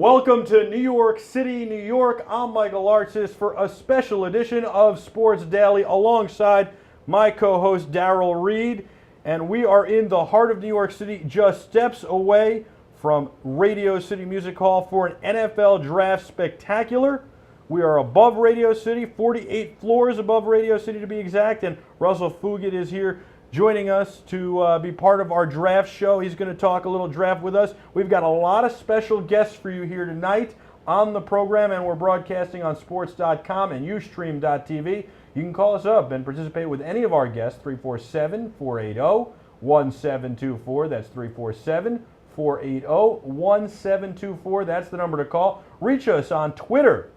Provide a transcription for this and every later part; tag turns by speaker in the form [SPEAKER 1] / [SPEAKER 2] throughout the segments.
[SPEAKER 1] Welcome to New York City, New York. I'm Michael Artsis for a special edition of Sports Daily alongside my co-host Darrell Reid. And we are in the heart of New York City, just steps away from Radio City Music Hall for an NFL Draft Spectacular. We are above Radio City, 48 floors above Radio City to be exact, and Russell Fugett is here joining us to be part of our draft show. He's going to talk a little draft with us. We've got a lot of special guests for you here tonight on the program, and we're broadcasting on sports.com and ustream.tv. You can call us up and participate with any of our guests, 347-480-1724. That's 347-480-1724. That's the number to call. Reach us on Twitter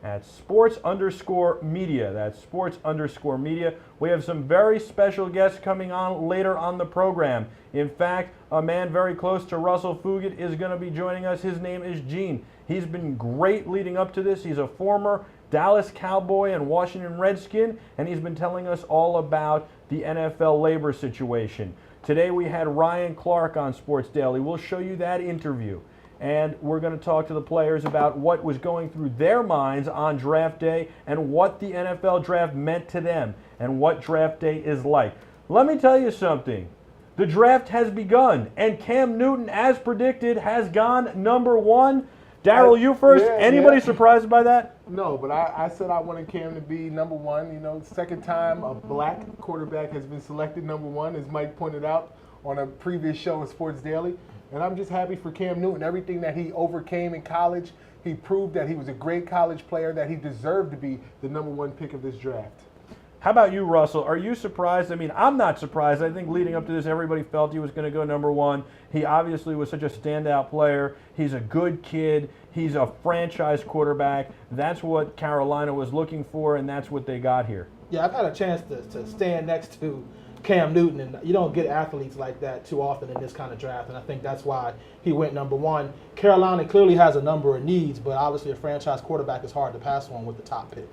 [SPEAKER 1] at sports_media. That's sports_media. We have some very special guests coming on later on the program. In fact, a man very close to Russell Fugett is going to be joining us. His name is Gene. He's been great leading up to this. He's a former Dallas Cowboy and Washington Redskin, and he's been telling us all about the NFL labor situation. Today we had Ryan Clark on Sports Daily. We'll show you that interview. And we're going to talk to the players about what was going through their minds on draft day and what the NFL draft meant to them and what draft day is like. Let me tell you something. The draft has begun, and Cam Newton, as predicted, has gone number one. Darrell, you first. Anybody surprised by that?
[SPEAKER 2] No, but I said I wanted Cam to be number one. You know, second time a black quarterback has been selected number one, as Mike pointed out on a previous show of Sports Daily. And I'm just happy for Cam Newton. Everything that he overcame in college, he proved that he was a great college player, that he deserved to be the number one pick of this draft.
[SPEAKER 1] How about you, Russell? Are you surprised? I mean, I'm not surprised. I think leading up to this, everybody felt he was going to go number one. He obviously was such a standout player. He's a good kid. He's a franchise quarterback. That's what Carolina was looking for, and that's what they got here.
[SPEAKER 3] Yeah, I've had a chance to stand next to Cam Newton, and you don't get athletes like that too often in this kind of draft, and I think that's why he went number one. Carolina clearly has a number of needs, but obviously a franchise quarterback is hard to pass on with the top pick.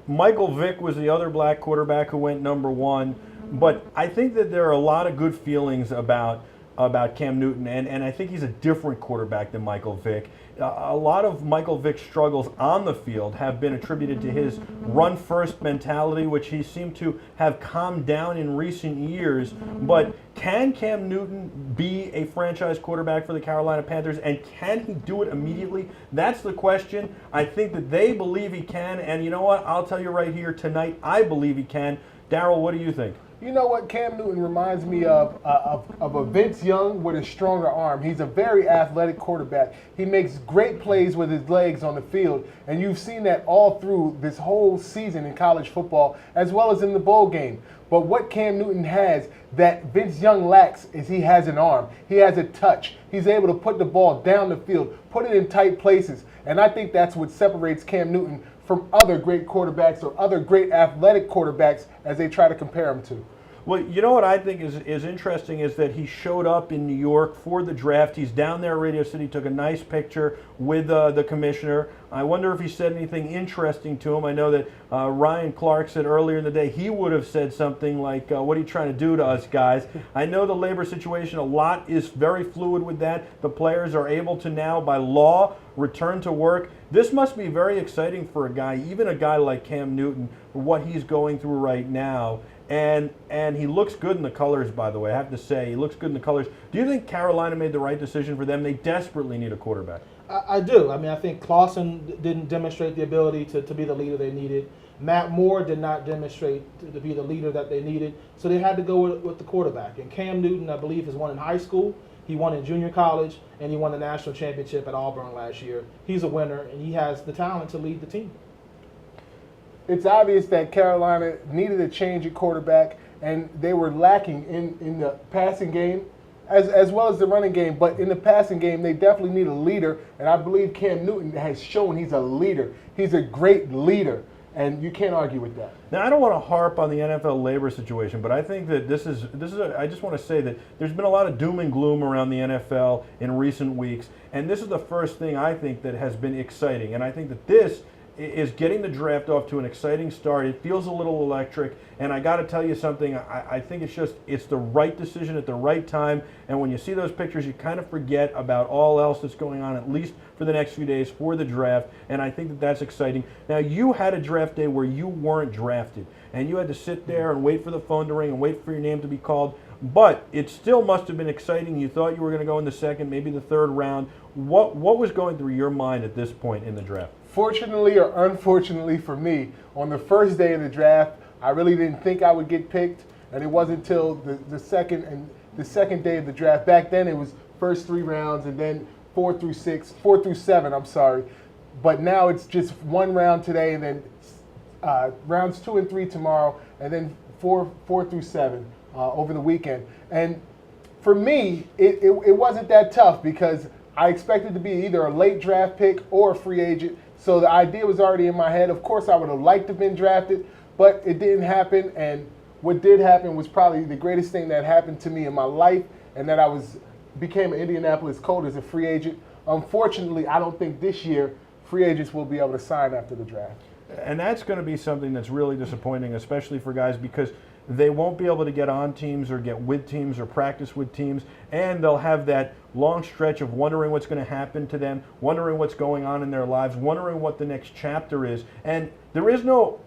[SPEAKER 1] Michael Vick was the other black quarterback who went number one, but I think that there are a lot of good feelings about Cam Newton, and I think he's a different quarterback than Michael Vick. A lot of Michael Vick's struggles on the field have been attributed to his run-first mentality, which he seemed to have calmed down in recent years. But can Cam Newton be a franchise quarterback for the Carolina Panthers, and can he do it immediately? That's the question. I think that they believe he can, and you know what? I'll tell you right here tonight, I believe he can. Darrell, what do you think?
[SPEAKER 2] You know what? Cam Newton reminds me of a Vince Young with a stronger arm. He's a very athletic quarterback. He makes great plays with his legs on the field, and you've seen that all through this whole season in college football, as well as in the bowl game. But what Cam Newton has that Vince Young lacks is he has an arm. He has a touch. He's able to put the ball down the field, put it in tight places, and I think that's what separates Cam Newton from other great quarterbacks or other great athletic quarterbacks as they try to compare him to.
[SPEAKER 1] Well, you know what I think is interesting is that he showed up in New York for the draft. He's down there at Radio City, took a nice picture with the commissioner. I wonder if he said anything interesting to him. I know that Ryan Clark said earlier in the day he would have said something like, what are you trying to do to us guys? I know the labor situation, a lot is very fluid with that. The players are able to now, by law, return to work. This must be very exciting for a guy, even a guy like Cam Newton, for what he's going through right now. And he looks good in the colors, by the way. I have to say, he looks good in the colors. Do you think Carolina made the right decision for them? They desperately need a quarterback.
[SPEAKER 3] I do. I mean, I think Clausen didn't demonstrate the ability to be the leader they needed. Matt Moore did not demonstrate to be the leader that they needed. So they had to go with the quarterback. And Cam Newton, I believe, has won in high school. He won in junior college, and he won the national championship at Auburn last year. He's a winner, and he has the talent to lead the team.
[SPEAKER 2] It's obvious that Carolina needed a change at quarterback, and they were lacking in the passing game as well as the running game. But in the passing game, they definitely need a leader, and I believe Cam Newton has shown he's a leader. He's a great leader, and you can't argue with that.
[SPEAKER 1] Now, I don't want to harp on the NFL labor situation, but I think that I just want to say that there's been a lot of doom and gloom around the NFL in recent weeks, and this is the first thing I think that has been exciting, and I think that this is getting the draft off to an exciting start. It feels a little electric, and I got to tell you something. I think it's the right decision at the right time. And when you see those pictures, you kind of forget about all else that's going on, at least for the next few days for the draft. And I think that that's exciting. Now, you had a draft day where you weren't drafted, and you had to sit there and wait for the phone to ring and wait for your name to be called. But it still must have been exciting. You thought you were going to go in the second, maybe the third round. What was going through your mind at this point in the draft?
[SPEAKER 2] Fortunately or unfortunately for me, on the first day of the draft, I really didn't think I would get picked, and it wasn't until the second day of the draft. Back then, it was first 3 rounds, and then 4 through 7. I'm sorry, but now it's just 1 round today, and then rounds 2 and 3 tomorrow, and then 4 through 7 over the weekend. And for me, it wasn't that tough because I expected to be either a late draft pick or a free agent. So the idea was already in my head. Of course, I would have liked to have been drafted, but it didn't happen. And what did happen was probably the greatest thing that happened to me in my life, and that I became an Indianapolis Colt as a free agent. Unfortunately, I don't think this year free agents will be able to sign after the draft.
[SPEAKER 1] And that's going to be something that's really disappointing, especially for guys, because they won't be able to get on teams or get with teams or practice with teams, and they'll have that long stretch of wondering what's going to happen to them, wondering what's going on in their lives, wondering what the next chapter is. And there is no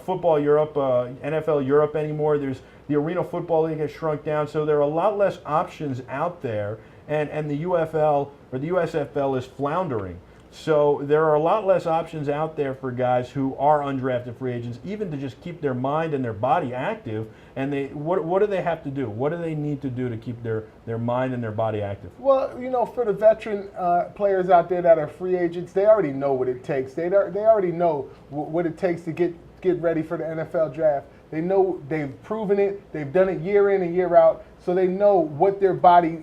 [SPEAKER 1] football Europe, NFL Europe anymore. There's the Arena Football League has shrunk down, so there are a lot less options out there, and the UFL or the USFL is floundering. So there are a lot less options out there for guys who are undrafted free agents, even to just keep their mind and their body active. And what do they have to do? What do they need to do to keep their mind and their body active?
[SPEAKER 2] Well, for the veteran players out there that are free agents, they already know what it takes. They already know what it takes to get ready for the NFL draft. They know, they've proven it. They've done it year in and year out. So they know what their body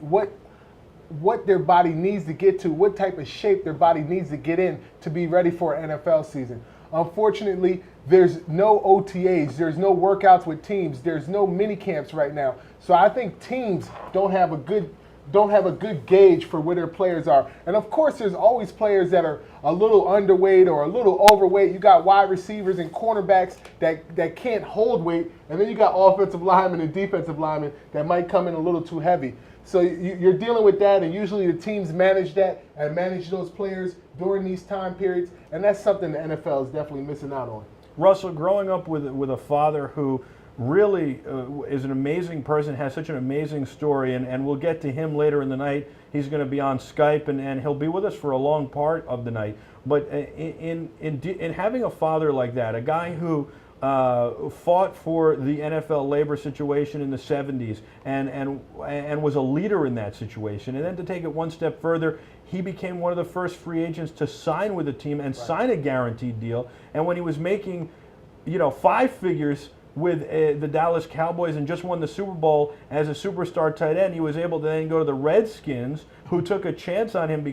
[SPEAKER 2] needs to get to, what type of shape their body needs to get in to be ready for an NFL season. Unfortunately, there's no OTAs, there's no workouts with teams, there's no mini camps right now. So I think teams don't have a good gauge for where their players are. And of course, there's always players that are a little underweight or a little overweight. You got wide receivers and cornerbacks that can't hold weight, and then you got offensive linemen and defensive linemen that might come in a little too heavy. So you're dealing with that, and usually the teams manage that and manage those players during these time periods, and that's something the NFL is definitely missing out on.
[SPEAKER 1] Russell, growing up with a father who really is an amazing person, has such an amazing story, and we'll get to him later in the night. He's going to be on Skype, and he'll be with us for a long part of the night. But in having a father like that, a guy who fought for the NFL labor situation in the 70s and was a leader in that situation. And then to take it one step further, he became one of the first free agents to sign with a team and sign a guaranteed deal. And when he was making, 5 figures with the Dallas Cowboys and just won the Super Bowl as a superstar tight end, he was able to then go to the Redskins, who took a chance on him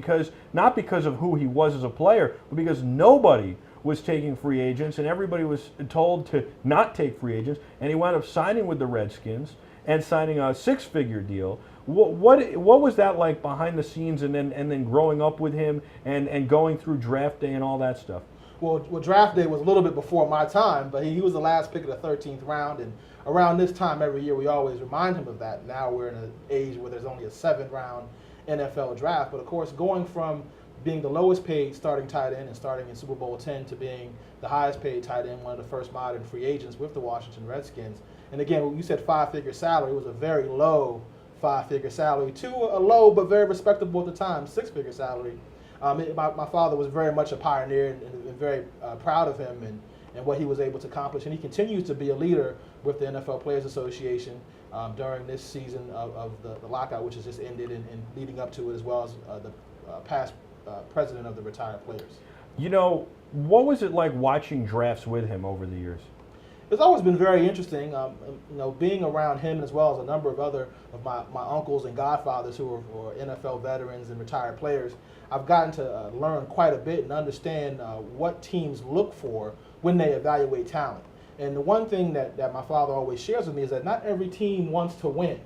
[SPEAKER 1] not because of who he was as a player, but because nobody was taking free agents, and everybody was told to not take free agents, and he wound up signing with the Redskins and signing a 6-figure deal. What was that like behind the scenes, and then growing up with him and going through draft day and all that stuff?
[SPEAKER 3] Well, draft day was a little bit before my time, but he was the last pick of the 13th round, and around this time every year we always remind him of that. Now we're in an age where there's only a 7th-round NFL draft, but of course going from being the lowest paid starting tight end and starting in Super Bowl 10 to being the highest paid tight end, one of the first modern free agents with the Washington Redskins. And again, when you said 5-figure salary, it was a very low 5-figure salary to a low but very respectable at the time 6-figure salary. My father was very much a pioneer and very proud of him and what he was able to accomplish. And he continues to be a leader with the NFL Players Association during this season of the lockout, which has just ended, and leading up to it, as well as the past president of the retired players.
[SPEAKER 1] What was it like watching drafts with him over the years?
[SPEAKER 3] It's always been very interesting, being around him as well as a number of other of my uncles and godfathers who are NFL veterans and retired players. I've gotten to learn quite a bit and understand what teams look for when they evaluate talent. And the one thing that my father always shares with me is that not every team wants to win.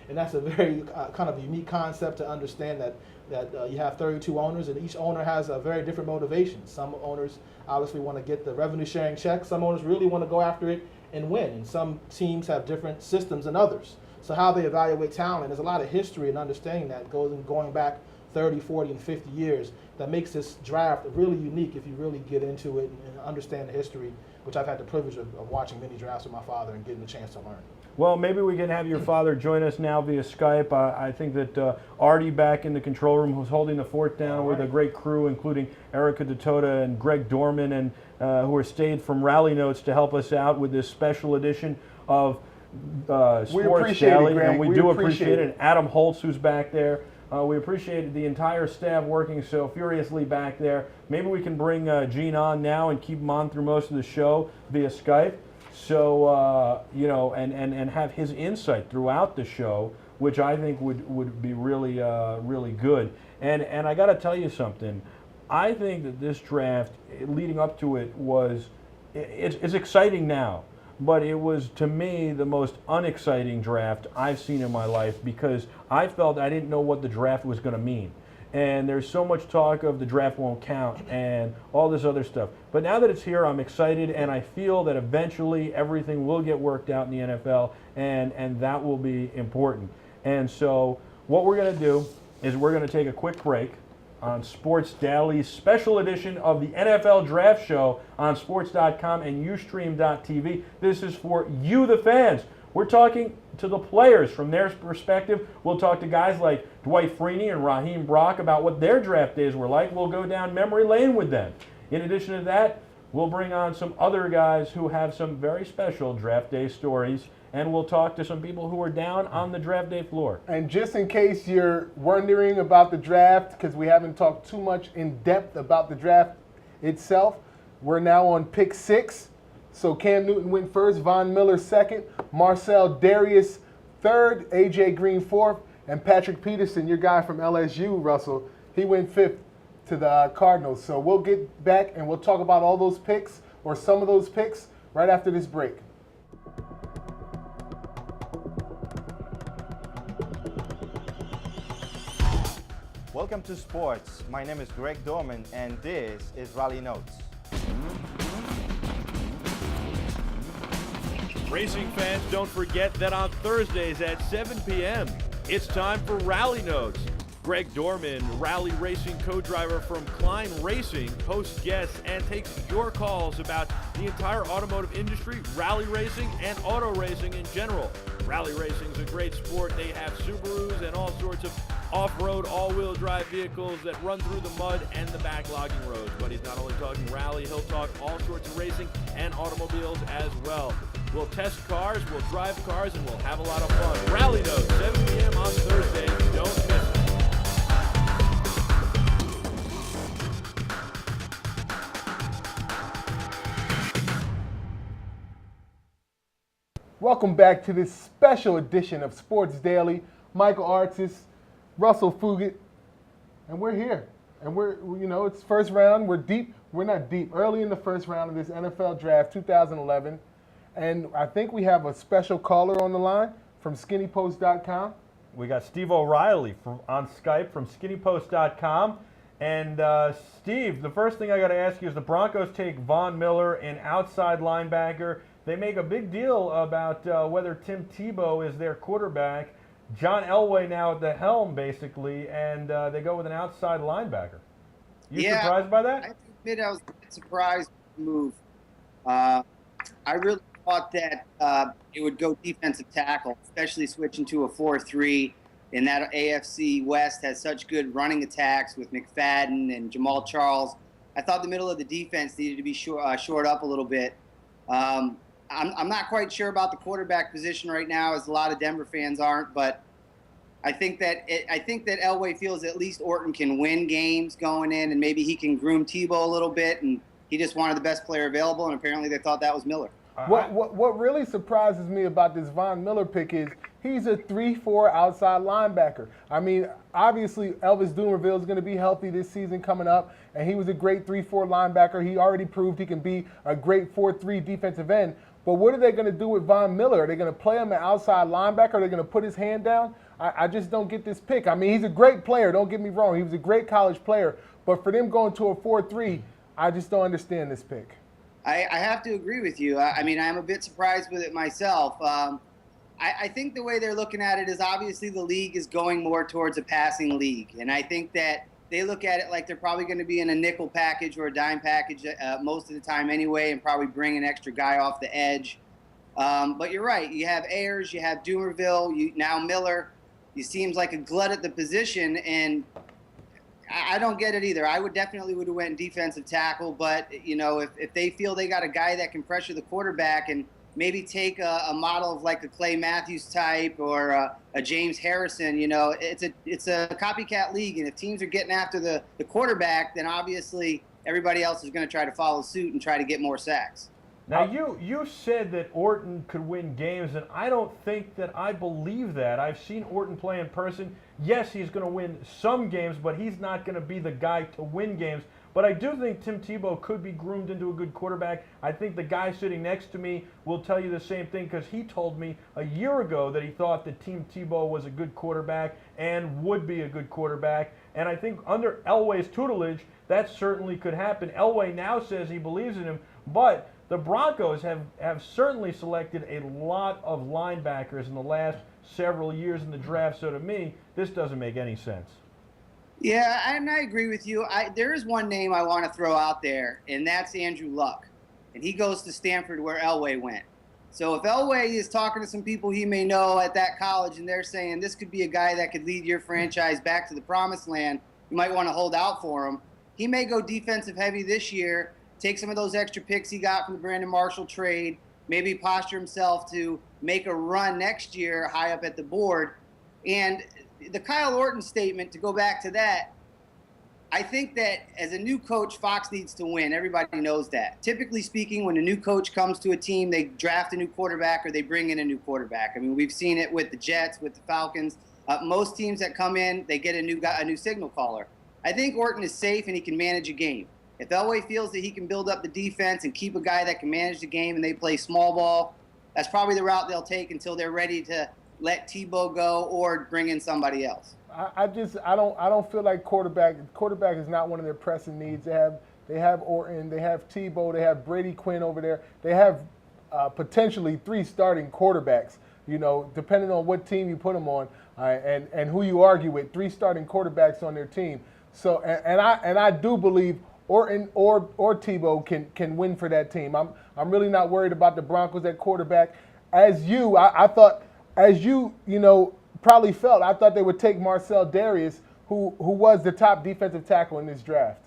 [SPEAKER 3] And that's a very kind of unique concept to understand that you have 32 owners, and each owner has a very different motivation. Some owners obviously want to get the revenue sharing check. Some owners really want to go after it and win. And some teams have different systems than others. So how they evaluate talent, there's a lot of history and understanding that going back 30, 40, and 50 years that makes this draft really unique if you really get into it and understand the history, which I've had the privilege of watching many drafts with my father and getting the chance to learn.
[SPEAKER 1] Well, maybe we can have your father join us now via Skype. I think that Artie back in the control room was holding the fort down with a great crew, including Erica DeTota and Greg Dorman, and who are stayed from Rally Notes to help us out with this special edition of Sports Daily, and we do appreciate it. And Adam Holtz, who's back there. We appreciate the entire staff working so furiously back there. Maybe we can bring Gene on now and keep him on through most of the show via Skype. So, you know, and have his insight throughout the show, which I think would be really, really good. And I got to tell you something. I think that this draft, leading up to it, it's exciting now. But it was, to me, the most unexciting draft I've seen in my life because I felt I didn't know what the draft was going to mean. And there's so much talk of the draft won't count and all this other stuff. But now that it's here, I'm excited, and I feel that eventually everything will get worked out in the NFL, and that will be important. And so what we're going to do is we're going to take a quick break on Sports Daily's special edition of the NFL Draft Show on sports.com and ustream.tv. This is for you, the fans. We're talking to the players from their perspective. We'll talk to guys like Dwight Freeney and Raheem Brock about what their draft days were like. We'll go down memory lane with them. In addition to that, we'll bring on some other guys who have some very special draft day stories, and we'll talk to some people who are down on the draft day floor.
[SPEAKER 2] And just in case you're wondering about the draft, because we haven't talked too much in depth about the draft itself, we're now on pick 6. So Cam Newton went first, Von Miller second, Marcel Darius third, A.J. Green fourth, and Patrick Peterson, your guy from LSU, Russell, he went fifth to the Cardinals. So we'll get back and we'll talk about all those picks, or some of those picks, right after this break.
[SPEAKER 4] Welcome to Sports. My name is Greg Dorman, and this is Rally Notes.
[SPEAKER 1] Racing fans, don't forget that on Thursdays at 7 p.m., it's time for Rally Notes. Greg Dorman, rally racing co-driver from Klein Racing, hosts guests and takes your calls about the entire automotive industry, rally racing, and auto racing in general. Rally racing is a great sport. They have Subarus and all sorts of off-road, all-wheel drive vehicles that run through the mud and the backlogging roads. But he's not only talking rally, he'll talk all sorts of racing and automobiles as well. We'll test cars, we'll drive cars, and we'll have a lot of fun. Rally Notes, 7 p.m. on Thursday. Don't miss it.
[SPEAKER 2] Welcome back to this special edition of Sports Daily. Michael Artsis, Russell Fugett, and we're here. And it's first round. We're deep. We're not deep. Early in the first round of this NFL Draft 2011. And I think we have a special caller on the line from skinnypost.com.
[SPEAKER 1] We got Steve O'Reilly on Skype from skinnypost.com. And Steve, the first thing I got to ask you is the Broncos take Von Miller, an outside linebacker. They make a big deal about whether Tim Tebow is their quarterback. John Elway now at the helm, basically, and they go with an outside linebacker. You surprised by that?
[SPEAKER 5] I admit I was a bit surprised with the move. I really thought that it would go defensive tackle, especially switching to a 4-3. And that AFC West has such good running attacks with McFadden and Jamal Charles. I thought the middle of the defense needed to be shored up a little bit. I'm not quite sure about the quarterback position right now, as a lot of Denver fans aren't, but I think that Elway feels at least Orton can win games going in, and maybe he can groom Tebow a little bit, and he just wanted the best player available, and apparently they thought that was Miller.
[SPEAKER 2] What really surprises me about this Von Miller pick is he's a 3-4 outside linebacker. I mean, obviously Elvis Dumerville is going to be healthy this season coming up, and he was a great 3-4 linebacker. He already proved he can be a great 4-3 defensive end. But what are they going to do with Von Miller? Are they going to play him an outside linebacker? Are they going to put his hand down? I just don't get this pick. I mean, he's a great player. Don't get me wrong. He was a great college player. But for them going to a 4-3, I just don't understand this pick.
[SPEAKER 5] I have to agree with you. I mean, I'm a bit surprised with it myself. I think the way they're looking at it is obviously the league is going more towards a passing league. And I think that they look at it like they're probably going to be in a nickel package or a dime package most of the time anyway, and probably bring an extra guy off the edge. But you're right. You have Ayers, you have Doomerville, now Miller. He seems like a glut at the position, and I don't get it either. I would definitely have went defensive tackle, but if they feel they got a guy that can pressure the quarterback and maybe take a model of like a Clay Matthews type or a James Harrison, it's a copycat league, and if teams are getting after the quarterback, then obviously everybody else is going to try to follow suit and try to get more sacks.
[SPEAKER 1] Now, you said that Orton could win games, and I don't think that I believe that. I've seen Orton play in person. Yes, he's going to win some games, but he's not going to be the guy to win games. But I do think Tim Tebow could be groomed into a good quarterback. I think the guy sitting next to me will tell you the same thing, because he told me a year ago that he thought that Tim Tebow was a good quarterback and would be a good quarterback. And I think under Elway's tutelage, that certainly could happen. Elway now says he believes in him, but the Broncos have certainly selected a lot of linebackers in the last several years in the draft, so to me, this doesn't make any sense.
[SPEAKER 5] Yeah, and I agree with you. There is one name I want to throw out there, and that's Andrew Luck. And he goes to Stanford where Elway went. So if Elway is talking to some people he may know at that college and they're saying this could be a guy that could lead your franchise back to the promised land, you might want to hold out for him. He may go defensive heavy this year, take some of those extra picks he got from the Brandon Marshall trade, maybe posture himself to make a run next year high up at the board. And the Kyle Orton statement, to go back to that, I think that as a new coach, Fox needs to win. Everybody knows that. Typically speaking, when a new coach comes to a team, they draft a new quarterback or they bring in a new quarterback. I mean, we've seen it with the Jets, with the Falcons. Most teams that come in, they get a new signal caller. I think Orton is safe and he can manage a game. If Elway feels that he can build up the defense and keep a guy that can manage the game and they play small ball, that's probably the route they'll take until they're ready to let Tebow go or bring in somebody else.
[SPEAKER 2] I don't feel like quarterback is not one of their pressing needs. They have Orton, they have Tebow, they have Brady Quinn over there. They have potentially 3 starting quarterbacks. Depending on what team you put them on and who you argue with, 3 starting quarterbacks on their team. So and I do believe Orton or Tebow can win for that team. I'm really not worried about the Broncos at quarterback. I thought probably felt, I thought they would take Marcel Darius, who was the top defensive tackle in this draft.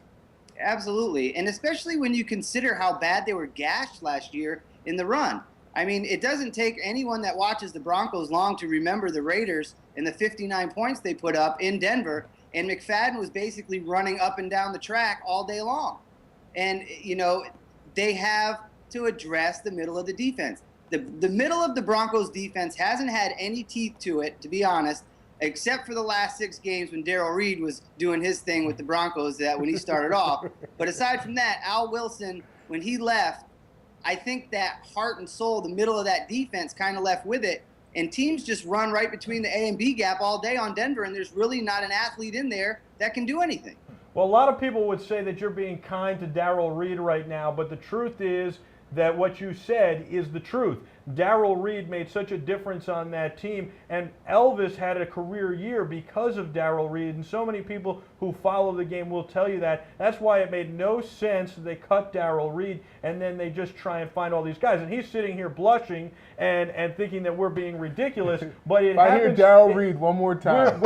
[SPEAKER 5] Absolutely, and especially when you consider how bad they were gashed last year in the run. I mean, it doesn't take anyone that watches the Broncos long to remember the Raiders and the 59 points they put up in Denver, and McFadden was basically running up and down the track all day long. And, they have to address the middle of the defense. The middle of the Broncos defense hasn't had any teeth to it, to be honest, except for the last 6 games when Darrell Reid was doing his thing with the Broncos when he started off. But aside from that, Al Wilson, when he left, I think that heart and soul, the middle of that defense kind of left with it. And teams just run right between the A and B gap all day on Denver, and there's really not an athlete in there that can do anything.
[SPEAKER 1] Well, a lot of people would say that you're being kind to Darrell Reid right now, but the truth is that what you said is the truth. Darrell Reid made such a difference on that team, and Elvis had a career year because of Darrell Reid, and so many people who follow the game will tell you that. That's why it made no sense that they cut Darrell Reid, and then they just try and find all these guys. And he's sitting here blushing and thinking that we're being ridiculous, but it happens.
[SPEAKER 2] I hear Darrell Reid one more time.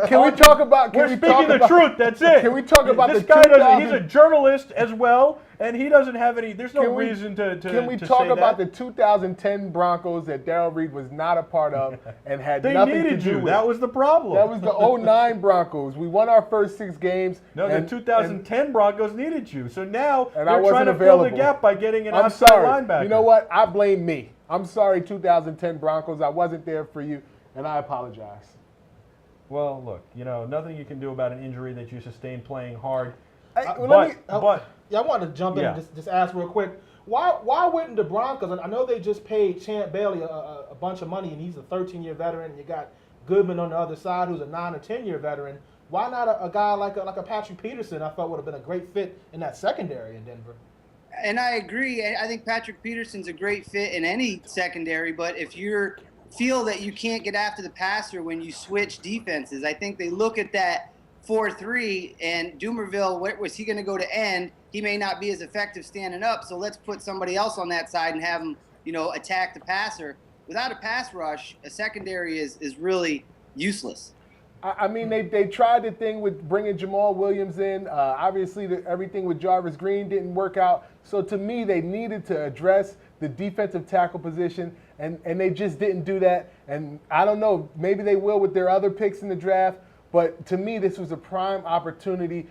[SPEAKER 1] Can we talk about the truth, that's it.
[SPEAKER 2] Can we talk about
[SPEAKER 1] this guy doesn't, he's a journalist as well, and he doesn't have any, there's no reason to
[SPEAKER 2] Can we talk about the 2010 Broncos that Darrell Reid was not a part of and had nothing to do with?
[SPEAKER 1] That was the problem.
[SPEAKER 2] That was the 09 Broncos. We won our first 6 games.
[SPEAKER 1] No, the 2010 Broncos needed you. So now
[SPEAKER 2] you're
[SPEAKER 1] trying to fill the gap by getting an outside linebacker.
[SPEAKER 2] You know what? I blame me. I'm sorry, 2010 Broncos. I wasn't there for you, and I apologize.
[SPEAKER 1] Well, look, nothing you can do about an injury that you sustained playing hard.
[SPEAKER 3] I wanted to jump in and just ask real quick. Why wouldn't the Broncos? I know they just paid Champ Bailey a bunch of money, and he's a 13-year veteran. And you got Goodman on the other side, who's a 9 or 10-year veteran. Why not a guy like a Patrick Peterson? I thought would have been a great fit in that secondary in Denver.
[SPEAKER 5] And I agree. I think Patrick Peterson's a great fit in any secondary, but if you feel that you can't get after the passer when you switch defenses, I think they look at that 4-3, and Dumerville, was he going to go to end? He may not be as effective standing up, so let's put somebody else on that side and have him, attack the passer. Without a pass rush, a secondary is really useless.
[SPEAKER 2] I mean, they tried the thing with bringing Jamal Williams in. Obviously, everything with Jarvis Green didn't work out. So to me, they needed to address the defensive tackle position, and they just didn't do that. And I don't know, maybe they will with their other picks in the draft. But to me, this was a prime opportunity,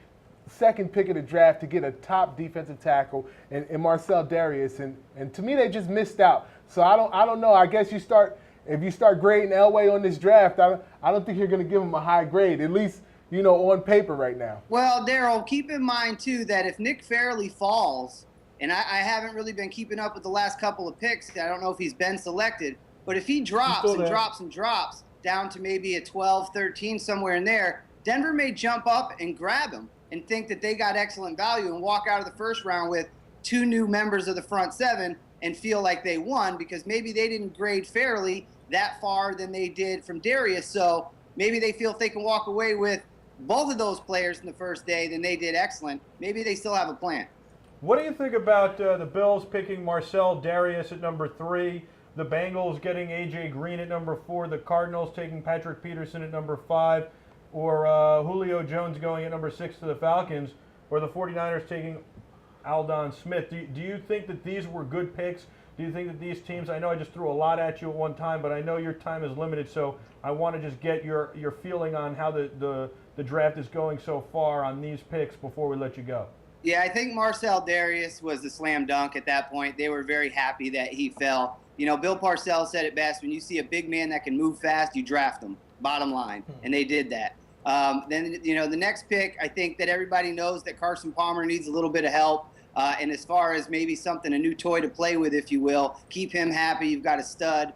[SPEAKER 2] second pick of the draft, to get a top defensive tackle in Marcel Darius. And to me, they just missed out. So I don't know. I guess if you start grading Elway on this draft, I don't think you're going to give him a high grade, at least, on paper right now.
[SPEAKER 5] Well, Darrell, keep in mind, too, that if Nick Fairley falls, and I haven't really been keeping up with the last couple of picks, I don't know if he's been selected, but if he drops and drops down to maybe a 12, 13, somewhere in there, Denver may jump up and grab him and think that they got excellent value and walk out of the first round with 2 new members of the front 7 and feel like they won because maybe they didn't grade fairly that far than they did from Darius. So maybe they feel if they can walk away with both of those players in the first day, then they did excellent. Maybe they still have a plan.
[SPEAKER 1] What do you think about the Bills picking Marcel Darius at number 3, the Bengals getting A.J. Green at number 4, the Cardinals taking Patrick Peterson at number 5, or Julio Jones going at number 6 to the Falcons, or the 49ers taking Aldon Smith? Do you think that these were good picks? Do you think that these teams, I know I just threw a lot at you at one time, but I know your time is limited, so I want to just get your feeling on how the draft is going so far on these picks before we let you go.
[SPEAKER 5] Yeah, I think Marcel Darius was the slam dunk at that point. They were very happy that he fell. Bill Parcells said it best, when you see a big man that can move fast, you draft him, bottom line, and they did that. Then, the next pick, I think that everybody knows that Carson Palmer needs a little bit of help. And as far as maybe a new toy to play with, if you will, keep him happy. You've got a stud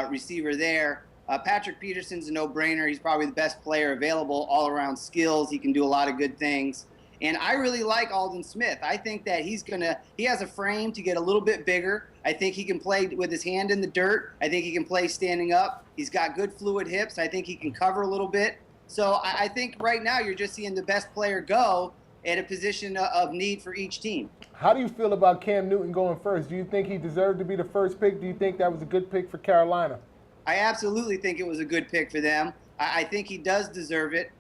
[SPEAKER 5] receiver there. Patrick Peterson's a no-brainer. He's probably the best player available, all-around skills. He can do a lot of good things. And I really like Aldon Smith. I think that he has a frame to get a little bit bigger. I think he can play with his hand in the dirt. I think he can play standing up. He's got good fluid hips. I think he can cover a little bit. So I think right now you're just seeing the best player go at a position of need for each team.
[SPEAKER 2] How do you feel about Cam Newton going first? Do you think he deserved to be the first pick? Do you think that was a good pick for Carolina?
[SPEAKER 5] I absolutely think it was a good pick for them. I think he does deserve it.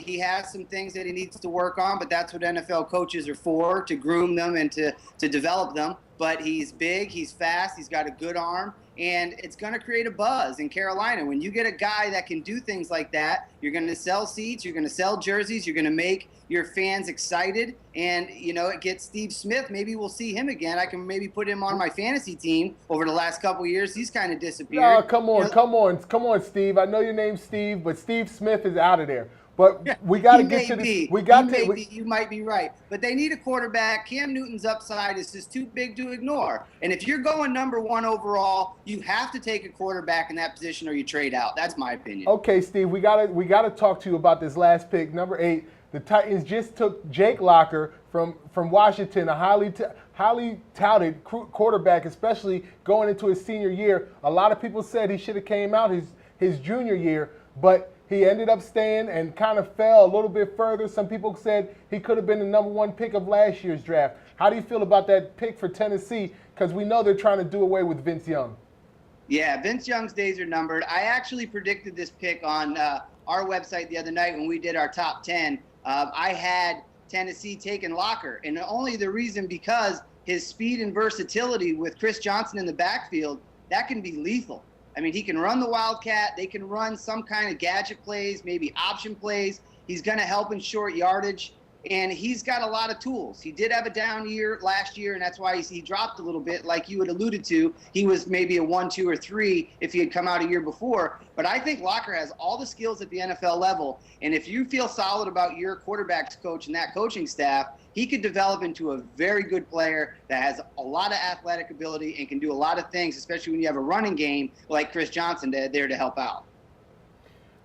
[SPEAKER 5] He has some things that he needs to work on, but that's what NFL coaches are for, to groom them and to develop them. But he's big, he's fast, he's got a good arm, and it's going to create a buzz in Carolina. When you get a guy that can do things like that, you're going to sell seats, you're going to sell jerseys, you're going to make your fans excited, and, it gets Steve Smith. Maybe we'll see him again. I can maybe put him on my fantasy team over the last couple of years. He's kind of disappeared.
[SPEAKER 2] No, come on, Steve. I know your name's Steve, but Steve Smith is out of there. But we got to get to this.
[SPEAKER 5] You might be right. But they need a quarterback. Cam Newton's upside is just too big to ignore. And if you're going number 1 overall, you have to take a quarterback in that position or you trade out. That's my opinion.
[SPEAKER 2] Okay, Steve, we gotta talk to you about this last pick, number 8. The Titans just took Jake Locker from Washington, a highly touted quarterback, especially going into his senior year. A lot of people said he should have came out his junior year, but he ended up staying and kind of fell a little bit further. Some people said he could have been the number 1 pick of last year's draft. How do you feel about that pick for Tennessee? Because we know they're trying to do away with Vince Young.
[SPEAKER 5] Yeah, Vince Young's days are numbered. I actually predicted this pick on our website the other night when we did our top 10. I had Tennessee taking Locker, and only the reason because his speed and versatility with Chris Johnson in the backfield, that can be lethal. I mean, he can run the Wildcat. They can run some kind of gadget plays, maybe option plays. He's going to help in short yardage. and he's got a lot of tools. He did have a down year last year, and that's why he dropped a little bit, like you had alluded to. He was maybe a 1, 2, or 3 if he had come out a year before. But I think Locker has all the skills at the NFL level, and if you feel solid about your quarterbacks coach and that coaching staff, he could develop into a very good player that has a lot of athletic ability and can do a lot of things, especially when you have a running game like Chris Johnson there to help out.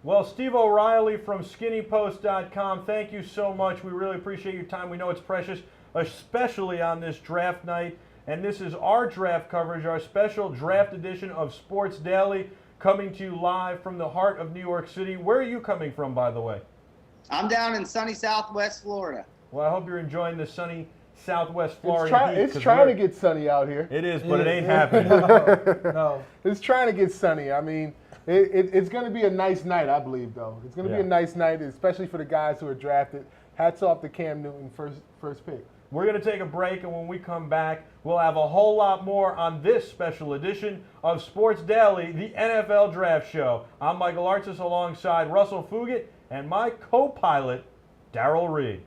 [SPEAKER 1] Well, Steve O'Reilly from skinnypost.com, thank you so much. We really appreciate your time. We know it's precious, especially on this draft night. And this is our draft coverage, our special draft edition of Sports Daily, coming to you live from the heart of New York City. Where are you coming from, by the way?
[SPEAKER 5] I'm down in sunny Southwest Florida.
[SPEAKER 1] Well, I hope you're enjoying the sunny Southwest Florida heat.
[SPEAKER 2] It's trying to get sunny out here.
[SPEAKER 1] It is, but it ain't happening.
[SPEAKER 3] No.
[SPEAKER 2] It's trying to get sunny. I mean, it's going to be a nice night, I believe, though. It's going to be a nice night, especially for the guys who are drafted. Hats off to Cam Newton, first pick.
[SPEAKER 1] We're going to take a break, and when we come back, we'll have a whole lot more on this special edition of Sports Daily, the NFL Draft Show. I'm Michael Artsis alongside Russell Fugett and my co-pilot, Darrell Reid.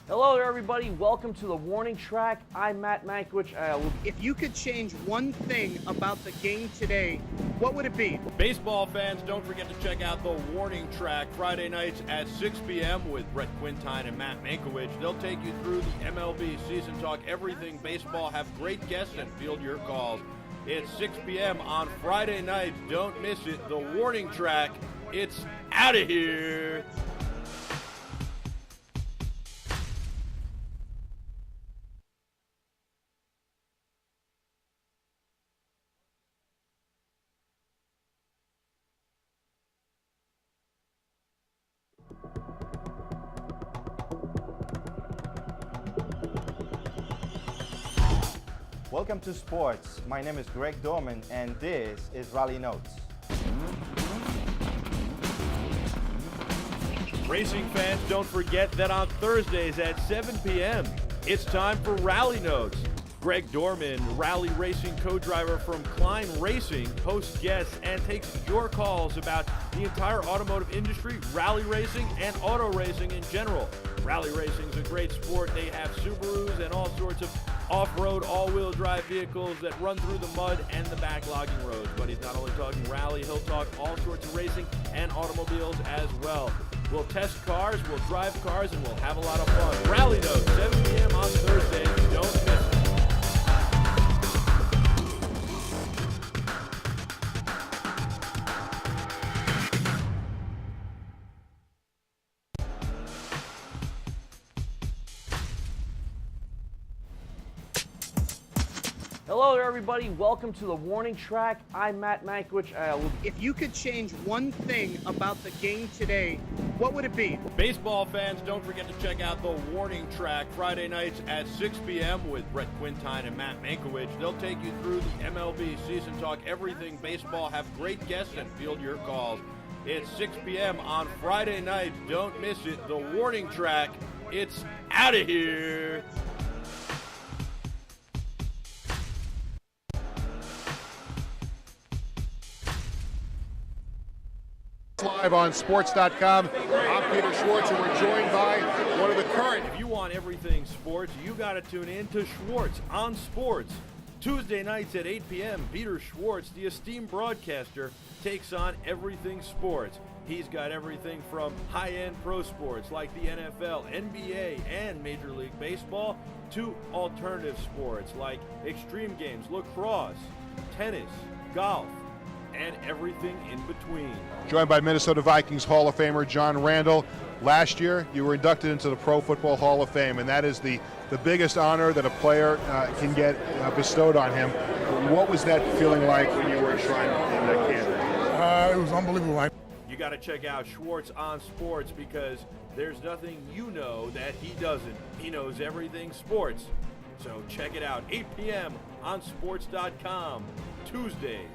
[SPEAKER 6] Hello there, everybody. Welcome to the Warning Track. I'm Matt Mankiewicz.
[SPEAKER 7] If you could change one thing about the game today, what would it be?
[SPEAKER 8] Baseball fans, don't forget to check out the Warning Track Friday nights at 6 p.m. with Brett Quintine and Matt Mankiewicz. They'll take you through the MLB season, talk everything baseball, have great guests, and field your calls. It's 6 p.m. on Friday nights. Don't miss it. The Warning Track. It's out of here.
[SPEAKER 4] Welcome to Sports. My name is Greg Dorman, and this is Rally Notes.
[SPEAKER 8] Racing fans, don't forget that on Thursdays at 7 p.m., it's time for Rally Notes. Greg Dorman, rally racing co-driver from Klein Racing, hosts guests and takes your calls about the entire automotive industry, rally racing, and auto racing in general. Rally racing is a great sport. They have Subarus and all sorts of off-road, all-wheel drive vehicles that run through the mud and the backlogging roads. But he's not only talking rally, he'll talk all sorts of racing and automobiles as well. We'll test cars, we'll drive cars, and we'll have a lot of fun. Rally Notes, 7 p.m. on Thursday. Don't miss it.
[SPEAKER 6] Hello there, everybody. Welcome to the Warning Track. I'm Matt Mankiewicz.
[SPEAKER 7] If you could change one thing about the game today, what would it be?
[SPEAKER 8] Baseball fans, don't forget to check out the Warning Track Friday nights at 6 p.m. with Brett Quintine and Matt Mankiewicz. They'll take you through the MLB season, talk everything baseball, have great guests, and field your calls. It's 6 p.m. on Friday nights. Don't miss it. The Warning Track. It's out of here.
[SPEAKER 9] Live on Sports.com. I'm Peter Schwartz, and we're joined by one of the current.
[SPEAKER 8] If you want everything sports, you got to tune in to Schwartz on Sports. Tuesday nights at 8 p.m., Peter Schwartz, the esteemed broadcaster, takes on everything sports. He's got everything from high-end pro sports like the NFL, NBA, and Major League Baseball to alternative sports like extreme games, lacrosse, tennis, golf, and everything in between.
[SPEAKER 9] Joined by Minnesota Vikings Hall of Famer John Randall. Last year, you were inducted into the Pro Football Hall of Fame, and that is the biggest honor that a player can get bestowed on him. What was that feeling like when you were enshrined in that candidate?
[SPEAKER 10] It was unbelievable.
[SPEAKER 8] You got to check out Schwartz on Sports because there's nothing you know that he doesn't. He knows everything sports. So check it out, 8 p.m. on Sports.com, Tuesdays.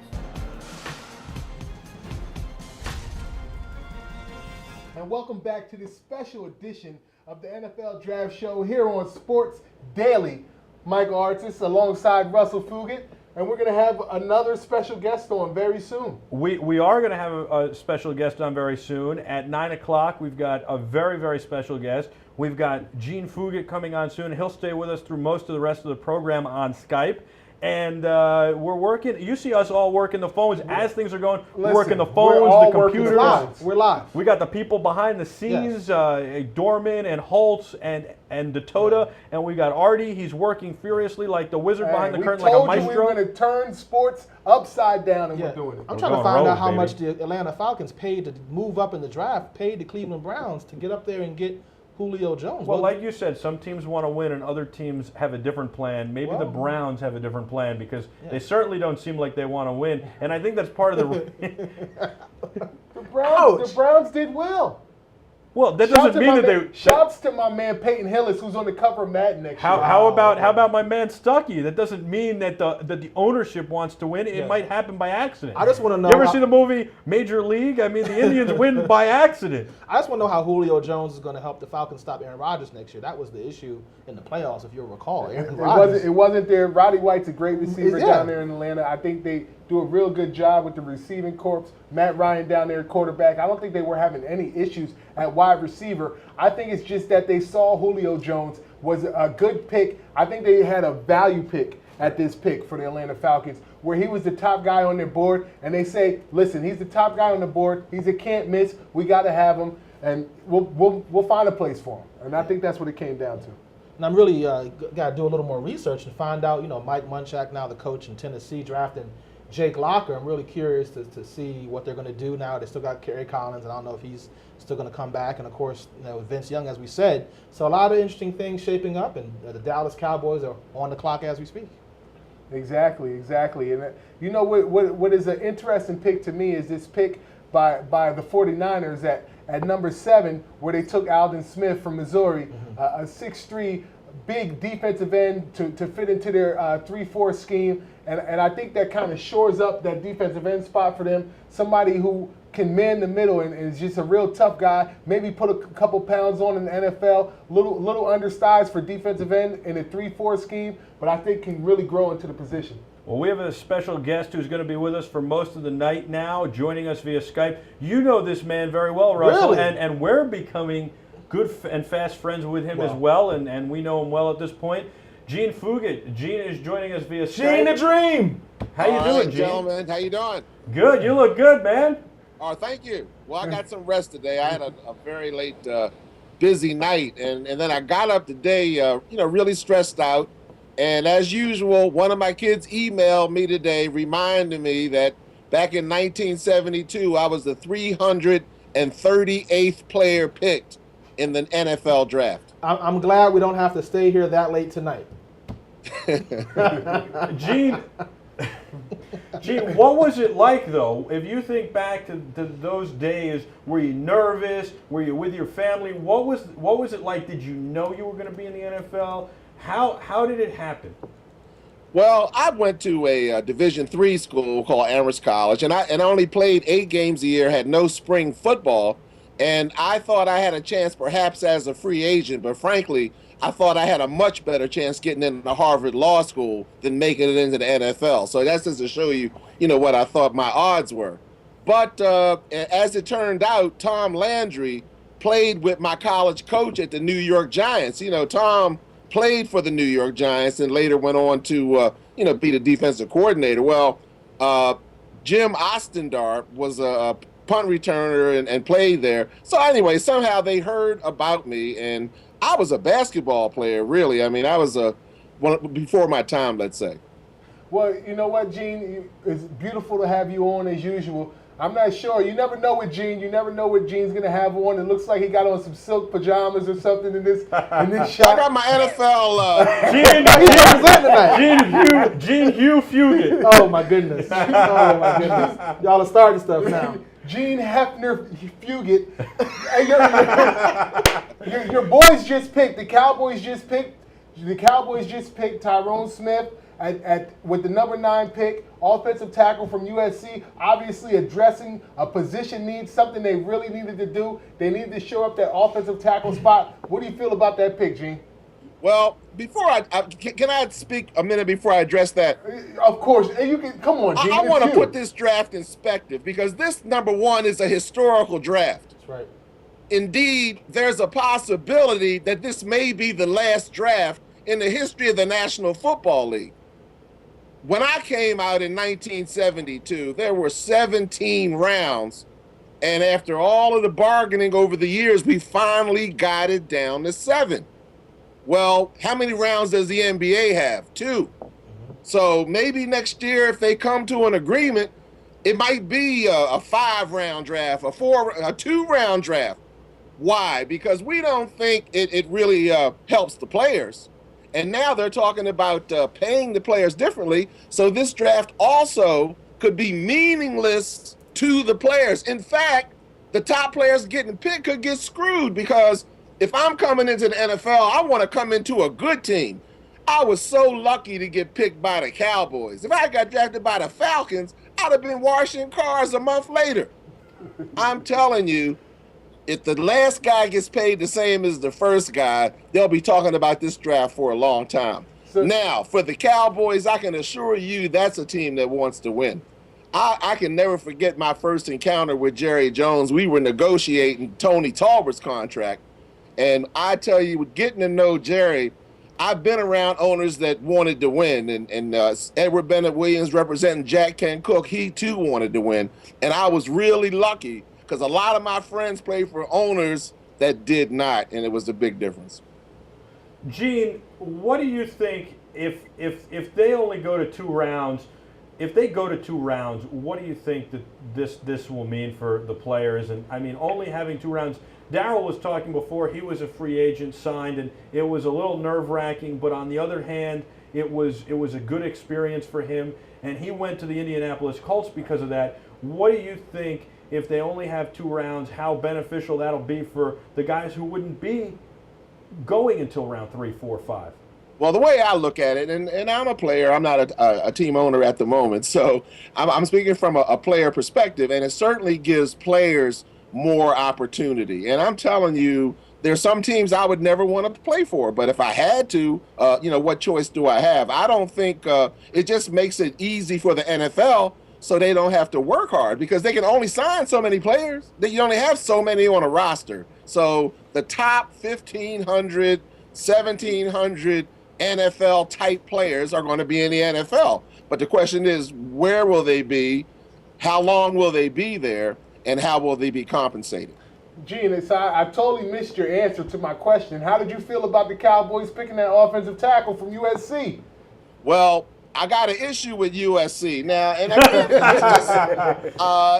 [SPEAKER 2] And welcome back to this special edition of the NFL Draft Show here on Sports Daily. Michael Artsis alongside Russell Fugett. and we're going to have another special guest on very soon.
[SPEAKER 1] We are going to have a special guest on very soon. At 9 o'clock, we've got a very, very special guest. We've got Gene Fugett coming on soon. He'll stay with us through most of the rest of the program on Skype. And we're working. You see us all working the phones as things are going. We're working the phones, the computers.
[SPEAKER 3] We're live.
[SPEAKER 1] We got the people behind the scenes, Dorman and Holtz and Dakota, and we got Artie. He's working furiously like the wizard behind the curtain, like a maestro.
[SPEAKER 2] We were going to turn sports upside down, and we're doing it.
[SPEAKER 3] I'm trying to find out how much the Atlanta Falcons paid to move up in the draft, paid the Cleveland Browns to get up there and get Julio Jones.
[SPEAKER 1] Well, like you said, some teams want to win and other teams have a different plan. Maybe the Browns have a different plan because they certainly don't seem like they want to win. And I think that's part of the
[SPEAKER 2] the Browns did well.
[SPEAKER 1] Well, that doesn't mean that they.
[SPEAKER 2] Shouts to my man Peyton Hillis, who's on the cover of Madden next year.
[SPEAKER 1] How about my man Stuckey? That doesn't mean that the ownership wants to win. It might happen by accident.
[SPEAKER 3] I just want to know.
[SPEAKER 1] You ever see the movie Major League? I mean, the Indians win by accident.
[SPEAKER 3] I just want to know how Julio Jones is going to help the Falcons stop Aaron Rodgers next year. That was the issue in the playoffs, if you'll recall. Aaron Rodgers.
[SPEAKER 2] It wasn't there. Roddy White's a great receiver down there in Atlanta. I think they do a real good job with the receiving corps. Matt Ryan down there at quarterback. I don't think they were having any issues at wide receiver. I think it's just that they saw Julio Jones was a good pick. I think they had a value pick at this pick for the Atlanta Falcons, where he was the top guy on their board, and they say, listen, he's the top guy on the board. He's a can't miss. We got to have him, and we'll find a place for him. And I think that's what it came down to.
[SPEAKER 3] And I'm really got to do a little more research and find out, Mike Munchak, now the coach in Tennessee, drafting Jake Locker. I'm really curious to see what they're going to do now. They still got Kerry Collins, and I don't know if he's still going to come back. And, of course, Vince Young, as we said. So a lot of interesting things shaping up, and the Dallas Cowboys are on the clock as we speak.
[SPEAKER 2] Exactly. And what is an interesting pick to me is this pick by the 49ers at number 7, where they took Aldon Smith from Missouri, a 6'3", big defensive end to fit into their 3-4 scheme. And I think that kind of shores up that defensive end spot for them. Somebody who can man the middle and is just a real tough guy. Maybe put a couple pounds on in the NFL. Little undersized for defensive end in a 3-4 scheme, but I think can really grow into the position.
[SPEAKER 1] Well, we have a special guest who's going to be with us for most of the night now, joining us via Skype. You know this man very well, Russell,
[SPEAKER 3] really?
[SPEAKER 1] and we're becoming good and fast friends with him as well, and we know him well at this point. Gene Fugett. Gene is joining us via Skype.
[SPEAKER 3] Gene the Dream!
[SPEAKER 1] How you doing, Gene?
[SPEAKER 10] Gentlemen, how you doing?
[SPEAKER 1] Good. You look good, man.
[SPEAKER 10] Oh, thank you. Well, I got some rest today. I had a very late, busy night, and then I got up today, really stressed out. And as usual, one of my kids emailed me today reminding me that back in 1972, I was the 338th player picked in the NFL draft.
[SPEAKER 3] I'm glad we don't have to stay here that late tonight.
[SPEAKER 1] Gene, what was it like, though? If you think back to those days, were you nervous? Were you with your family? What was it like? Did you know you were going to be in the NFL? How did it happen?
[SPEAKER 10] Well, I went to a Division III school called Artsis College, and I only played 8 games a year, had no spring football, and I thought I had a chance perhaps as a free agent, but frankly, I thought I had a much better chance getting into Harvard Law School than making it into the NFL. So that's just to show you, what I thought my odds were. But as it turned out, Tom Landry played with my college coach at the New York Giants. Tom played for the New York Giants and later went on to, be the defensive coordinator. Well, Jim Ostendorf was a punt returner and played there. So anyway, somehow they heard about me, and I was a basketball player, really. I mean, I was before my time, let's say.
[SPEAKER 2] Well, you know what, Gene? It's beautiful to have you on as usual. I'm not sure. You never know with Gene. You never know what Gene's going to have on. It looks like he got on some silk pajamas or something in this shot.
[SPEAKER 10] I got my NFL.
[SPEAKER 1] Gene Hugh Fugett.
[SPEAKER 3] Oh, my goodness. Y'all are starting stuff now.
[SPEAKER 2] Gene Hefner Fugett. Your boys just picked. The Cowboys just picked Tyrone Smith with the number 9 pick, offensive tackle from USC, obviously addressing a position need, something they really needed to do. They needed to show up that offensive tackle spot. What do you feel about that pick, Gene?
[SPEAKER 10] Well, before can I speak a minute before I address that?
[SPEAKER 2] Of course, and you can come on, Gene.
[SPEAKER 10] I want to put this draft in perspective because this number one is a historical draft.
[SPEAKER 3] That's right.
[SPEAKER 10] Indeed, there's a possibility that this may be the last draft in the history of the National Football League. When I came out in 1972, there were 17 rounds, and after all of the bargaining over the years, we finally got it down to 7. Well, how many rounds does the NBA have? 2. So maybe next year, if they come to an agreement, it might be a 5-round draft, a 2-round draft. Why? Because we don't think it really helps the players. And now they're talking about paying the players differently. So this draft also could be meaningless to the players. In fact, the top players getting picked could get screwed because if I'm coming into the NFL, I want to come into a good team. I was so lucky to get picked by the Cowboys. If I got drafted by the Falcons, I'd have been washing cars a month later. I'm telling you, if the last guy gets paid the same as the first guy, they'll be talking about this draft for a long time. Now, for the Cowboys, I can assure you that's a team that wants to win. I can never forget my first encounter with Jerry Jones. We were negotiating Tony Talbert's contract. And I tell you, getting to know Jerry, I've been around owners that wanted to win. And Edward Bennett Williams representing Jack Kent Cooke, he too wanted to win. And I was really lucky because a lot of my friends played for owners that did not, and it was a big difference.
[SPEAKER 1] Gene, what do you think if they only go to 2 rounds? If they go to 2 rounds, what do you think that this will mean for the players? And I mean, only having 2 rounds. Darrell was talking before; he was a free agent, signed, and it was a little nerve-wracking. But on the other hand, it was a good experience for him, and he went to the Indianapolis Colts because of that. What do you think? If they only have 2 rounds, how beneficial that'll be for the guys who wouldn't be going until round 3, 4, 5?
[SPEAKER 10] Well, the way I look at it, and I'm a player, I'm not a team owner at the moment, so I'm speaking from a player perspective, and it certainly gives players more opportunity. And I'm telling you, there's some teams I would never want to play for, but if I had to, what choice do I have? I don't think it just makes it easy for the NFL so they don't have to work hard because they can only sign so many players. You only have so many on a roster. So the top 1,500, 1,700 NFL-type players are going to be in the NFL. But the question is, where will they be? How long will they be there? And how will they be compensated?
[SPEAKER 2] Gene, I totally missed your answer to my question. How did you feel about the Cowboys picking that offensive tackle from USC?
[SPEAKER 10] Well, I got an issue with USC now, and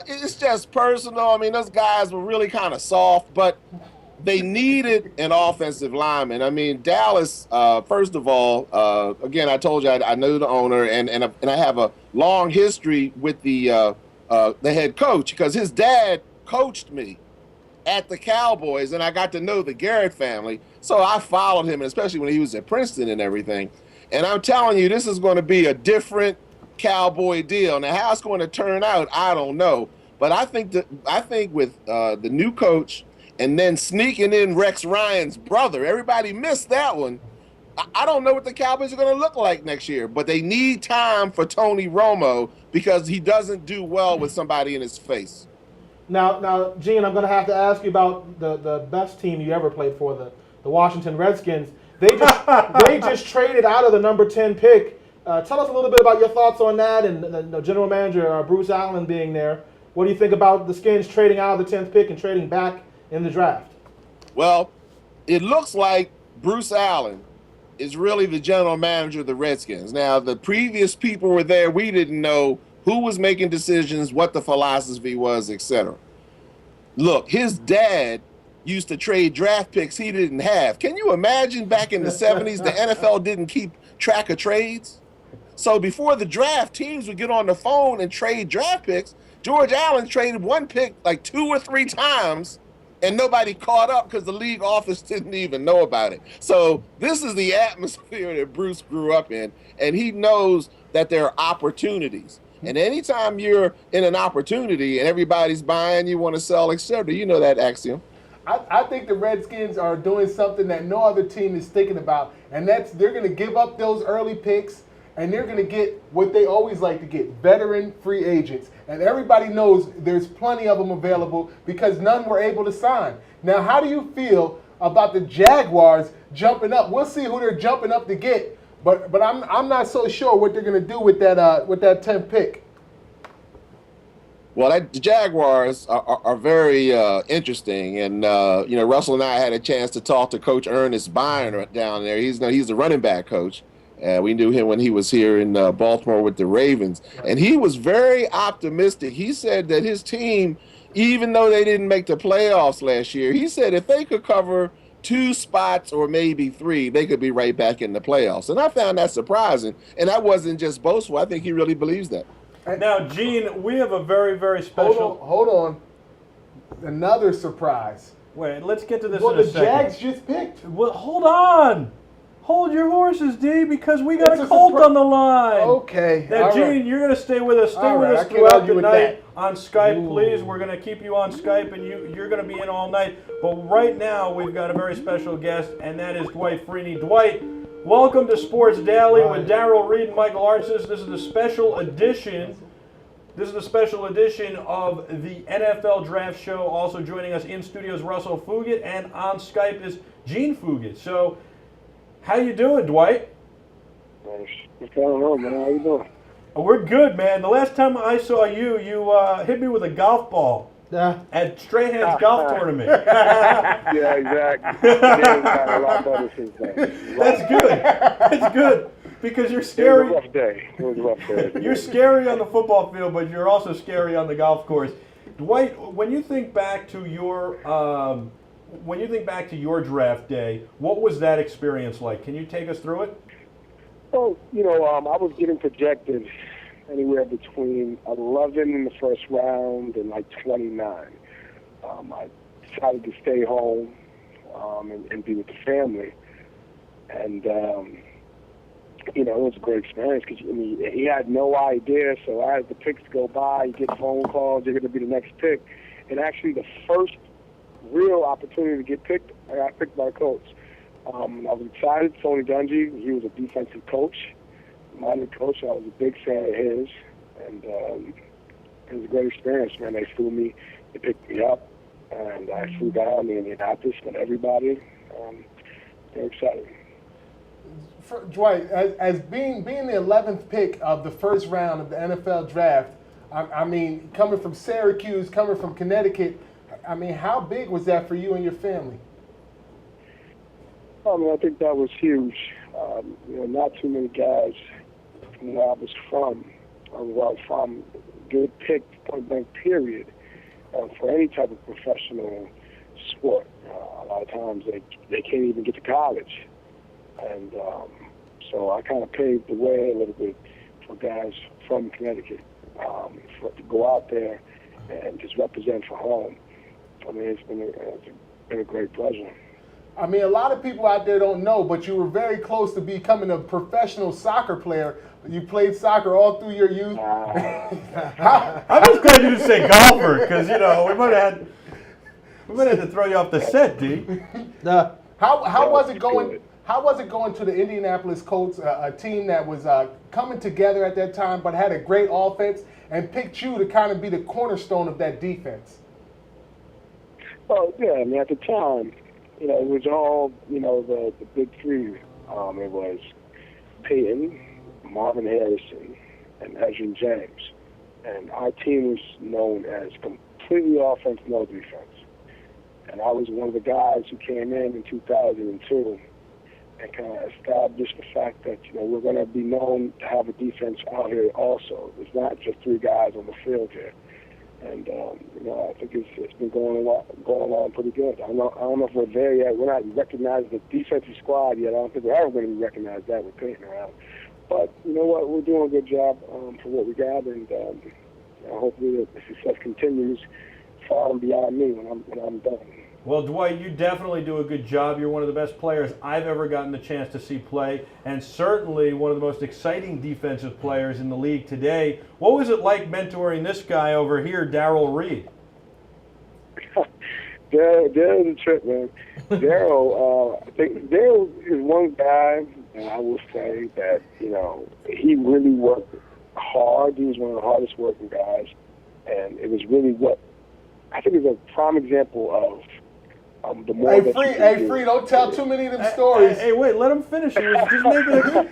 [SPEAKER 10] it's just personal. I mean, those guys were really kind of soft, but they needed an offensive lineman. I mean, Dallas, first of all, again, I told you I know the owner, and I have a long history with the head coach because his dad coached me at the Cowboys, and I got to know the Garrett family, so I followed him, and especially when he was at Princeton and everything. And I'm telling you, this is going to be a different Cowboy deal. Now, how it's going to turn out, I don't know. But I think with the new coach and then sneaking in Rex Ryan's brother, everybody missed that one. I don't know what the Cowboys are going to look like next year. But they need time for Tony Romo because he doesn't do well with somebody in his face.
[SPEAKER 3] Now, Gene, I'm going to have to ask you about the best team you ever played for, the Washington Redskins. They just traded out of the number 10 pick. Tell us a little bit about your thoughts on that and the general manager, Bruce Allen, being there. What do you think about the Skins trading out of the 10th pick and trading back in the draft?
[SPEAKER 10] Well, it looks like Bruce Allen is really the general manager of the Redskins. Now, the previous people were there. We didn't know who was making decisions, what the philosophy was, etc. Look, his dad used to trade draft picks he didn't have. Can you imagine back in the 70s, the NFL didn't keep track of trades? So before the draft, teams would get on the phone and trade draft picks. George Allen traded one pick like 2 or 3 times, and nobody caught up because the league office didn't even know about it. So this is the atmosphere that Bruce grew up in, and he knows that there are opportunities. And anytime you're in an opportunity and everybody's buying, you want to sell, etc., you know that axiom.
[SPEAKER 2] I think the Redskins are doing something that no other team is thinking about, and that's they're going to give up those early picks, and they're going to get what they always like to get, veteran free agents. And everybody knows there's plenty of them available because none were able to sign. Now, how do you feel about the Jaguars jumping up? We'll see who they're jumping up to get, but I'm not so sure what they're going to do with that 10th pick.
[SPEAKER 10] Well, the Jaguars are very interesting, and Russell and I had a chance to talk to Coach Ernest Byron down there. He's the running back coach. We knew him when he was here in Baltimore with the Ravens, and he was very optimistic. He said that his team, even though they didn't make the playoffs last year, he said if they could cover 2 spots or maybe 3, they could be right back in the playoffs. And I found that surprising, and that wasn't just boastful. I think he really believes that.
[SPEAKER 1] Now, Gene, we have a very, very special...
[SPEAKER 2] Hold on. Another surprise.
[SPEAKER 1] Wait, let's get to this
[SPEAKER 2] Well,
[SPEAKER 1] in a
[SPEAKER 2] the
[SPEAKER 1] second.
[SPEAKER 2] Jags just picked.
[SPEAKER 1] Well, hold on. Hold your horses, D, because we got
[SPEAKER 2] It's
[SPEAKER 1] a
[SPEAKER 2] a
[SPEAKER 1] Colt
[SPEAKER 2] surpri-
[SPEAKER 1] on the line.
[SPEAKER 2] Okay.
[SPEAKER 1] Now,
[SPEAKER 2] all
[SPEAKER 1] Gene,
[SPEAKER 2] right.
[SPEAKER 1] you're going to stay with us. Stay
[SPEAKER 2] All
[SPEAKER 1] with
[SPEAKER 2] right,
[SPEAKER 1] us
[SPEAKER 2] I can't
[SPEAKER 1] throughout
[SPEAKER 2] argue
[SPEAKER 1] the
[SPEAKER 2] with
[SPEAKER 1] night
[SPEAKER 2] that.
[SPEAKER 1] on Skype,
[SPEAKER 2] Ooh.
[SPEAKER 1] please. We're going to keep you on Skype, and you're going to be in all night. But right now, we've got a very special guest, and that is Dwight Freeney. Dwight, welcome to Sports Daily with Darrell, Reid, and Michael Artsis. This is a special edition. This is a special edition of the NFL Draft Show. Also joining us in studio is Russell Fugett, and on Skype is Gene Fugett. So, how you doing, Dwight?
[SPEAKER 11] What's going on, man? How you doing?
[SPEAKER 1] We're good, man. The last time I saw you, you hit me with a golf ball at Strahan's golf tournament.
[SPEAKER 11] Yeah, exactly. Game's got a lot better since then.
[SPEAKER 1] That's good. That's good. Because you're scary.
[SPEAKER 11] It was a rough day. It was a rough day.
[SPEAKER 1] You're scary on the football field, but you're also scary on the golf course. Dwight, when you think back to your draft day, what was that experience like? Can you take us through it?
[SPEAKER 11] Well, I was getting projected anywhere between 11 in the first round and like 29. I decided to stay home and be with the family, and it was a great experience because he had no idea. So as the picks go by, you get phone calls, you're going to be the next pick. And actually, the first real opportunity to get picked, I got picked by a coach. I was excited. Tony Dungy, he was a defensive coach, minor coach. I was a big fan of his, and it was a great experience, man. They flew me, they picked me up, and I flew down to Indianapolis with everybody. Very excited.
[SPEAKER 2] Dwight, as being the 11th pick of the first round of the NFL draft, I mean, coming from Syracuse, coming from Connecticut, I mean, how big was that for you and your family?
[SPEAKER 11] I think that was huge. Not too many guys from where I was from, get picked point blank period for any type of professional sport. A lot of times they can't even get to college. And so I kind of paved the way a little bit for guys from Connecticut to go out there and just represent for home. I mean, it's been a great pleasure.
[SPEAKER 2] I mean, a lot of people out there don't know, but you were very close to becoming a professional soccer player. You played soccer all through your youth.
[SPEAKER 1] I'm just glad you didn't say golfer, because we might have had to throw you off the set, D.
[SPEAKER 2] How was it going? How was it going to the Indianapolis Colts, a team that was coming together at that time, but had a great offense, and picked you to kind of be the cornerstone of that defense?
[SPEAKER 11] Well, yeah, I mean, at the time, it was all, the big three. It was Peyton, Marvin Harrison, and Ezra James. And our team was known as completely offense, no defense. And I was one of the guys who came in 2002 and kind of established the fact that, we're going to be known to have a defense out here also. It's not just 3 guys on the field here. And, I think it's been going on pretty good. I don't know if we're there yet. We're not recognized the defensive squad yet. I don't think we're ever going to be recognized that with Peyton around. But you know what? We're doing a good job for what we got, and hopefully the success continues far and beyond me when I'm done.
[SPEAKER 1] Well, Dwight, you definitely do a good job. You're one of the best players I've ever gotten the chance to see play, and certainly one of the most exciting defensive players in the league today. What was it like mentoring this guy over here, Darrell Reid?
[SPEAKER 11] Darrell's a trip, man. Darrell, I think Darrell is one guy, and I will say that, he really worked hard. He was one of the hardest working guys, and it was really I think it's a prime example of the more that
[SPEAKER 2] Free, don't tell too many of them stories.
[SPEAKER 1] Hey, wait, let him finish. He was just making a...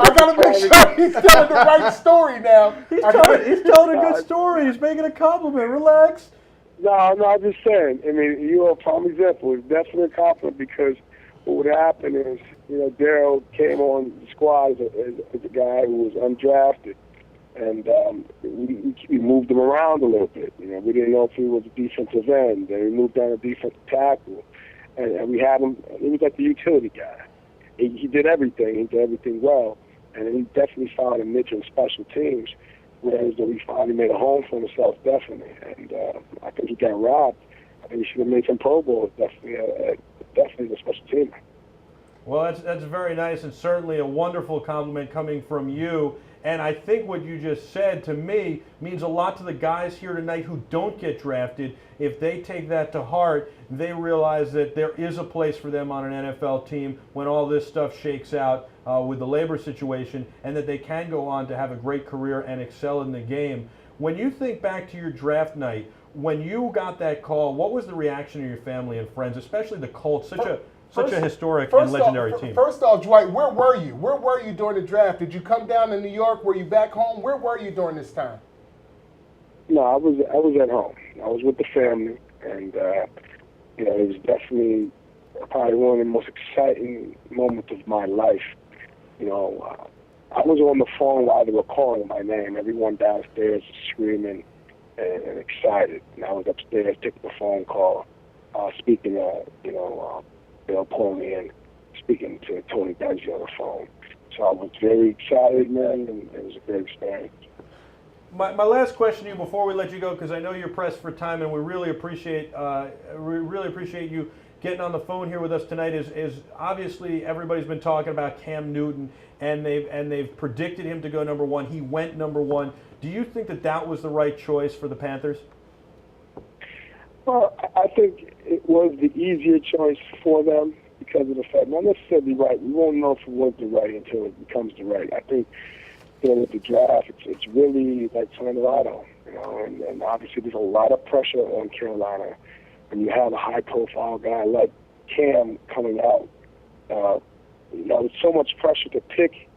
[SPEAKER 2] I gotta make sure he's telling the right story now.
[SPEAKER 1] He's telling a good story. He's making a compliment. Relax.
[SPEAKER 11] No, I'm just saying. I mean, you're a prime example. It's definitely a compliment because what would happen is, Darrell came on the squad as a guy who was undrafted, and we moved him around a little bit. We didn't know if he was a defensive end, and we moved down a defensive tackle, and we had him. He was like the utility guy. He did everything. He did everything well, and he definitely found a niche in special teams. Whereas he finally made a home for himself, definitely. And I think he got robbed. I think he should have made some Pro Bowls, definitely a special team.
[SPEAKER 1] Well, that's very nice and certainly a wonderful compliment coming from you. And I think what you just said to me means a lot to the guys here tonight who don't get drafted. If they take that to heart, they realize that there is a place for them on an NFL team when all this stuff shakes out with the labor situation, and that they can go on to have a great career and excel in the game. When you think back to your draft night, when you got that call, what was the reaction of your family and friends, especially the Colts, such a historic and legendary team?
[SPEAKER 2] First off, Dwight, where were you? Where were you during the draft? Did you come down to New York? Were you back home? Where were you during this time?
[SPEAKER 11] No, I was at home. I was with the family, and it was definitely probably one of the most exciting moments of my life. I was on the phone while they were calling my name. Everyone downstairs was screaming and excited, and I was upstairs taking the phone call, speaking Bill pulled me in, speaking to Tony Dungy on the phone. So I was very excited, man, and it was a great experience.
[SPEAKER 1] My last question to you before we let you go, because I know you're pressed for time, and we really appreciate you getting on the phone here with us tonight. Is obviously everybody's been talking about Cam Newton, and they've predicted him to go number one. He went number one. Do you think that was the right choice for the Panthers?
[SPEAKER 11] Well, I think it was the easier choice for them because of the fact, not necessarily right. We won't know if it was the right until it becomes the right. I think, with the draft, it's really like Colorado, and obviously there's a lot of pressure on Carolina when you have a high-profile guy like Cam coming out. There's so much pressure to pick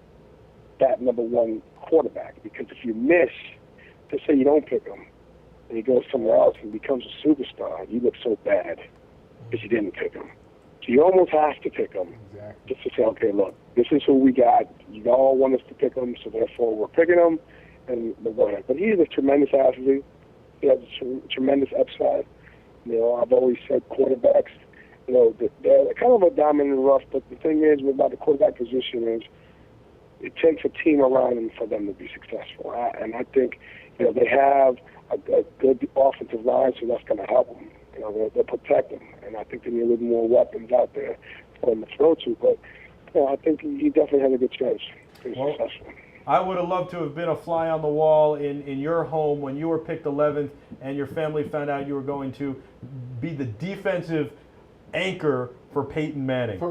[SPEAKER 11] that number one quarterback because if you miss, let's say you don't pick him, and he goes somewhere else and becomes a superstar, you look so bad because you didn't pick him. So you almost have to pick him just to say, okay, look, this is who we got. You all want us to pick him, so therefore we're picking him, and we'll go ahead. But he's a tremendous athlete. He has a tremendous upside. I've always said quarterbacks, they're kind of a diamond in the rough, but the thing is about the quarterback position is it takes a team around them for them to be successful. And I think, they have a good offensive line, so that's going to help them. They'll protect them, and I think they need a little more weapons out there for them to throw to. But I think he definitely has a good chance to be successful.
[SPEAKER 1] I would have loved to have been a fly on the wall in your home when you were picked 11th and your family found out you were going to be the defensive anchor for Peyton Manning.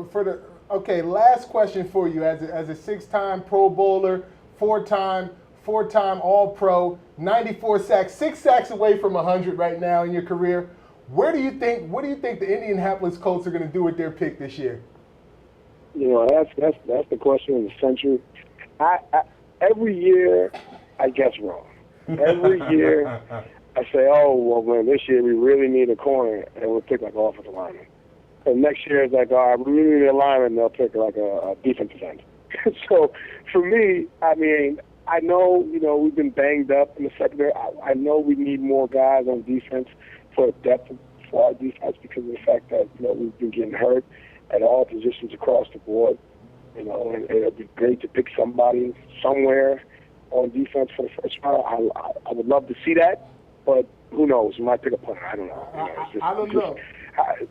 [SPEAKER 2] Okay, last question for you. As a 6-time Pro Bowler, four-time All-Pro, 94 sacks, 6 sacks away from 100 right now in your career. What do you think the Indianapolis Colts are going to do with their pick this year?
[SPEAKER 11] That's the question of the century. Every year I guess wrong. Every year I say, oh, well, man, this year we really need a corner, and we'll pick like an offensive lineman. And next year it's like, all right, we really need a lineman, and they'll pick like a defensive end. So for me, I mean, I know, we've been banged up in the secondary. I know we need more guys on defense for depth for our defense because of the fact that, we've been getting hurt at all positions across the board. And it'd be great to pick somebody somewhere on defense for the first round. I would love to see that, but who knows? We might pick a punter. I don't know.
[SPEAKER 2] I don't know.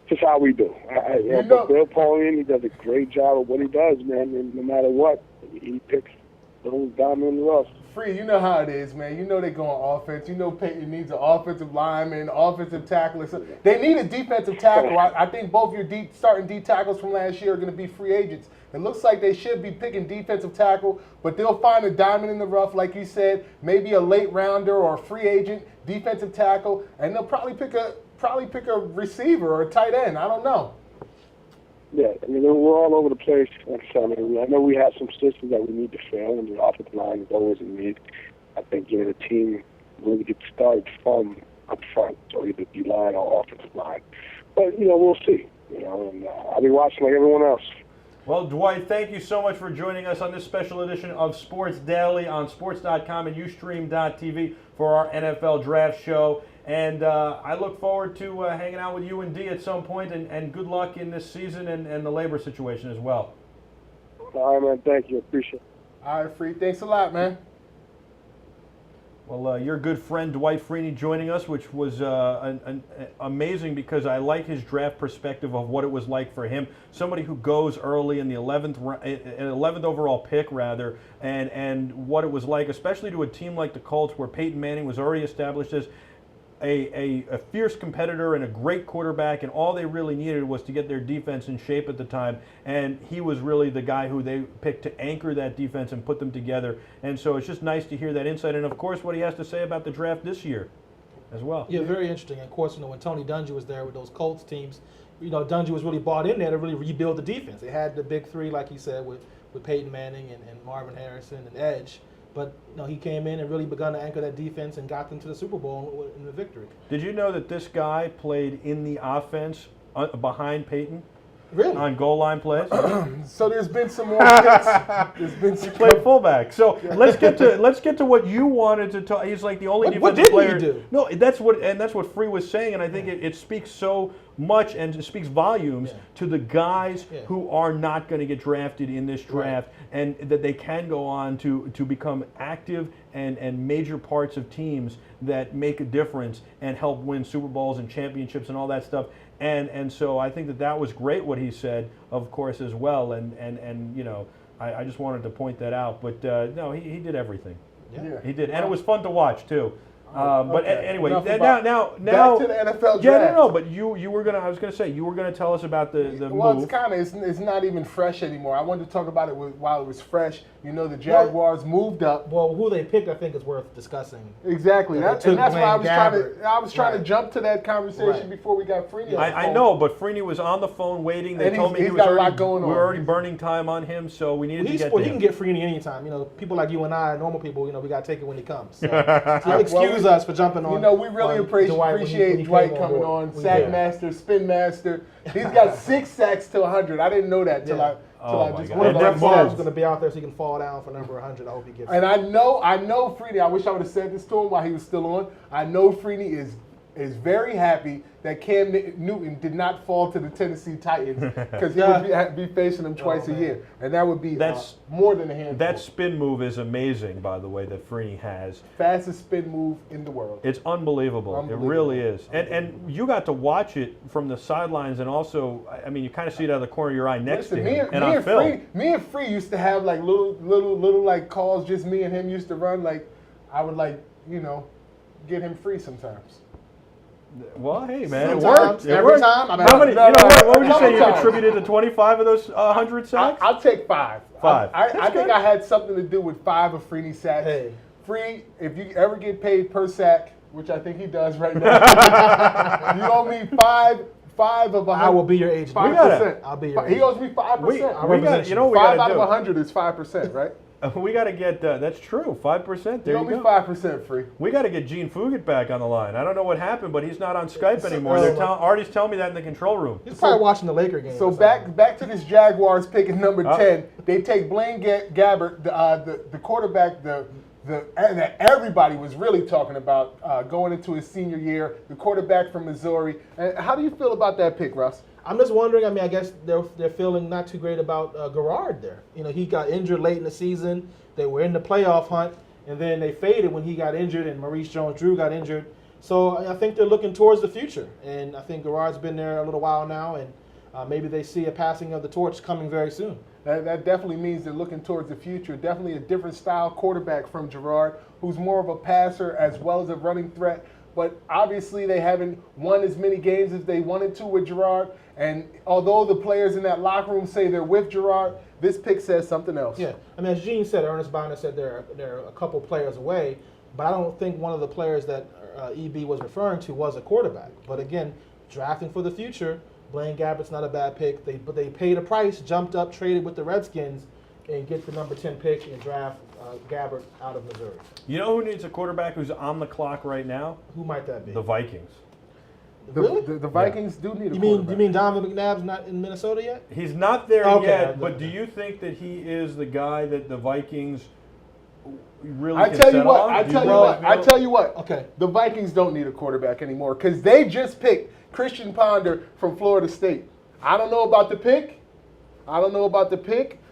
[SPEAKER 11] Just how we do. But Bill Polian, he does a great job of what he does, man. And no matter what, he picks those diamond in the rough.
[SPEAKER 2] Free, you know how it is, man. You know they go on offense. You know Peyton needs an offensive lineman, offensive tackler. So they need a defensive tackle. I think both your starting D tackles from last year are going to be free agents. It looks like they should be picking defensive tackle, but they'll find a diamond in the rough, like you said, maybe a late rounder or a free agent defensive tackle, and they'll probably pick a receiver or a tight end. I don't know.
[SPEAKER 11] Yeah, I mean, we're all over the place. Like I said, I know we have some systems that we need to fill, and the offensive line is always in need. I think getting a team really gets started from up front, so either D-line or offensive line. But, we'll see. And I'll be watching like everyone else.
[SPEAKER 1] Well, Dwight, thank you so much for joining us on this special edition of Sports Daily on sports.com and ustream.tv for our NFL Draft Show. And I look forward to hanging out with you and D at some point, and good luck in this season and the labor situation as well.
[SPEAKER 11] All right, man. Thank you. Appreciate it.
[SPEAKER 2] All right, Free. Thanks a lot, man.
[SPEAKER 1] Well, your good friend Dwight Freeney joining us, which was amazing because I like his draft perspective of what it was like for him. Somebody who goes early in the 11th overall pick, rather, and what it was like, especially to a team like the Colts where Peyton Manning was already established as a fierce competitor and a great quarterback, and all they really needed was to get their defense in shape at the time, and he was really the guy who they picked to anchor that defense and put them together. And so it's just nice to hear that insight, and of course what he has to say about the draft this year as well.
[SPEAKER 3] Yeah, very interesting. And of course, when Tony Dungy was there with those Colts teams, Dungy was really bought in there to really rebuild the defense. They had the big three, like he said, with Peyton Manning and Marvin Harrison and Edge. But he came in and really begun to anchor that defense and got them to the Super Bowl in the victory.
[SPEAKER 1] Did you know that this guy played in the offense behind Peyton?
[SPEAKER 3] Really?
[SPEAKER 1] On goal line plays?
[SPEAKER 2] So there's been some more picks.
[SPEAKER 1] He played fullback. So let's get to what you wanted to talk. He's like the only defensive player.
[SPEAKER 3] What did he do?
[SPEAKER 1] No, that's what Free was saying, and I think it speaks so much and it speaks volumes to the guys who are not going to get drafted in this draft, and that they can go on to become active and major parts of teams that make a difference and help win Super Bowls and championships and all that stuff. And so I think that was great what he said, of course, as well. And I just wanted to point that out. But no, he did everything.
[SPEAKER 2] Yeah.
[SPEAKER 1] He did, and it was fun to watch too. But anyway, now
[SPEAKER 2] back to the NFL draft.
[SPEAKER 1] Yeah, no. But you were gonna. I was gonna say you were gonna tell us about the
[SPEAKER 2] well,
[SPEAKER 1] move.
[SPEAKER 2] it's not even fresh anymore. I wanted to talk about it while it was fresh. The Jaguars moved up.
[SPEAKER 3] Well, who they picked, I think, is worth discussing.
[SPEAKER 2] Exactly. And that's why I was trying to jump to that conversation
[SPEAKER 3] Right.
[SPEAKER 2] before we got Freeney.
[SPEAKER 1] I know, but Freeney was on the phone waiting. They
[SPEAKER 2] And
[SPEAKER 1] told me
[SPEAKER 2] he's
[SPEAKER 1] he was
[SPEAKER 2] got a
[SPEAKER 1] already,
[SPEAKER 2] lot going on.
[SPEAKER 1] we were already burning time on him, so we needed to get to
[SPEAKER 3] He
[SPEAKER 1] him.
[SPEAKER 3] can get Freeney anytime. People like you and I, normal people, we got to take it when he comes. So excuse us for jumping on.
[SPEAKER 2] We really appreciate Dwight coming on. Sack master, spin master. He's got 6 sacks to 100. I didn't know that till I just
[SPEAKER 3] One of
[SPEAKER 2] the
[SPEAKER 3] Brett Favre's going to be out there so he can fall down for number 100. I hope he gets it.
[SPEAKER 2] And I know Freeney, I wish I would have said this to him while he was still on. I know Freeney is very happy that Cam Newton did not fall to the Tennessee Titans because he would be facing them twice a year. And that would be more than a handful.
[SPEAKER 1] That spin move is amazing, by the way, that Freeney has.
[SPEAKER 2] Fastest spin move in the world.
[SPEAKER 1] It's unbelievable. It really is. And you got to watch it from the sidelines, and also, I mean, you kind of see it out of the corner of your eye next to him.
[SPEAKER 2] Me and Free used to have like little like calls, just me and him used to run. Like I would get him free sometimes.
[SPEAKER 1] Well, hey, man,
[SPEAKER 2] Sometimes,
[SPEAKER 1] it worked.
[SPEAKER 2] Every time.
[SPEAKER 1] How many? What would you say? You contributed to 25 of those 100 sacks?
[SPEAKER 2] I'll take 5.
[SPEAKER 1] 5.
[SPEAKER 2] I think I had something to do with 5 of Freeney's sacks.
[SPEAKER 3] Hey.
[SPEAKER 2] Free, if you ever get paid per sack, which I think he does right now, you owe me 5 of 100.
[SPEAKER 3] I will be your agent.
[SPEAKER 2] 5%.
[SPEAKER 3] I'll be your
[SPEAKER 2] He
[SPEAKER 3] agent.
[SPEAKER 2] owes me 5%.
[SPEAKER 1] We got, you know what we
[SPEAKER 2] 5
[SPEAKER 1] got
[SPEAKER 2] out
[SPEAKER 1] to
[SPEAKER 2] of
[SPEAKER 1] do?
[SPEAKER 2] 100 is 5%, right?
[SPEAKER 1] We got to get, that's true, 5%. There
[SPEAKER 2] You owe
[SPEAKER 1] you
[SPEAKER 2] me
[SPEAKER 1] go.
[SPEAKER 2] 5% Free.
[SPEAKER 1] We got to get Gene Fugett back on the line. I don't know what happened, but he's not on Skype anymore. Artie's telling me that in the control room.
[SPEAKER 3] He's probably watching the Laker game.
[SPEAKER 2] So back to this Jaguars pick at number 10. They take Blaine Gabbert, the quarterback, that everybody was really talking about going into his senior year, the quarterback from Missouri. How do you feel about that pick, Russ?
[SPEAKER 3] I'm just wondering. I mean, I guess they're feeling not too great about Garrard there. He got injured late in the season. They were in the playoff hunt, and then they faded when he got injured, and Maurice Jones-Drew got injured. So I think they're looking towards the future, and I think Garrard's been there a little while now, and Maybe they see a passing of the torch coming very soon.
[SPEAKER 2] That definitely means they're looking towards the future. Definitely a different style quarterback from Gerard, who's more of a passer as well as a running threat. But obviously they haven't won as many games as they wanted to with Gerard. And although the players in that locker room say they're with Gerard, this pick says something else.
[SPEAKER 3] Yeah, I mean, as Gene said, Ernest Bonner said they're a couple players away, but I don't think one of the players that EB was referring to was a quarterback. But again, drafting for the future, Blaine Gabbert's not a bad pick. But they paid a price, jumped up, traded with the Redskins, and get the number 10 pick and draft Gabbert out of Missouri.
[SPEAKER 1] You know who needs a quarterback who's on the clock right now?
[SPEAKER 3] Who might that be?
[SPEAKER 1] The Vikings.
[SPEAKER 3] Really?
[SPEAKER 2] The Vikings do need a
[SPEAKER 3] You
[SPEAKER 2] quarterback.
[SPEAKER 3] mean Donovan McNabb's not in Minnesota yet?
[SPEAKER 1] He's not there
[SPEAKER 3] Okay.
[SPEAKER 1] yet, but do you think that he is the guy that the Vikings really
[SPEAKER 2] I
[SPEAKER 1] can
[SPEAKER 2] tell you
[SPEAKER 1] settle
[SPEAKER 2] what.
[SPEAKER 1] on?
[SPEAKER 2] I
[SPEAKER 1] Do you
[SPEAKER 2] tell you
[SPEAKER 1] know
[SPEAKER 2] what.
[SPEAKER 1] if
[SPEAKER 2] I tell you what.
[SPEAKER 3] Okay.
[SPEAKER 2] The Vikings don't need a quarterback anymore because they just picked Christian Ponder from Florida State. I don't know about the pick.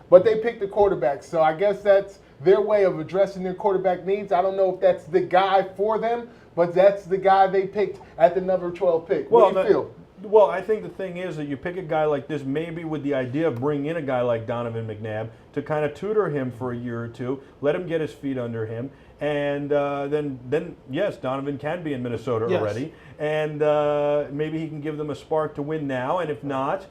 [SPEAKER 2] But they picked the quarterback. So I guess that's their way of addressing their quarterback needs. I don't know if that's the guy for them, but that's the guy they picked at the number 12 pick. What do you feel?
[SPEAKER 1] Well, I think the thing is that you pick a guy like this maybe with the idea of bringing in a guy like Donovan McNabb to kind of tutor him for a year or two, let him get his feet under him, and then yes, Donovan can be in Minnesota already, and maybe he can give them a spark to win now, and if not,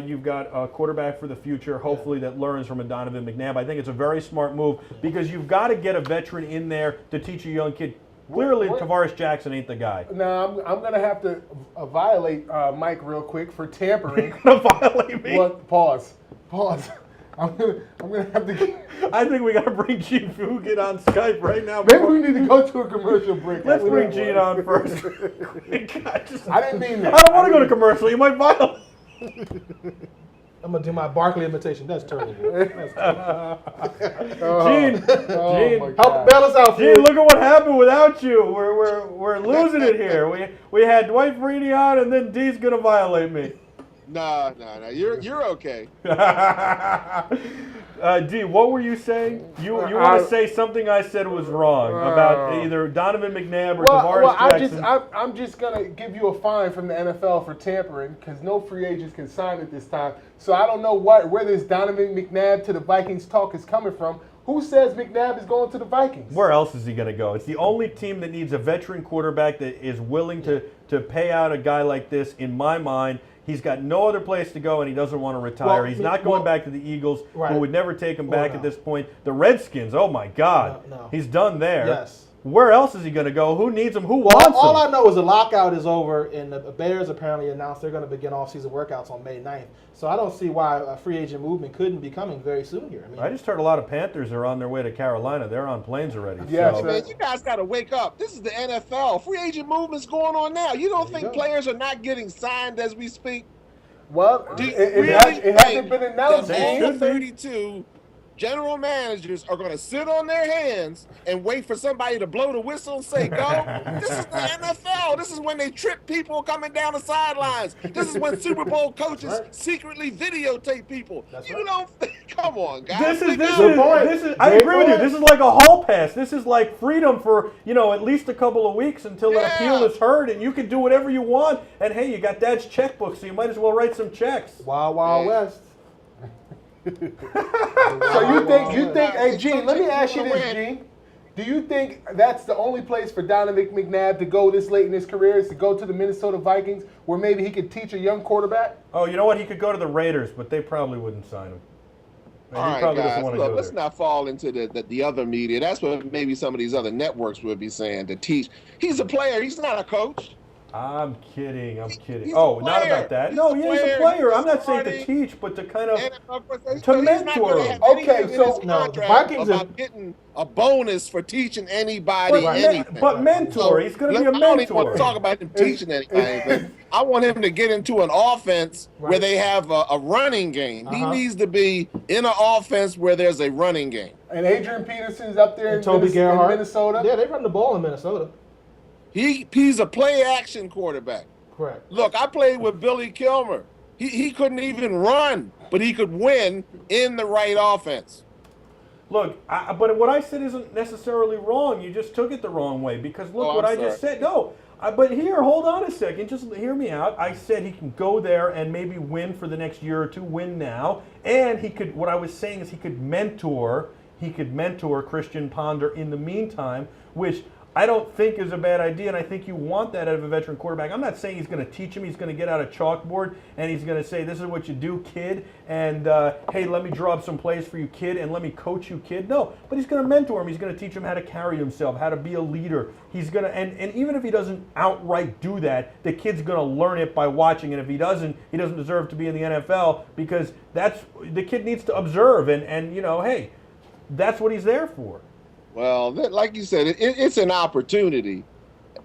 [SPEAKER 1] you've got a quarterback for the future, hopefully that learns from a Donovan McNabb. I think it's a very smart move because you've got to get a veteran in there to teach a young kid. Clearly, Tavares Jackson ain't the guy.
[SPEAKER 2] Now, I'm going to have to violate Mike real quick for tampering.
[SPEAKER 1] You're going to violate me?
[SPEAKER 2] What? Pause. I'm gonna have to.
[SPEAKER 1] I think we got to bring Gene Fugett on Skype right now.
[SPEAKER 2] Maybe we need to go to a commercial break.
[SPEAKER 1] Let's bring Gene on first.
[SPEAKER 2] I didn't mean that.
[SPEAKER 1] I don't want to go to commercial. You might violate.
[SPEAKER 3] I'm gonna do my Barkley imitation. That's terrible. That's terrible.
[SPEAKER 1] Gene,
[SPEAKER 3] help bail us out.
[SPEAKER 1] Gene, look at what happened without you. We're losing it here. We had Dwight Freeney on, and then D's gonna violate me.
[SPEAKER 10] No. You're okay.
[SPEAKER 1] D, what were you saying? You want to say something I said was wrong about either Donovan McNabb or Tavares Jackson?
[SPEAKER 2] I'm just going to give you a fine from the NFL for tampering because no free agents can sign at this time. So I don't know where this Donovan McNabb to the Vikings talk is coming from. Who says McNabb is going to the Vikings?
[SPEAKER 1] Where else is he going to go? It's the only team that needs a veteran quarterback that is willing to pay out a guy like this, in my mind. He's got no other place to go, and he doesn't want to retire. He's not going back to the Eagles, who would never take him back at this point. The Redskins, oh, my God.
[SPEAKER 3] No.
[SPEAKER 1] He's done there.
[SPEAKER 3] Yes.
[SPEAKER 1] Where else is he going to go? Who needs him? Who wants him?
[SPEAKER 3] All I know is the lockout is over, and the Bears apparently announced they're going to begin off-season workouts on May 9th. So I don't see why a free agent movement couldn't be coming very soon here.
[SPEAKER 1] I just heard a lot of Panthers are on their way to Carolina. They're on planes already.
[SPEAKER 2] Yeah,
[SPEAKER 1] so.
[SPEAKER 10] Man, you guys got to wake up. This is the NFL. Free agent movement's going on now. You don't think players are not getting signed as we speak?
[SPEAKER 2] Well, it hasn't been announced.
[SPEAKER 10] That all 32 general managers are going to sit on their hands and wait for somebody to blow the whistle and say, go. This is the NFL. This is when they trip people coming down the sidelines. This is when Super Bowl coaches secretly videotape people. You don't think, come on, guys.
[SPEAKER 1] This is I agree with you. This is like a hall pass. This is like freedom for, at least a couple of weeks until an appeal is heard, and you can do whatever you want. And hey, you got Dad's checkbook, so you might as well write some checks.
[SPEAKER 3] Wild, Wild West.
[SPEAKER 2] So you think, hey, Gene, let me ask you this, Gene. Do you think that's the only place for Donovan McNabb to go this late in his career is to go to the Minnesota Vikings where maybe he could teach a young quarterback?
[SPEAKER 1] Oh, you know what? He could go to the Raiders, but they probably wouldn't sign him.
[SPEAKER 10] All right, guys, look, let's not fall into the other media. That's what maybe some of these other networks would be saying, to teach. He's a player. He's not a coach.
[SPEAKER 1] I'm kidding.
[SPEAKER 10] He's
[SPEAKER 1] not about that. He's a player. I'm not saying to teach, but to kind of to mentor him.
[SPEAKER 2] Okay, so
[SPEAKER 10] the Vikings are getting a bonus for teaching anybody anything.
[SPEAKER 1] But mentor, he's going to be a mentor.
[SPEAKER 10] I don't even want to talk about him teaching anything. I want him to get into an offense where they have a running game. He needs to be in an offense where there's a running game.
[SPEAKER 2] And Adrian Peterson's up there in
[SPEAKER 3] Toby Gerhardt.
[SPEAKER 2] Minnesota.
[SPEAKER 3] Yeah, they run the ball in Minnesota.
[SPEAKER 10] He's a play-action quarterback.
[SPEAKER 3] Correct.
[SPEAKER 10] Look, I played with Billy Kilmer. He couldn't even run, but he could win in the right offense.
[SPEAKER 1] Look, but what I said isn't necessarily wrong. You just took it the wrong way because look what I just said. No, But here, hold on a second. Just hear me out. I said he can go there and maybe win for the next year or two, win now. And he could, what I was saying is he could mentor Christian Ponder in the meantime, which I don't think is a bad idea, and I think you want that out of a veteran quarterback. I'm not saying he's going to teach him. He's going to get out a chalkboard, and he's going to say, this is what you do, kid, and hey, let me draw up some plays for you, kid, and let me coach you, kid. No, but he's going to mentor him. He's going to teach him how to carry himself, how to be a leader. He's going to, and even if he doesn't outright do that, the kid's going to learn it by watching, and if he doesn't deserve to be in the NFL, because the kid needs to observe, and you know, hey, that's what he's there for.
[SPEAKER 10] Well, like you said, it's an opportunity,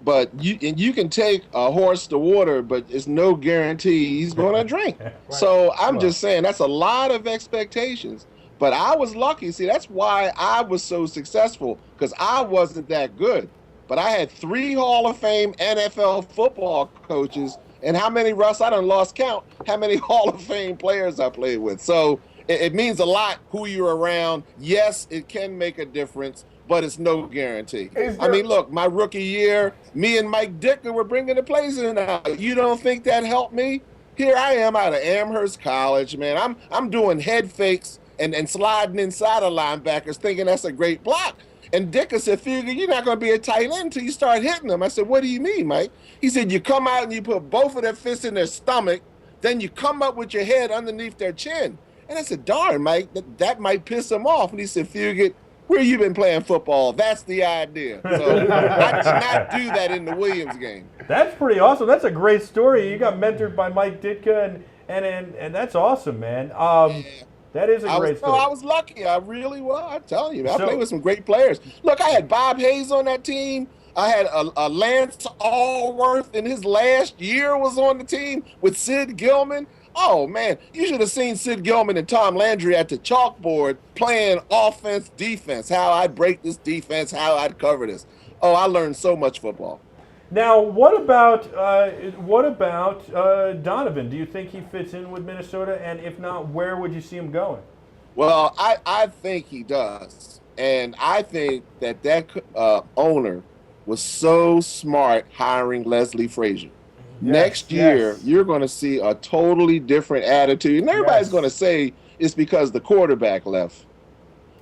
[SPEAKER 10] but you can take a horse to water, but it's no guarantee he's going to drink. Right. So I'm just saying that's a lot of expectations. But I was lucky. See, that's why I was so successful, because I wasn't that good. But I had 3 Hall of Fame NFL football coaches, and how many, Russ? I done lost count how many Hall of Fame players I played with. So it means a lot who you're around. Yes, it can make a difference, but it's no guarantee. I mean, look, my rookie year, me and Mike Dicker were bringing the plays in and out. You don't think that helped me? Here I am out of Amherst College, man. I'm doing head fakes and sliding inside of linebackers thinking that's a great block. And Dicker said, Fugett, you're not going to be a tight end until you start hitting them. I said, what do you mean, Mike? He said, you come out and you put both of their fists in their stomach, then you come up with your head underneath their chin. And I said, darn, Mike, that might piss them off. And he said, Fugett, where you been playing football? That's the idea. So I did not do that in the Williams game.
[SPEAKER 1] That's pretty awesome. That's a great story. You got mentored by Mike Ditka, and that's awesome, man. That is a great story.
[SPEAKER 10] No, I was lucky. I really was. I'm telling you, I played with some great players. Look, I had Bob Hayes on that team. I had a Lance Allworth in his last year was on the team with Sid Gilman. Oh, man, you should have seen Sid Gilman and Tom Landry at the chalkboard playing offense, defense, how I'd break this defense, how I'd cover this. Oh, I learned so much football.
[SPEAKER 1] Now, what about Donovan? Do you think he fits in with Minnesota? And if not, where would you see him going?
[SPEAKER 10] Well, I think he does. And I think that owner was so smart hiring Leslie Frazier. Next year, you're going to see a totally different attitude, and everybody's going to say it's because the quarterback left.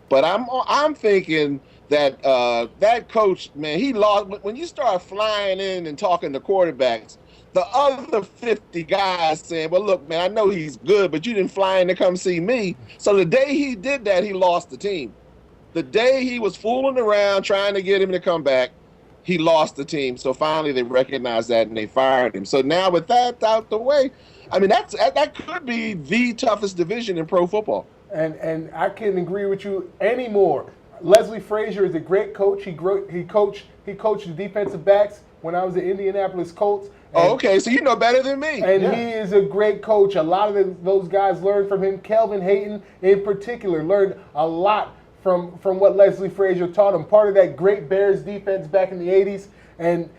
[SPEAKER 10] But I'm thinking that that coach, man, he lost. When you start flying in and talking to quarterbacks, the other 50 guys saying, well, look, man, I know he's good, but you didn't fly in to come see me. So the day he did that, he lost the team. The day he was fooling around trying to get him to come back, he lost the team. So finally they recognized that and they fired him. So now with that out the way, I mean, that could be the toughest division in pro football.
[SPEAKER 2] And I can't agree with you anymore. Leslie Frazier is a great coach. He coached the defensive backs when I was at Indianapolis Colts.
[SPEAKER 10] Okay, so you know better than me.
[SPEAKER 2] And he is a great coach. A lot of those guys learned from him. Kelvin Hayton in particular learned a lot from what Leslie Frazier taught him. Part of that great Bears defense back in the 80s. And,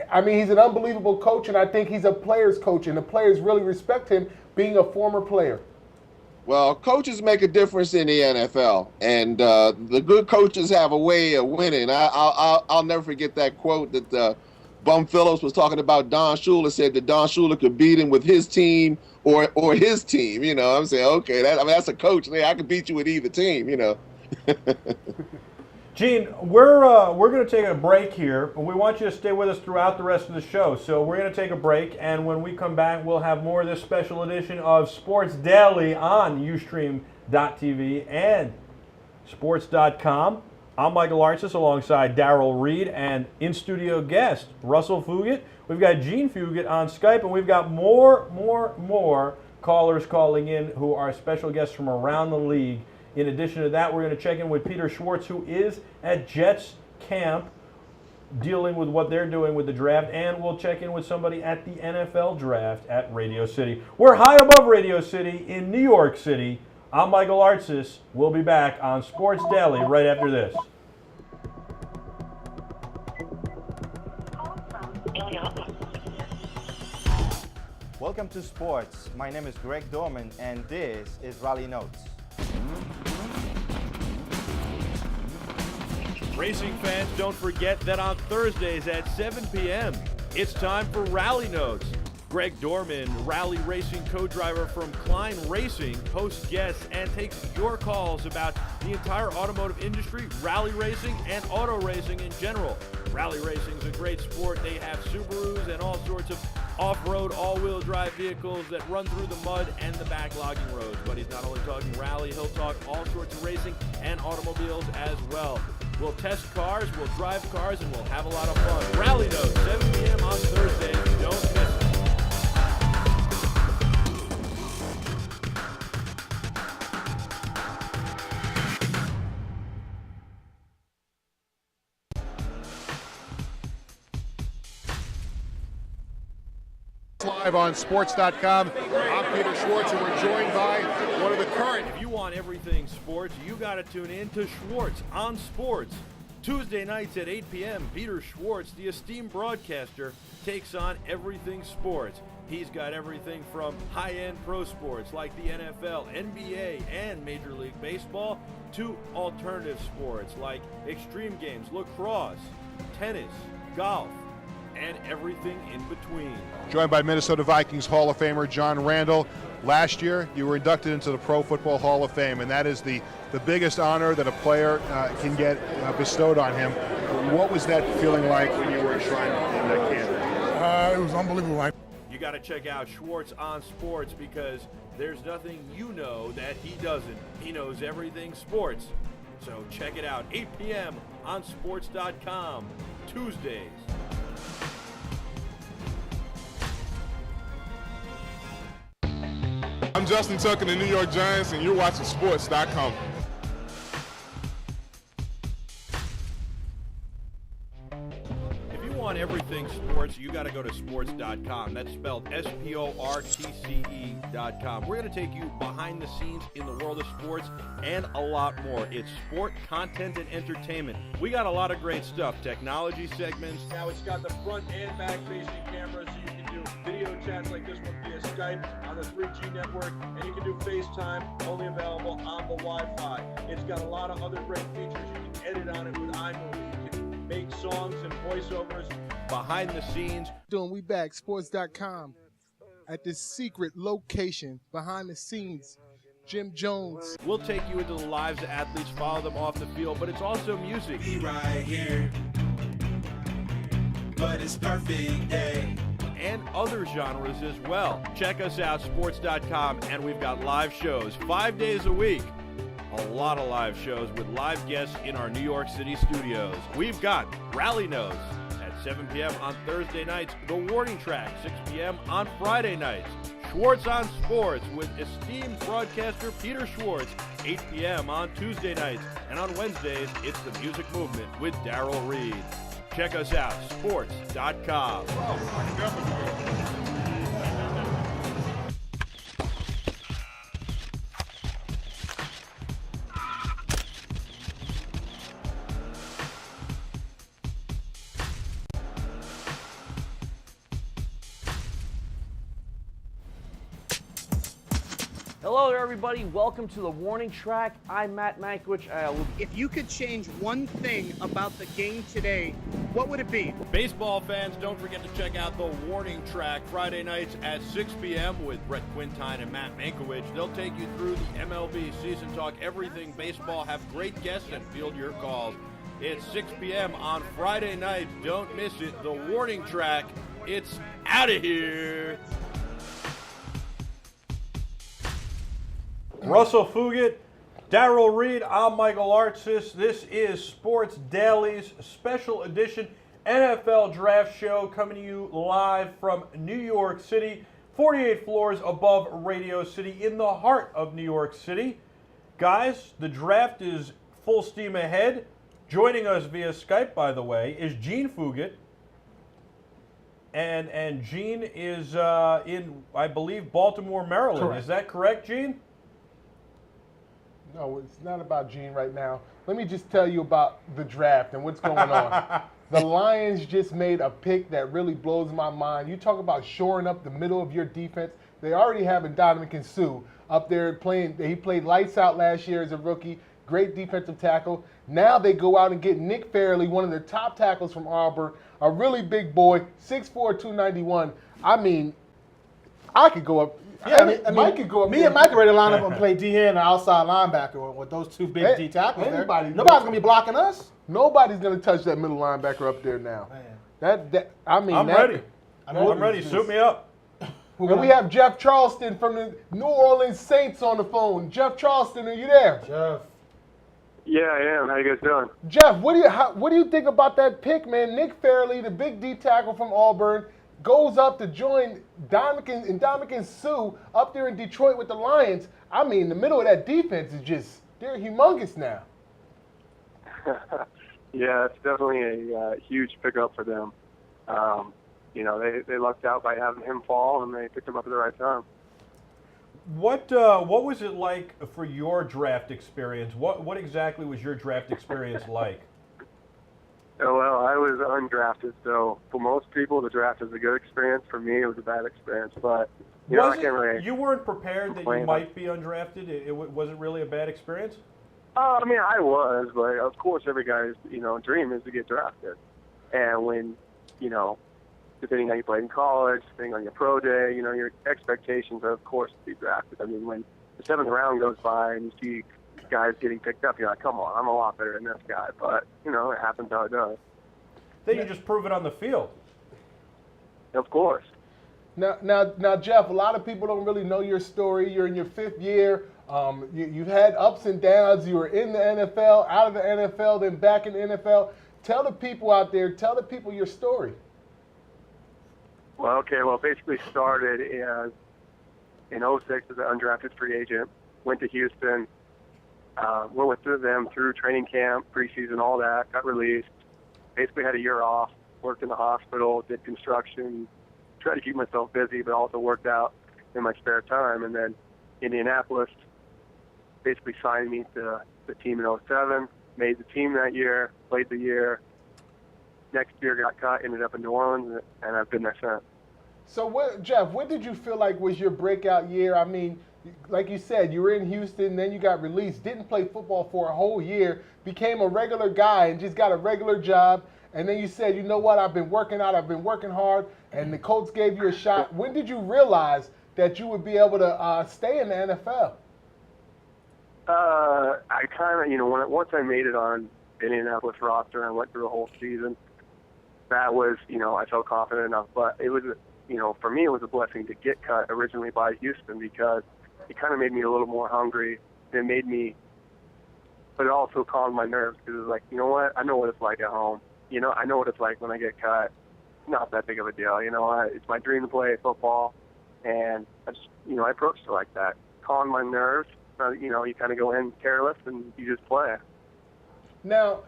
[SPEAKER 2] I mean, he's an unbelievable coach, and I think he's a player's coach, and the players really respect him being a former player.
[SPEAKER 10] Well, coaches make a difference in the NFL, and the good coaches have a way of winning. I'll never forget that quote that Bum Phillips was talking about. Don Shula said that Don Shula could beat him with his team or his team. You know, I'm saying, okay, that's a coach. I could beat you with either team, you know.
[SPEAKER 1] Gene, we're going to take a break here, and we want you to stay with us throughout the rest of the show. So we're going to take a break, and when we come back, we'll have more of this special edition of Sports Daily on Ustream.tv and Sports.com. I'm Michael Artsis alongside Darrell, Reid, and in-studio guest Russell Fugett. We've got Gene Fugett on Skype, and we've got more callers calling in who are special guests from around the league. In addition to that, we're going to check in with Peter Schwartz, who is at Jets camp dealing with what they're doing with the draft, and we'll check in with somebody at the NFL draft at Radio City. We're high above Radio City in New York City. I'm Michael Artsis. We'll be back on Sports Daily right after this.
[SPEAKER 4] Welcome to Sports. My name is Greg Dorman, and this is Rally Notes.
[SPEAKER 8] Racing fans, don't forget that on Thursdays at 7 p.m., It's time for Rally Notes. Greg Dorman, rally racing co-driver from Klein Racing, hosts guests and takes your calls about the entire automotive industry, rally racing, and auto racing in general. Rally racing is a great sport. They have Subarus and all sorts of off-road, all-wheel drive vehicles that run through the mud and the backlogging roads. But he's not only talking rally, he'll talk all sorts of racing and automobiles as well. We'll test cars, we'll drive cars, and we'll have a lot of fun. Rally Notes, 7 p.m. on Thursday. Don't miss it.
[SPEAKER 9] Live on Sports.com. I'm Peter Schwartz, and we're joined by one of the current.
[SPEAKER 8] If you want everything sports, you got to tune in to Schwartz on Sports. Tuesday nights at 8 p.m., Peter Schwartz, the esteemed broadcaster, takes on everything sports. He's got everything from high-end pro sports like the NFL, NBA, and Major League Baseball to alternative sports like extreme games, lacrosse, tennis, golf, and everything in between.
[SPEAKER 9] Joined by Minnesota Vikings Hall of Famer John Randall. Last year, you were inducted into the Pro Football Hall of Fame, and that is the biggest honor that a player can get bestowed on him. What was that feeling like when you were enshrined in that candidate?
[SPEAKER 12] It was unbelievable.
[SPEAKER 8] You got to check out Schwartz on Sports because there's nothing you know that he doesn't. He knows everything sports. So check it out, 8 p.m. on Sports.com, Tuesdays.
[SPEAKER 12] I'm Justin Tucker, the New York Giants, and you're watching Sports.com.
[SPEAKER 8] If you want everything sports, you got to go to Sportce.com. That's spelled SPORTCE.com. We're going to take you behind the scenes in the world of sports and a lot more. It's sport, content, and entertainment. We got a lot of great stuff. Technology segments.
[SPEAKER 13] Now it's got the front and back facing cameras, so you can do video chats like this one via Skype on the 3G network, and you can do FaceTime, only available on the Wi-Fi. It's got a lot of other great features. You can edit on it with iMovie. You can make songs and voiceovers.
[SPEAKER 8] Behind the scenes.
[SPEAKER 2] We back, Sports.com, at this secret location behind the scenes. Jim Jones.
[SPEAKER 8] We'll take you into the lives of athletes, follow them off the field, but it's also music.
[SPEAKER 14] Be right here, but it's perfect day.
[SPEAKER 8] And other genres as well. Check us out, Sports.com, and we've got live shows 5 days a week. A lot of live shows with live guests in our New York City studios. We've got Rally Notes at 7 p.m. on Thursday nights, The Warning Track, 6 p.m. on Friday nights, Schwartz on Sports with esteemed broadcaster Peter Schwartz, 8 p.m. on Tuesday nights, and on Wednesdays, it's The Music Movement with Darrell Reid. Check us out, Sports.com.
[SPEAKER 6] Hello there, everybody. Welcome to the Warning Track. I'm Matt Mankiewicz.
[SPEAKER 7] If you could change one thing about the game today, what would it be?
[SPEAKER 8] Baseball fans, don't forget to check out the Warning Track Friday nights at 6 p.m. with Brett Quintine and Matt Mankiewicz. They'll take you through the MLB season, talk everything baseball, have great guests, and field your calls. It's 6 p.m. on Friday night. Don't miss it. The Warning Track. It's out of here.
[SPEAKER 1] Russell Fugett, Darrell Reid, I'm Michael Artsis. This is Sports Daily's special edition NFL Draft Show coming to you live from New York City, 48 floors above Radio City in the heart of New York City. Guys, the draft is full steam ahead. Joining us via Skype, by the way, is Gene Fugett. And Gene is in, I believe, Baltimore, Maryland.
[SPEAKER 2] Correct.
[SPEAKER 1] Is that correct, Gene?
[SPEAKER 2] No, it's not about Gene right now. Let me just tell you about the draft and what's going on. The Lions just made a pick that really blows my mind. You talk about shoring up the middle of your defense. They already have Ndamukong Suh up there playing. He played lights out last year as a rookie. great defensive tackle. Now they go out and get Nick Fairley, one of their top tackles from Auburn, a really big boy, 6'4", 291. I mean, I could go up.
[SPEAKER 3] Yeah, I mean,
[SPEAKER 2] Mike could go up.
[SPEAKER 3] me and Mike are ready to line up and play DN and outside linebacker with those two big D tackles there. Nobody's going to be blocking us.
[SPEAKER 2] Nobody's going to touch that middle linebacker up there now.
[SPEAKER 3] Man.
[SPEAKER 1] I'm ready. I'm ready. Suit me up.
[SPEAKER 2] And we have Jeff Charleston from the New Orleans Saints on the phone. Jeff Charleston, are you there?
[SPEAKER 3] Jeff.
[SPEAKER 11] Yeah, I am. How you guys doing?
[SPEAKER 2] Jeff, what do you think about that pick, man? Nick Fairley, the big D tackle from Auburn, goes up to join Ndamukong Suh up there in Detroit with the Lions. I mean, the middle of that defense is they're humongous now.
[SPEAKER 11] Yeah, it's definitely a huge pickup for them. They lucked out by having him fall, and they picked him up at the right time.
[SPEAKER 1] What was it like for your draft experience? What exactly was your draft experience like?
[SPEAKER 11] Oh, well, I was undrafted, so for most people, the draft is a good experience. For me, it was a bad experience. But I can't really.
[SPEAKER 1] You weren't prepared that you might be undrafted. Was it really a bad experience?
[SPEAKER 11] I mean, I was, but of course, every guy's dream is to get drafted. And when depending on how you played in college, depending on your pro day, your expectations are, of course, to be drafted. I mean, when the 7th round goes by and you see guys getting picked up, you're like, come on, I'm a lot better than this guy. But, it happens how it does.
[SPEAKER 1] Then you just prove it on the field.
[SPEAKER 11] Of course.
[SPEAKER 2] Now, Jeff, a lot of people don't really know your story. You're in your 5th year. You've had ups and downs. You were in the NFL, out of the NFL, then back in the NFL. Tell the people out there, tell the people your story.
[SPEAKER 11] Well, basically started in 06 as an undrafted free agent. Went to Houston, went with them through training camp, preseason, all that. Got released. Basically had a year off. Worked in the hospital, did construction. Tried to keep myself busy, but also worked out in my spare time. And then Indianapolis basically signed me to the team in 07. Made the team that year. Played the year. Next year got cut, ended up in New Orleans, and I've been there since.
[SPEAKER 2] So, Jeff, what did you feel like was your breakout year? I mean, like you said, you were in Houston, then you got released, didn't play football for a whole year, became a regular guy and just got a regular job, and then you said, you know what, I've been working out, I've been working hard, and the Colts gave you a shot. When did you realize that you would be able to stay in the NFL?
[SPEAKER 11] I kind of, once I made it on Indianapolis roster and went through the whole season, that was, I felt confident enough. But it was, for me, it was a blessing to get cut originally by Houston because it kind of made me a little more hungry. It made me, but it also calmed my nerves because it was like, you know what? I know what it's like at home. I know what it's like when I get cut. It's not that big of a deal. It's my dream to play football. And I just, I approached it like that. Calmed my nerves. You kind of go in careless and you just play.
[SPEAKER 2] Now,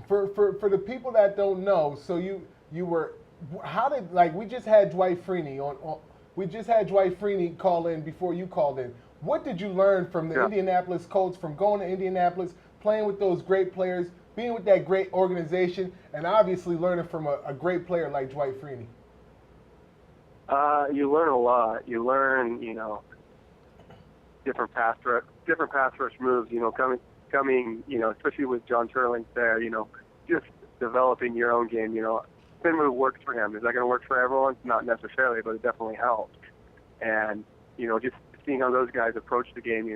[SPEAKER 2] for the people that don't know, so you were, how did, like, we just had Dwight Freeney call in before you called in. What did you learn from the Indianapolis Colts, from going to Indianapolis, playing with those great players, being with that great organization, and obviously learning from a great player like Dwight Freeney?
[SPEAKER 11] You learn a lot. You learn, different pass rush moves, coming, especially with John Turling there, just developing your own game, spin move works for him. Is that going to work for everyone? Not necessarily, but it definitely helps. And, just seeing how those guys approach the game,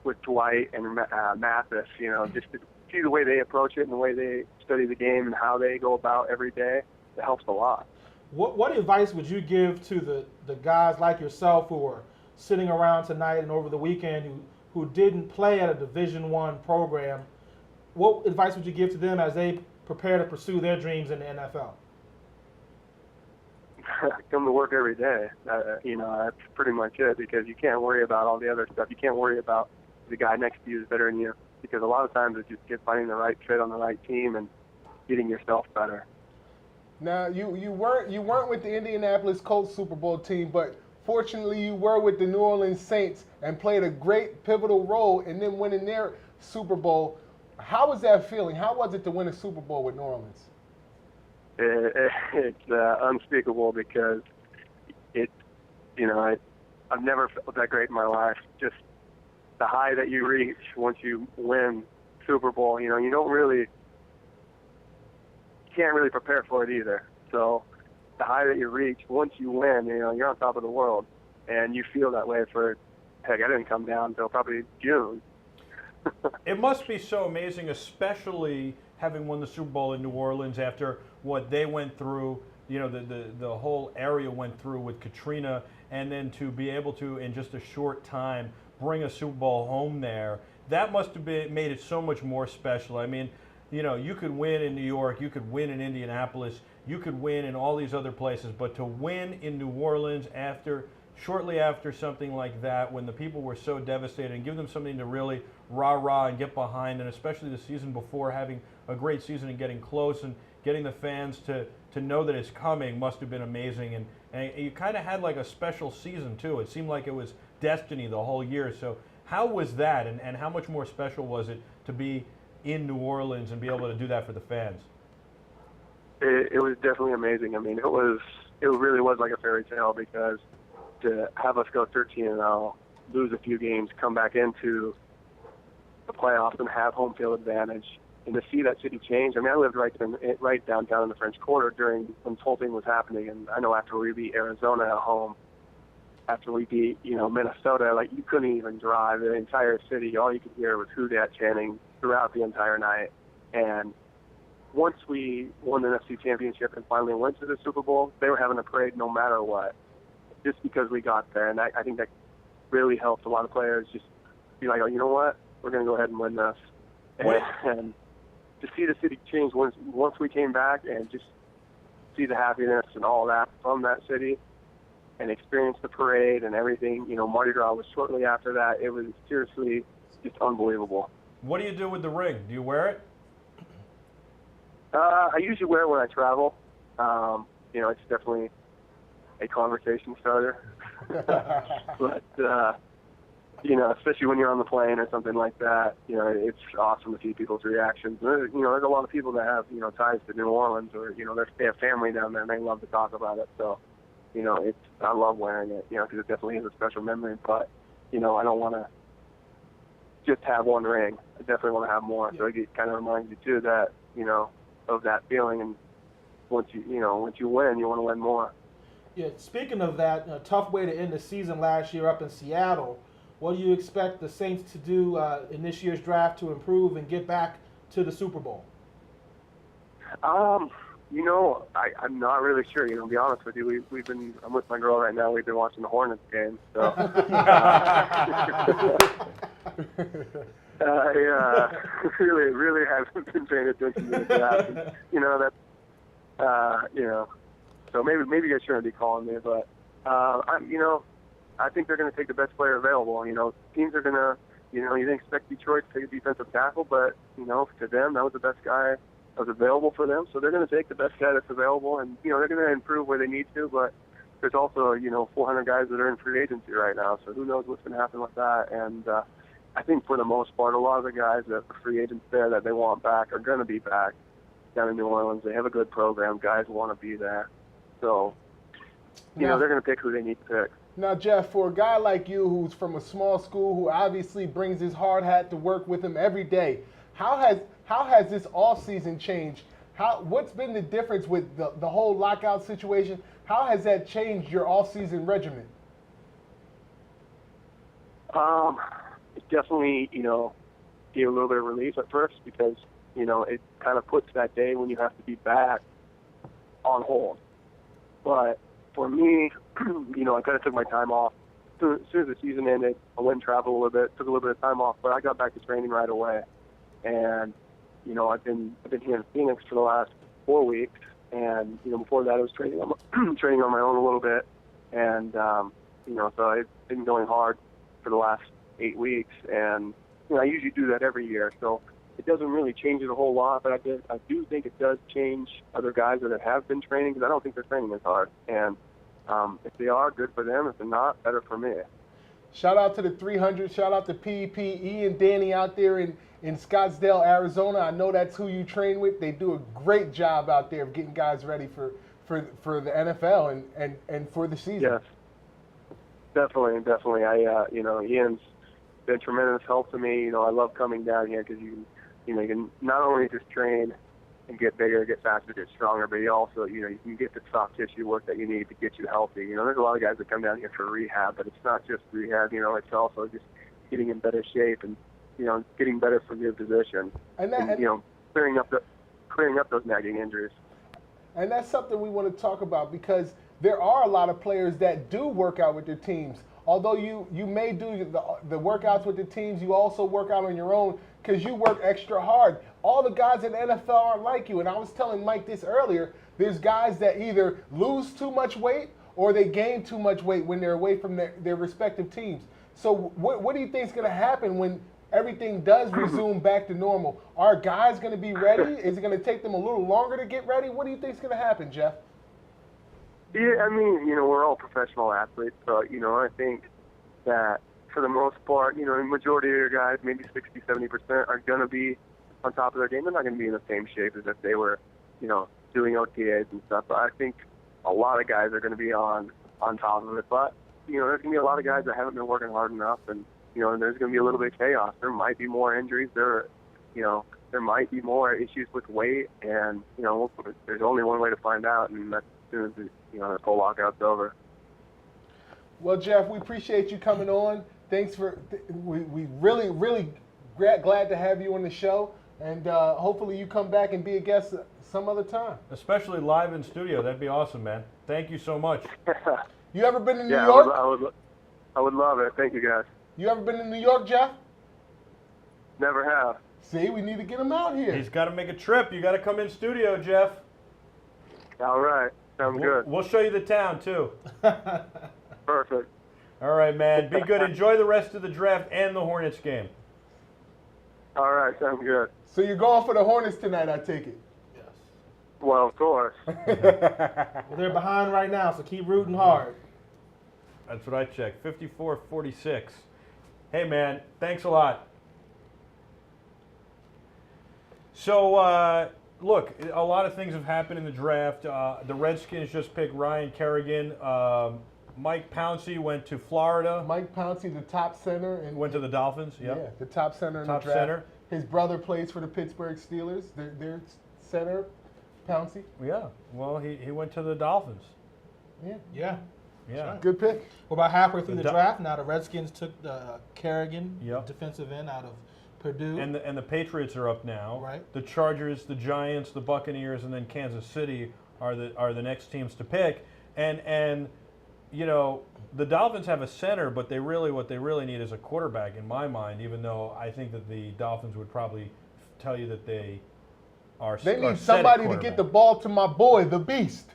[SPEAKER 11] with Dwight and Mathis, just to see the way they approach it and the way they study the game and how they go about every day, it helps a lot.
[SPEAKER 3] What advice would you give to the guys like yourself who are sitting around tonight and over the weekend who didn't play at a Division I program? What advice would you give to them as they prepare to pursue their dreams in the NFL?
[SPEAKER 11] Come to work every day. That's pretty much it, because you can't worry about all the other stuff. You can't worry about the guy next to you is better than you, because a lot of times it's just finding the right fit on the right team and getting yourself better.
[SPEAKER 2] Now, you weren't with the Indianapolis Colts Super Bowl team, but fortunately you were with the New Orleans Saints and played a great pivotal role in them winning their Super Bowl. How was that feeling? How was it to win a Super Bowl with New Orleans?
[SPEAKER 11] It's unspeakable, because I've never felt that great in my life. Just the high that you reach once you win Super Bowl, you can't really prepare for it either. So the high that you reach once you win, you're on top of the world, and you feel that way for, heck, I didn't come down until probably June.
[SPEAKER 1] It must be so amazing, especially having won the Super Bowl in New Orleans after what they went through, the whole area went through with Katrina, and then to be able to, in just a short time, bring a Super Bowl home there. That must have made it so much more special. I mean, you could win in New York, you could win in Indianapolis, you could win in all these other places, but to win in New Orleans shortly after something like that, when the people were so devastated, and give them something to really rah-rah and get behind, and especially the season before, having a great season and getting close and getting the fans to know that it's coming, must have been amazing. And you kind of had like a special season too. It seemed like it was destiny the whole year. So how was that, and how much more special was it to be in New Orleans and be able to do that for the fans?
[SPEAKER 11] It was definitely amazing. I mean, it really was like a fairy tale, because to have us go 13-0, lose a few games, come back into the playoffs and have home field advantage, and to see that city change. I mean, I lived right downtown in the French Quarter when this whole thing was happening, and I know after we beat Arizona at home, after we beat Minnesota, like, you couldn't even drive. The entire city, all you could hear was Fugett chanting throughout the entire night. And once we won the NFC Championship and finally went to the Super Bowl, they were having a parade no matter what, just because we got there. And I think that really helped a lot of players just be like, oh, you know what? We're going to go ahead and win this. And to see the city change once we came back, and just see the happiness and all that from that city, and experience the parade and everything. Mardi Gras was shortly after that. It was seriously just unbelievable.
[SPEAKER 1] What do you do with the ring? Do you wear it?
[SPEAKER 11] I usually wear it when I travel. It's definitely a conversation starter. But, especially when you're on the plane or something like that, it's awesome to see people's reactions. There's a lot of people that have, ties to New Orleans, or, they have family down there, and they love to talk about it. So, I love wearing it, because it definitely is a special memory. But, I don't want to just have one ring. I definitely want to have more. So it kind of reminds you too that, of that feeling. And once you win, you want to win more.
[SPEAKER 3] Yeah. Speaking of that, a tough way to end the season last year up in Seattle. What do you expect the Saints to do in this year's draft to improve and get back to the Super Bowl?
[SPEAKER 11] I'm not really sure. To be honest with you, I'm with my girl right now. We've been watching the Hornets game. So I really haven't been paying attention to the draft. So maybe I shouldn't be calling me, but I think they're going to take the best player available. Teams are going to, you didn't expect Detroit to take a defensive tackle, but to them that was the best guy that was available for them. So they're going to take the best guy that's available, and they're going to improve where they need to. But there's also 400 guys that are in free agency right now, so who knows what's going to happen with that. And I think for the most part, a lot of the guys that are free agents there that they want back are going to be back down in New Orleans. They have a good program. Guys want to be there. So, they're going to pick who they need to pick.
[SPEAKER 2] Now, Jeff, for a guy like you who's from a small school, who obviously brings his hard hat to work with him every day, how has this off-season changed? What's been the difference with the whole lockout situation? How has that changed your off-season regimen?
[SPEAKER 11] It definitely, gave a little bit of relief at first, because, it kind of puts that day when you have to be back on hold. But for me, I kind of took my time off. As soon as the season ended, I went and traveled a little bit, took a little bit of time off, but I got back to training right away. And, I've been here in Phoenix for the last 4 weeks, and, before that I was training on my own a little bit. And, so I've been going hard for the last 8 weeks, and, I usually do that every year. So it doesn't really change it a whole lot, but I do think it does change other guys that have been training, because I don't think they're training as hard. And if they are, good for them. If they're not, better for me.
[SPEAKER 2] Shout out to the 300. Shout out to PEP, E and Danny out there in Scottsdale, Arizona. I know that's who you train with. They do a great job out there of getting guys ready for the NFL and for the season.
[SPEAKER 11] Yes, definitely. Ian's been tremendous help to me. I love coming down here because you can not only just train and get bigger, get faster, get stronger, but you also, you can get the soft tissue work that you need to get you healthy. There's a lot of guys that come down here for rehab, but it's not just rehab. It's also just getting in better shape and, getting better from your position, and clearing up those nagging injuries.
[SPEAKER 2] And that's something we want to talk about because there are a lot of players that do work out with their teams. Although you may do the workouts with the teams, you also work out on your own because you work extra hard. All the guys in the NFL aren't like you. And I was telling Mike this earlier. There's guys that either lose too much weight or they gain too much weight when they're away from their respective teams. So what do you think is going to happen when everything does resume back to normal? Are guys going to be ready? Is it going to take them a little longer to get ready? What do you think is going to happen, Jeff?
[SPEAKER 11] Yeah, I mean, we're all professional athletes, so, I think that for the most part, the majority of your guys, maybe 60, 70%, are going to be on top of their game. They're not going to be in the same shape as if they were, doing OTAs and stuff. But I think a lot of guys are going to be on top of it. But, there's going to be a lot of guys that haven't been working hard enough, and, there's going to be a little bit of chaos. There might be more injuries. There might be more issues with weight, and, there's only one way to find out, and that's as soon as the whole lockout's over.
[SPEAKER 2] Well, Jeff, we appreciate you coming on. Thanks for we really glad to have you on the show, and hopefully you come back and be a guest some other time.
[SPEAKER 1] Especially live in studio. That'd be awesome, man. Thank you so much.
[SPEAKER 2] You ever been to New York?
[SPEAKER 11] I would love it. Thank you, guys.
[SPEAKER 2] You ever been to New York, Jeff?
[SPEAKER 11] Never have.
[SPEAKER 2] See, we need to get him out here.
[SPEAKER 1] He's got to make a trip. You got to come in studio, Jeff.
[SPEAKER 11] All right. Sounds good.
[SPEAKER 1] We'll show you the town, too.
[SPEAKER 11] Perfect.
[SPEAKER 1] All right, man. Be good. Enjoy the rest of the draft and the Hornets game.
[SPEAKER 11] All right. Sounds good.
[SPEAKER 2] So you're going for the Hornets tonight, I take it?
[SPEAKER 3] Yes.
[SPEAKER 11] Well, of course.
[SPEAKER 3] Well, they're behind right now, so keep rooting hard.
[SPEAKER 1] That's what I checked. 54-46. Hey, man. Thanks a lot. So, look, a lot of things have happened in the draft. The Redskins just picked Ryan Kerrigan. Mike Pouncey went to Florida.
[SPEAKER 2] Mike Pouncey, the top center.
[SPEAKER 1] Went to the Dolphins,
[SPEAKER 2] yeah. The top center in
[SPEAKER 1] top
[SPEAKER 2] the draft.
[SPEAKER 1] Center.
[SPEAKER 2] His brother plays for the Pittsburgh Steelers. Their center, Pouncey.
[SPEAKER 1] Yeah, well, he went to the Dolphins.
[SPEAKER 3] Yeah.
[SPEAKER 1] Yeah.
[SPEAKER 2] Good pick.
[SPEAKER 3] Well, about halfway through the draft, now the Redskins took Kerrigan,
[SPEAKER 1] Yep.
[SPEAKER 3] defensive end out of Purdue.
[SPEAKER 1] And the Patriots are up now.
[SPEAKER 3] Right.
[SPEAKER 1] The Chargers, the Giants, the Buccaneers, and then Kansas City are the next teams to pick. And the Dolphins have a center, but what they really need is a quarterback in my mind, even though I think that the Dolphins would probably tell you that they are
[SPEAKER 2] They need somebody to get the ball to my boy, the Beast.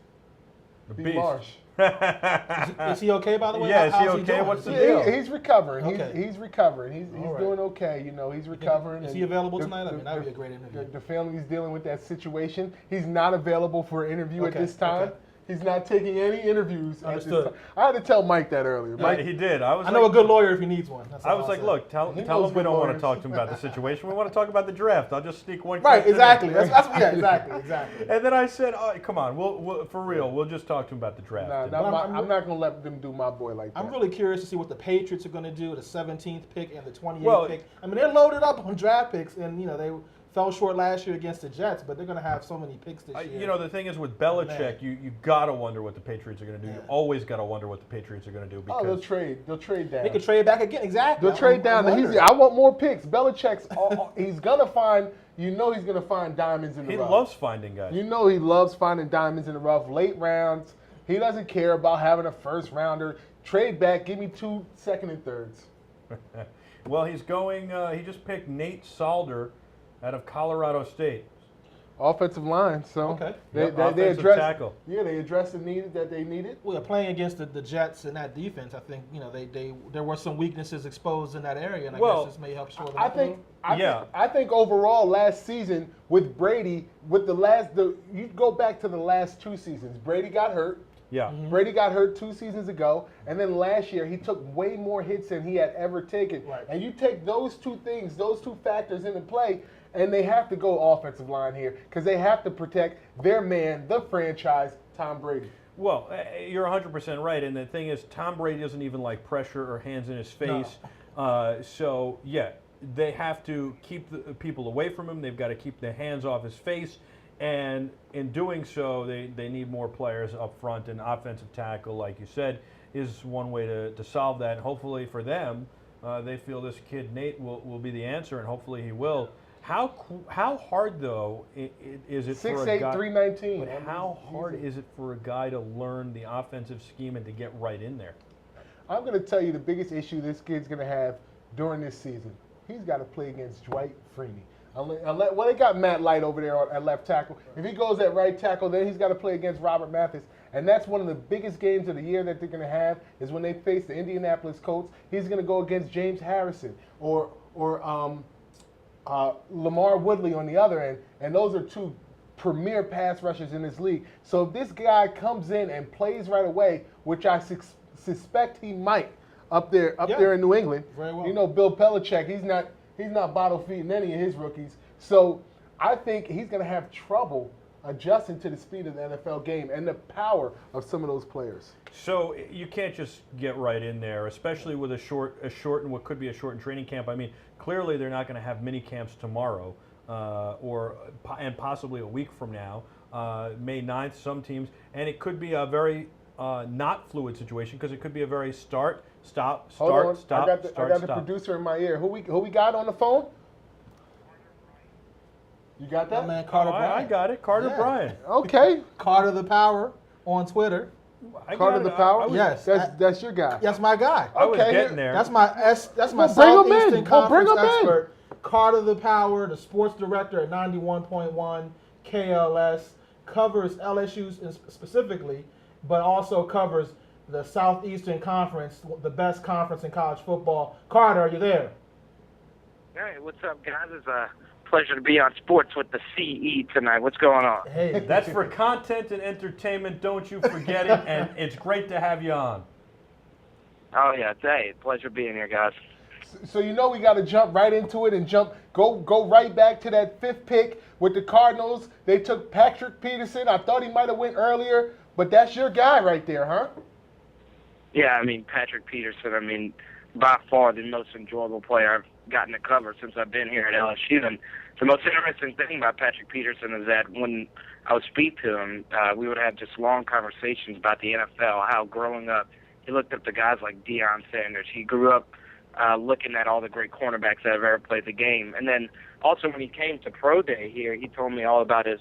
[SPEAKER 1] The
[SPEAKER 2] B.
[SPEAKER 1] Beast.
[SPEAKER 2] Marsh.
[SPEAKER 3] Is he okay, by the way?
[SPEAKER 1] Yeah, is he
[SPEAKER 3] How's
[SPEAKER 1] okay?
[SPEAKER 3] doing?
[SPEAKER 1] What's the deal?
[SPEAKER 2] He's recovering.
[SPEAKER 3] Okay.
[SPEAKER 2] He's recovering. He's
[SPEAKER 3] All right.
[SPEAKER 2] doing okay. He's recovering.
[SPEAKER 3] Is he available tonight? I mean, that would be a great interview.
[SPEAKER 2] The family's dealing with that situation. He's not available for an interview at this time.
[SPEAKER 3] Okay.
[SPEAKER 2] He's not taking any interviews at this
[SPEAKER 3] Understood.
[SPEAKER 2] time. I had to tell Mike that earlier. Mike,
[SPEAKER 1] He did. I
[SPEAKER 3] know a good lawyer if he needs one. That's
[SPEAKER 1] I
[SPEAKER 3] all
[SPEAKER 1] was
[SPEAKER 3] I'll
[SPEAKER 1] like,
[SPEAKER 3] say.
[SPEAKER 1] look, tell
[SPEAKER 2] He
[SPEAKER 1] him
[SPEAKER 2] knows
[SPEAKER 1] we
[SPEAKER 2] good
[SPEAKER 1] don't want to
[SPEAKER 2] lawyers.
[SPEAKER 1] talk to him about the situation. We want to talk about the draft. I'll just sneak one
[SPEAKER 2] right,
[SPEAKER 1] question in.
[SPEAKER 2] exactly. Exactly.
[SPEAKER 1] And then I said, oh, come on, we'll for real, we'll just talk to him about the draft.
[SPEAKER 2] I'm not going to let them do my boy like that.
[SPEAKER 3] I'm really curious to see what the Patriots are going to do, the 17th pick and the 28th
[SPEAKER 1] Well,
[SPEAKER 3] pick. I mean, they're loaded up on draft picks, and they fell short last year against the Jets, but they're going to have so many picks this year.
[SPEAKER 1] The thing is with Belichick, you gotta wonder what the Patriots are going to do. You always gotta wonder what the Patriots are going to do because
[SPEAKER 2] they'll trade down.
[SPEAKER 3] They could trade back again. Exactly.
[SPEAKER 2] They'll trade down. I want more picks. Belichick's he's gonna find. He's gonna find diamonds in the rough.
[SPEAKER 1] he loves finding guys.
[SPEAKER 2] He loves finding diamonds in the rough. Late rounds. He doesn't care about having a first rounder. Trade back. Give me 2 second and thirds.
[SPEAKER 1] Well, he's going. He just picked Nate Solder out of Colorado State.
[SPEAKER 2] Offensive line. So they
[SPEAKER 1] offensive
[SPEAKER 2] address.
[SPEAKER 1] tackle.
[SPEAKER 2] Yeah, they addressed the need that they needed.
[SPEAKER 3] Well, playing against the Jets in that defense, I think there were some weaknesses exposed in that area, and I guess this may help shore them up a little.
[SPEAKER 2] I think overall last season with Brady, you go back to the last 2 seasons. Brady got hurt.
[SPEAKER 1] Yeah.
[SPEAKER 2] Brady got hurt 2 seasons ago, and then last year he took way more hits than he had ever taken.
[SPEAKER 3] Right.
[SPEAKER 2] And you take those 2 things, those 2 factors into play, and they have to go offensive line here because they have to protect their man, the franchise, Tom Brady.
[SPEAKER 1] Well, you're 100% right, and the thing is, Tom Brady doesn't even like pressure or hands in his face. So, yeah, they have to keep the people away from him. They've got to keep their hands off his face. And in doing so, they need more players up front. And offensive tackle, like you said, is one way to solve that. And hopefully for them, they feel this kid Nate will be the answer, and hopefully he will. How hard, though, is it for a guy?
[SPEAKER 2] 6'8", 319.
[SPEAKER 1] But how hard is it for a guy to learn the offensive scheme and to get right in there?
[SPEAKER 2] I'm going to tell you the biggest issue this kid's going to have during this season. He's got to play against Dwight Freeney. Well, they got Matt Light over there at left tackle. If he goes at right tackle, then he's got to play against Robert Mathis. And that's one of the biggest games of the year that they're going to have is when they face the Indianapolis Colts. He's going to go against James Harrison or Lamar Woodley on the other end. And those are two premier pass rushers in this league. So if this guy comes in and plays right away, which I suspect he might up there in New England.
[SPEAKER 3] Very well.
[SPEAKER 2] You know, Bill Belichick, he's not bottle feeding any of his rookies. So I think he's going to have trouble adjusting to the speed of the NFL game and the power of some of those players.
[SPEAKER 1] So you can't just get right in there, especially with a shortened what could be a shortened training camp. I mean, clearly they're not going to have mini camps tomorrow and possibly a week from now, May 9th, some teams. And it could be a very not fluid situation because it could be a very start, stop.
[SPEAKER 2] I got the producer in my ear. Who we got on the phone? You got that?
[SPEAKER 3] My man Carter Bryant.
[SPEAKER 1] I got it. Carter Bryant.
[SPEAKER 2] Okay.
[SPEAKER 3] Carter the Power on Twitter.
[SPEAKER 2] Carter the Power?
[SPEAKER 3] Yes.
[SPEAKER 2] That's your guy.
[SPEAKER 3] That's my guy.
[SPEAKER 1] I was getting there.
[SPEAKER 3] That's my
[SPEAKER 2] Well,
[SPEAKER 3] Southeastern
[SPEAKER 2] bring him
[SPEAKER 3] Conference expert. Carter the Power, the sports director at 91.1 KLS, covers LSU specifically, but also covers the Southeastern Conference, the best conference in college football. Carter, are you there?
[SPEAKER 15] Hey, what's up, guys? It's a pleasure to be on Sports with the CE tonight. What's going on?
[SPEAKER 3] Hey,
[SPEAKER 1] that's for content and entertainment. Don't you forget it. And it's great to have you on.
[SPEAKER 15] Oh yeah, hey, pleasure being here, guys.
[SPEAKER 2] So you know we got to jump right into it and go right back to that 5th pick with the Cardinals. They took Patrick Peterson. I thought he might have went earlier, but that's your guy right there, huh?
[SPEAKER 15] Yeah, I mean Patrick Peterson. By far the most enjoyable player I've gotten to cover since I've been here at LSU. And the most interesting thing about Patrick Peterson is that when I would speak to him, we would have just long conversations about the NFL. How growing up, he looked up to guys like Deion Sanders. He grew up looking at all the great cornerbacks that have ever played the game. And then also when he came to Pro Day here, he told me all about his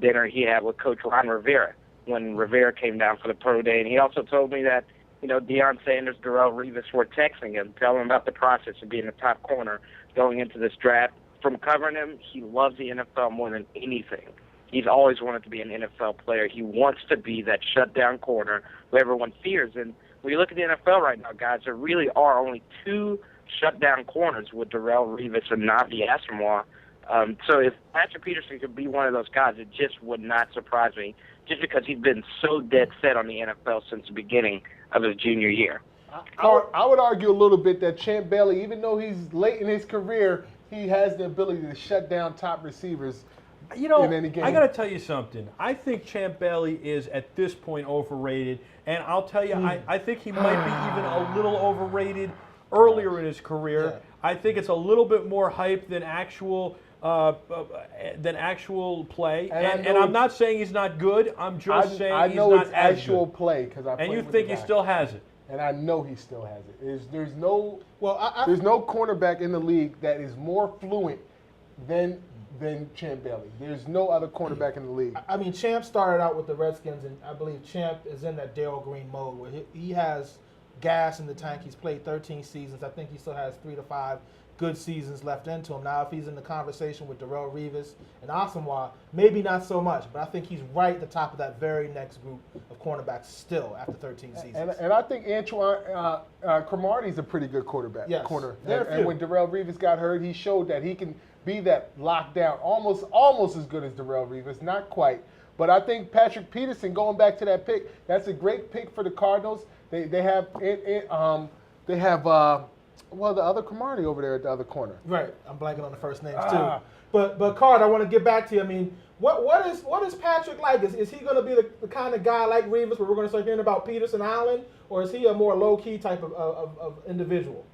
[SPEAKER 15] dinner he had with Coach Ron Rivera when Rivera came down for the Pro Day. And he also told me that, Deion Sanders, Darrell, Reid were texting him, telling him about the process of being a top corner going into this draft. From covering him, he loves the NFL more than anything. He's always wanted to be an NFL player. He wants to be that shutdown corner who everyone fears. And when you look at the NFL right now, guys, there really are only 2 shutdown corners with Darrell Revis and Navi Asamoah. So if Patrick Peterson could be one of those guys, it just would not surprise me, just because he's been so dead set on the NFL since the beginning of his junior year.
[SPEAKER 2] I would argue a little bit that Champ Bailey, even though he's late in his career, he has the ability to shut down top receivers in any game.
[SPEAKER 1] I got to tell you something. I think Champ Bailey is, at this point, overrated. And I'll tell you, I think he might be even a little overrated earlier in his career. Yeah. I think it's a little bit more hype than actual play. And I'm not saying he's not good. I'm just saying he's not
[SPEAKER 2] it's actual play because I.
[SPEAKER 1] And you think he still has it?
[SPEAKER 2] And I know he still has it. There's no cornerback in the league that is more fluent than Champ Bailey. There's no other cornerback in the league.
[SPEAKER 3] I mean, Champ started out with the Redskins, and I believe Champ is in that Darrell Green mode where he has gas in the tank. He's played 13 seasons. I think he still has 3 to 5 good seasons left into him. Now, if he's in the conversation with Darrell Revis and Asamoah, maybe not so much, but I think he's right at the top of that very next group of cornerbacks still after 13 seasons.
[SPEAKER 2] And I think Antoine Cromartie's a pretty good corner. And when Darrell Revis got hurt, he showed that he can be that lockdown, almost as good as Darrell Revis, not quite. But I think Patrick Peterson, going back to that pick, that's a great pick for the Cardinals. They have the other Cromartie over there at the other corner.
[SPEAKER 3] Right, I'm blanking on the first names too. But Card, I want to get back to you. I mean, what is Patrick like? Is he going to be the kind of guy like Revis where we're going to start hearing about Peterson Allen, or is he a more low key type of individual?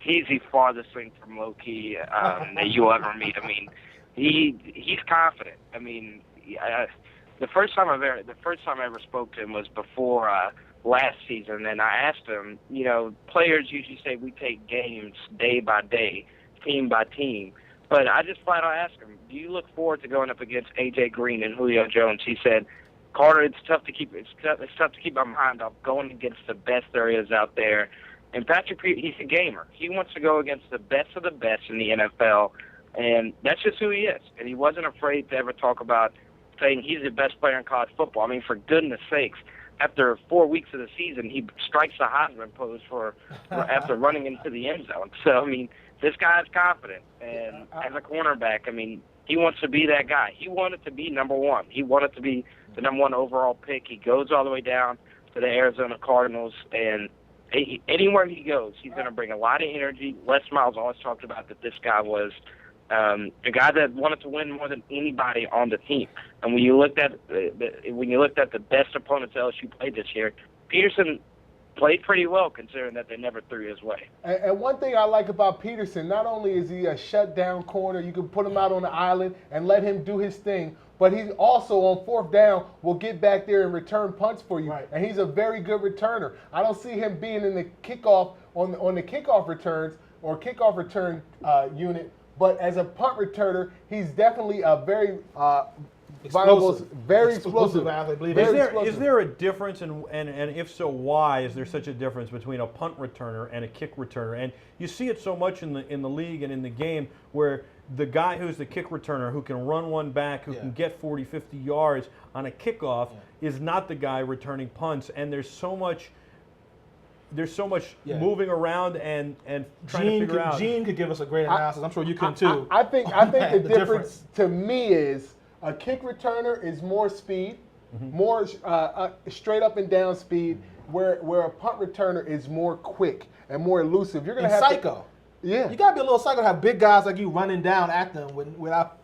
[SPEAKER 15] he's the farthest thing from low-key that you'll ever meet. I mean, he's confident. I mean, the first time I ever spoke to him was before last season, and I asked him, you know, players usually say we take games day by day, team by team, but I just flat out asked him, do you look forward to going up against A.J. Green and Julio Jones? He said, Carter, it's tough to keep my mind off going against the best there is out there. And Patrick, he's a gamer. He wants to go against the best of the best in the NFL, and that's just who he is. And he wasn't afraid to ever talk about saying he's the best player in college football. I mean, for goodness sakes, after 4 weeks of the season, he strikes the Heisman pose after running into the end zone. So, I mean, this guy's confident. And as a cornerback, I mean, he wants to be that guy. He wanted to be number one. He wanted to be the number one overall pick. He goes all the way down to the Arizona Cardinals, and anywhere he goes, he's going to bring a lot of energy. Les Miles always talked about that this guy was a guy that wanted to win more than anybody on the team. And when you looked at the best opponents LSU played this year, Peterson played pretty well considering that they never threw his way.
[SPEAKER 2] And one thing I like about Peterson, not only is he a shutdown corner, you can put him out on the island and let him do his thing, but he also on fourth down will get back there and return punts for you. Right. And he's a very good returner. I don't see him being in the kickoff on the kickoff returns or kickoff return unit. But as a punt returner, he's definitely a very viable, very explosive.
[SPEAKER 1] Is there a difference, and if so, why is there such a difference between a punt returner and a kick returner? And you see it so much in the league and in the game where the guy who's the kick returner, who can run one back, who can get 40, 50 yards on a kickoff, is not the guy returning punts. And there's so much moving around and trying to figure out.
[SPEAKER 3] Gene could give us a great analysis. I'm sure you can too.
[SPEAKER 2] I think the difference to me is a kick returner is more speed, more straight up and down speed, where a punt returner is more quick and more elusive. You're gonna have
[SPEAKER 3] psycho. You gotta be a little psycho to have big guys like you running down at them without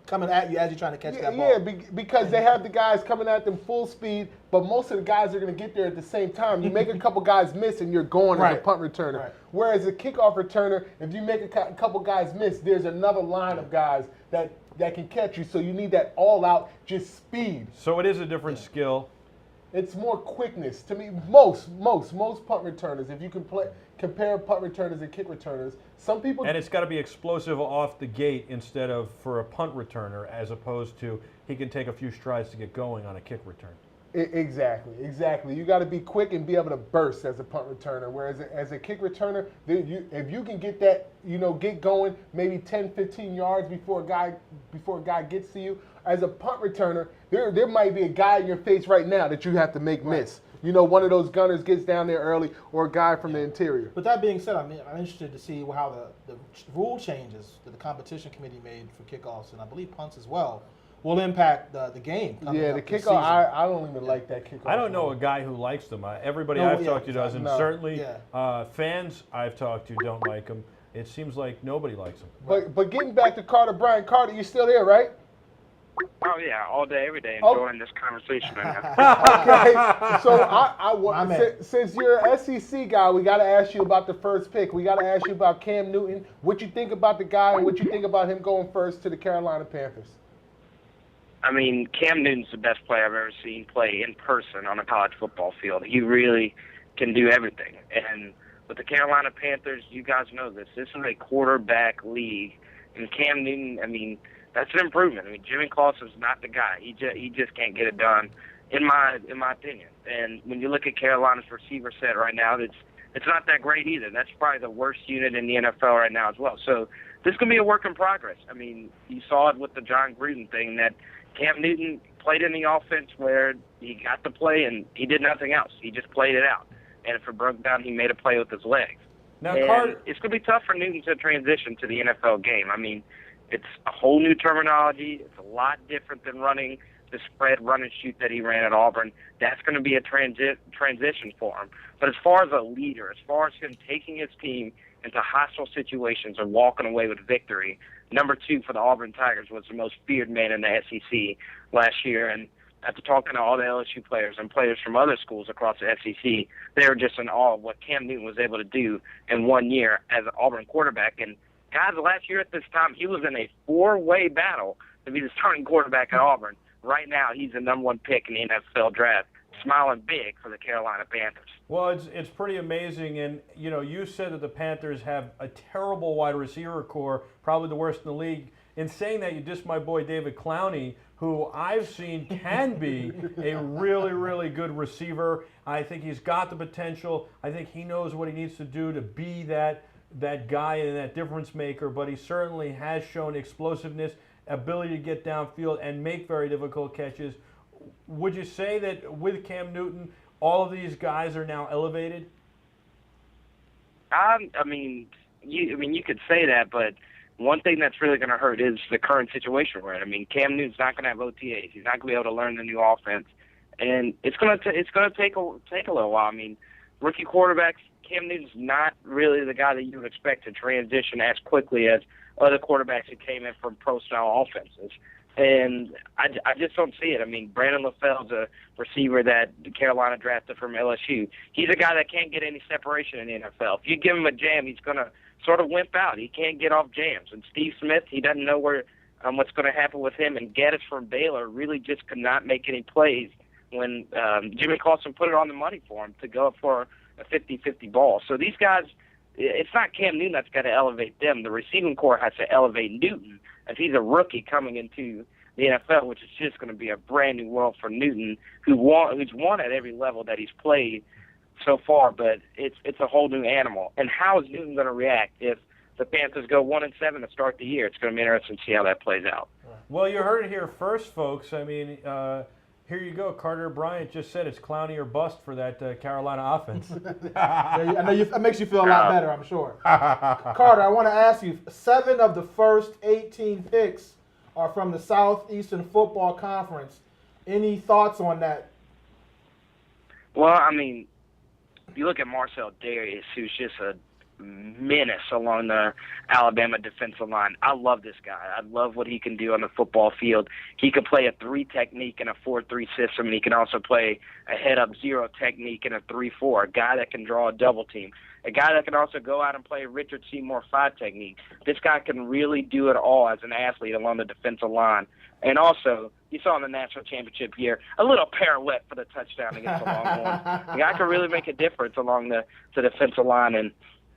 [SPEAKER 3] coming at you as you're trying to catch that ball.
[SPEAKER 2] Yeah, because they have the guys coming at them full speed, but most of the guys are going to get there at the same time. You make a couple guys miss, and you're going as a punt returner. Right. Whereas a kickoff returner, if you make a couple guys miss, there's another line of guys that can catch you. So you need that all-out just speed.
[SPEAKER 1] So it is a different skill.
[SPEAKER 2] It's more quickness to me. Most punt returners, if you can compare punt returners and kick returners, some people.
[SPEAKER 1] And it's got to be explosive off the gate instead of for a punt returner, as opposed to he can take a few strides to get going on a kick return.
[SPEAKER 2] Exactly. You got to be quick and be able to burst as a punt returner. Whereas as a kick returner, if you can get that, get going maybe 10, 15 yards before a guy gets to you. As a punt returner, there might be a guy in your face right now that you have to make miss. One of those gunners gets down there early, or a guy from the interior.
[SPEAKER 3] But that being said, I'm interested to see how the rule changes that the competition committee made for kickoffs, and I believe punts as well, will impact the game.
[SPEAKER 2] Yeah, the kickoff, I don't even like that kickoff.
[SPEAKER 1] I don't know a guy who likes them. Everybody I've talked to doesn't. No. Certainly fans I've talked to don't like them. It seems like nobody likes them.
[SPEAKER 2] But getting back to Carter, Brian Carter, you still there, right?
[SPEAKER 15] Oh yeah, all day, every day, enjoying this conversation right
[SPEAKER 2] now. Okay, so since you're an SEC guy, we got to ask you about the first pick. We got to ask you about Cam Newton. What you think about the guy, and what you think about him going first to the Carolina Panthers?
[SPEAKER 15] I mean, Cam Newton's the best player I've ever seen play in person on a college football field. He really can do everything. And with the Carolina Panthers, you guys know this. This is a quarterback league, and Cam Newton, I mean, that's an improvement. I mean, Jimmy Clausen's not the guy. He just can't get it done, in my opinion. And when you look at Carolina's receiver set right now, it's not that great either. That's probably the worst unit in the NFL right now as well. So this is going to be a work in progress. I mean, you saw it with the John Gruden thing, that Cam Newton played in the offense where he got the play and he did nothing else. He just played it out. And if it broke down, he made a play with his legs. Now, it's going to be tough for Newton to transition to the NFL game. I mean, it's a whole new terminology. It's a lot different than running the spread run and shoot that he ran at Auburn. That's going to be a transition for him. But as far as a leader, as far as him taking his team into hostile situations and walking away with victory, number 2 for the Auburn Tigers was the most feared man in the SEC last year. And after talking to all the LSU players and players from other schools across the SEC, they were just in awe of what Cam Newton was able to do in 1 year as an Auburn quarterback. And guys, last year at this time, he was in a 4-way battle to be the starting quarterback at Auburn. Right now, he's the #1 pick in the NFL draft, smiling big for the Carolina Panthers.
[SPEAKER 1] Well, it's pretty amazing, and you said that the Panthers have a terrible wide receiver core, probably the worst in the league. In saying that, you dissed my boy David Clowney, who I've seen can be a really, really good receiver. I think he's got the potential. I think he knows what he needs to do to be that guy and that difference maker, but he certainly has shown explosiveness, ability to get downfield and make very difficult catches. Would you say that with Cam Newton, all of these guys are now elevated?
[SPEAKER 15] I mean, you could say that, but one thing that's really going to hurt is the current situation we're in. I mean, Cam Newton's not going to have OTAs. He's not going to be able to learn the new offense, and it's going to take a little while. I mean, rookie quarterbacks, Cam Newton's not really the guy that you would expect to transition as quickly as other quarterbacks who came in from pro-style offenses. And I just don't see it. I mean, Brandon LaFell's a receiver that Carolina drafted from LSU. He's a guy that can't get any separation in the NFL. If you give him a jam, he's going to sort of wimp out. He can't get off jams. And Steve Smith, he doesn't know what's going to happen with him. And Gaddis from Baylor really just could not make any plays when Jimmy Clausen put it on the money for him to go for a 50-50 ball. So these guys, it's not Cam Newton that's got to elevate them. The receiving core has to elevate Newton, as he's a rookie coming into the NFL, which is just going to be a brand new world for Newton, who's won at every level that he's played so far. But it's a whole new animal. And how is Newton going to react if the Panthers go 1-7 to start the year? It's going to be interesting to see how that plays out.
[SPEAKER 1] Well, you heard it here first, folks. I mean, here you go. Carter Bryant just said it's Clowney or bust for that Carolina offense.
[SPEAKER 3] I know that makes you feel a lot better, I'm sure. Carter, I want to ask you, 7 of the first 18 picks are from the Southeastern Football Conference. Any thoughts on that?
[SPEAKER 15] Well, I mean, you look at Marcel Darius, who's just a menace along the Alabama defensive line. I love this guy. I love what he can do on the football field. He can play a 3 technique in a 4-3 system, and he can also play a head-up 0 technique in a 3-4, a guy that can draw a double team, a guy that can also go out and play Richard Seymour 5 technique. This guy can really do it all as an athlete along the defensive line. And also, you saw in the national championship year, a little pirouette for the touchdown against the Longhorns. The guy can really make a difference along the defensive line. And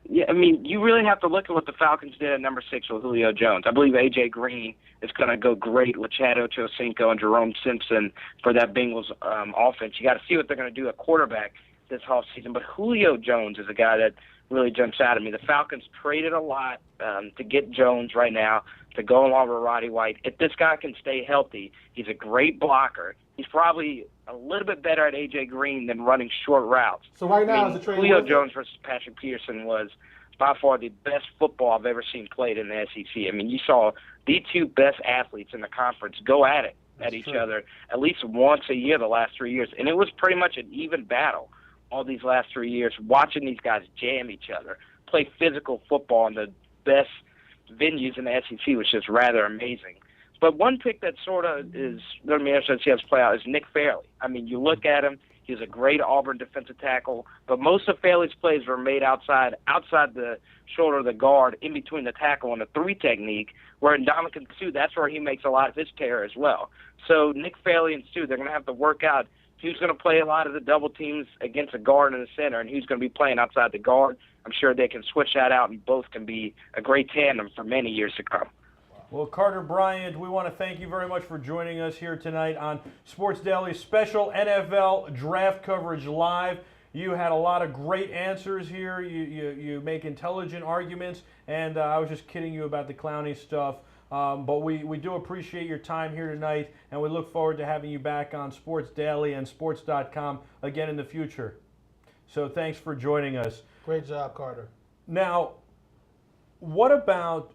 [SPEAKER 15] yeah, I mean, you really have to look at what the Falcons did at number 6 with Julio Jones. I believe A.J. Green is going to go great with Chad Ochocinco and Jerome Simpson for that Bengals offense. You got to see what they're going to do at quarterback this offseason. But Julio Jones is a guy that really jumps out at me. The Falcons traded a lot to get Jones right now to go along with Roddy White. If this guy can stay healthy, he's a great blocker. He's probably a little bit better at A.J. Green than running short routes.
[SPEAKER 3] So right now, is the trade
[SPEAKER 15] Julio Jones versus Patrick Peterson was by far the best football I've ever seen played in the SEC. I mean, you saw the 2 best athletes in the conference go at it at each other at least once a year the last 3 years, and it was pretty much an even battle all these last 3 years, watching these guys jam each other, play physical football in the best venues in the SEC, which is rather amazing. But one pick that sort of is going to be interesting to see how this play out is Nick Fairley. I mean, you look at him, he's a great Auburn defensive tackle, but most of Fairley's plays were made outside the shoulder of the guard, in between the tackle and the 3 technique, where in Ndamukong Suh, that's where he makes a lot of his terror as well. So Nick Fairley and Suh, they're going to have to work out who's going to play a lot of the double teams against a guard in the center and who's going to be playing outside the guard. I'm sure they can switch that out, and both can be a great tandem for many years to come.
[SPEAKER 1] Well, Carter Bryant, we want to thank you very much for joining us here tonight on Sports Daily's special NFL Draft Coverage Live. You had a lot of great answers here. You make intelligent arguments, and I was just kidding you about the Clowney stuff. But we do appreciate your time here tonight, and we look forward to having you back on Sports Daily and Sports.com again in the future. So thanks for joining us.
[SPEAKER 3] Great job, Carter.
[SPEAKER 1] Now, what about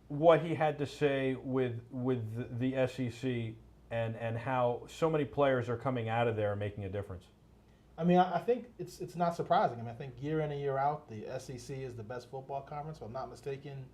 [SPEAKER 1] what he had to say with the SEC and how so many players are coming out of there and making a difference?
[SPEAKER 3] I mean, I think it's not surprising. I mean, I think year in and year out, the SEC is the best football conference. If I'm not mistaken,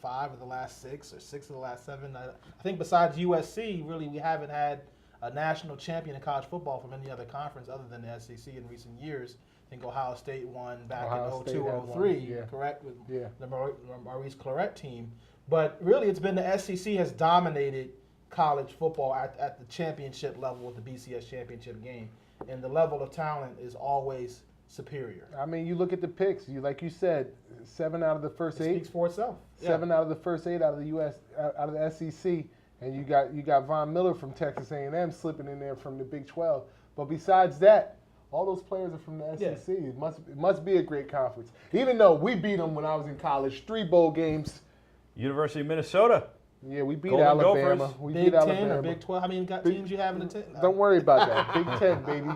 [SPEAKER 3] 5 of the last 6 or 6 of the last 7? I think besides USC, really, we haven't had a national champion in college football from any other conference other than the SEC in recent years. I think Ohio State won back in 02 or 03, correct, with the Maurice Clarett team. But really, it's been the SEC has dominated college football at the championship level with the BCS championship game. And the level of talent is always superior.
[SPEAKER 2] I mean, you look at the picks. Like you said, 7 out of the first 8
[SPEAKER 3] speaks for itself.
[SPEAKER 2] 7 out of the first 8 out of the out of the SEC, and you got Von Miller from Texas A&M slipping in there from the Big 12. But besides that, all those players are from the SEC. It must be a great conference. Even though we beat them when I was in college, 3 bowl games.
[SPEAKER 1] University of Minnesota.
[SPEAKER 2] Yeah, we beat
[SPEAKER 1] Golden
[SPEAKER 2] Alabama.
[SPEAKER 1] Gophers.
[SPEAKER 2] We
[SPEAKER 3] Big
[SPEAKER 2] beat
[SPEAKER 3] 10
[SPEAKER 2] Alabama.
[SPEAKER 3] or Big 12? How many teams you have in the 10?
[SPEAKER 2] Don't worry about that. Big 10, baby.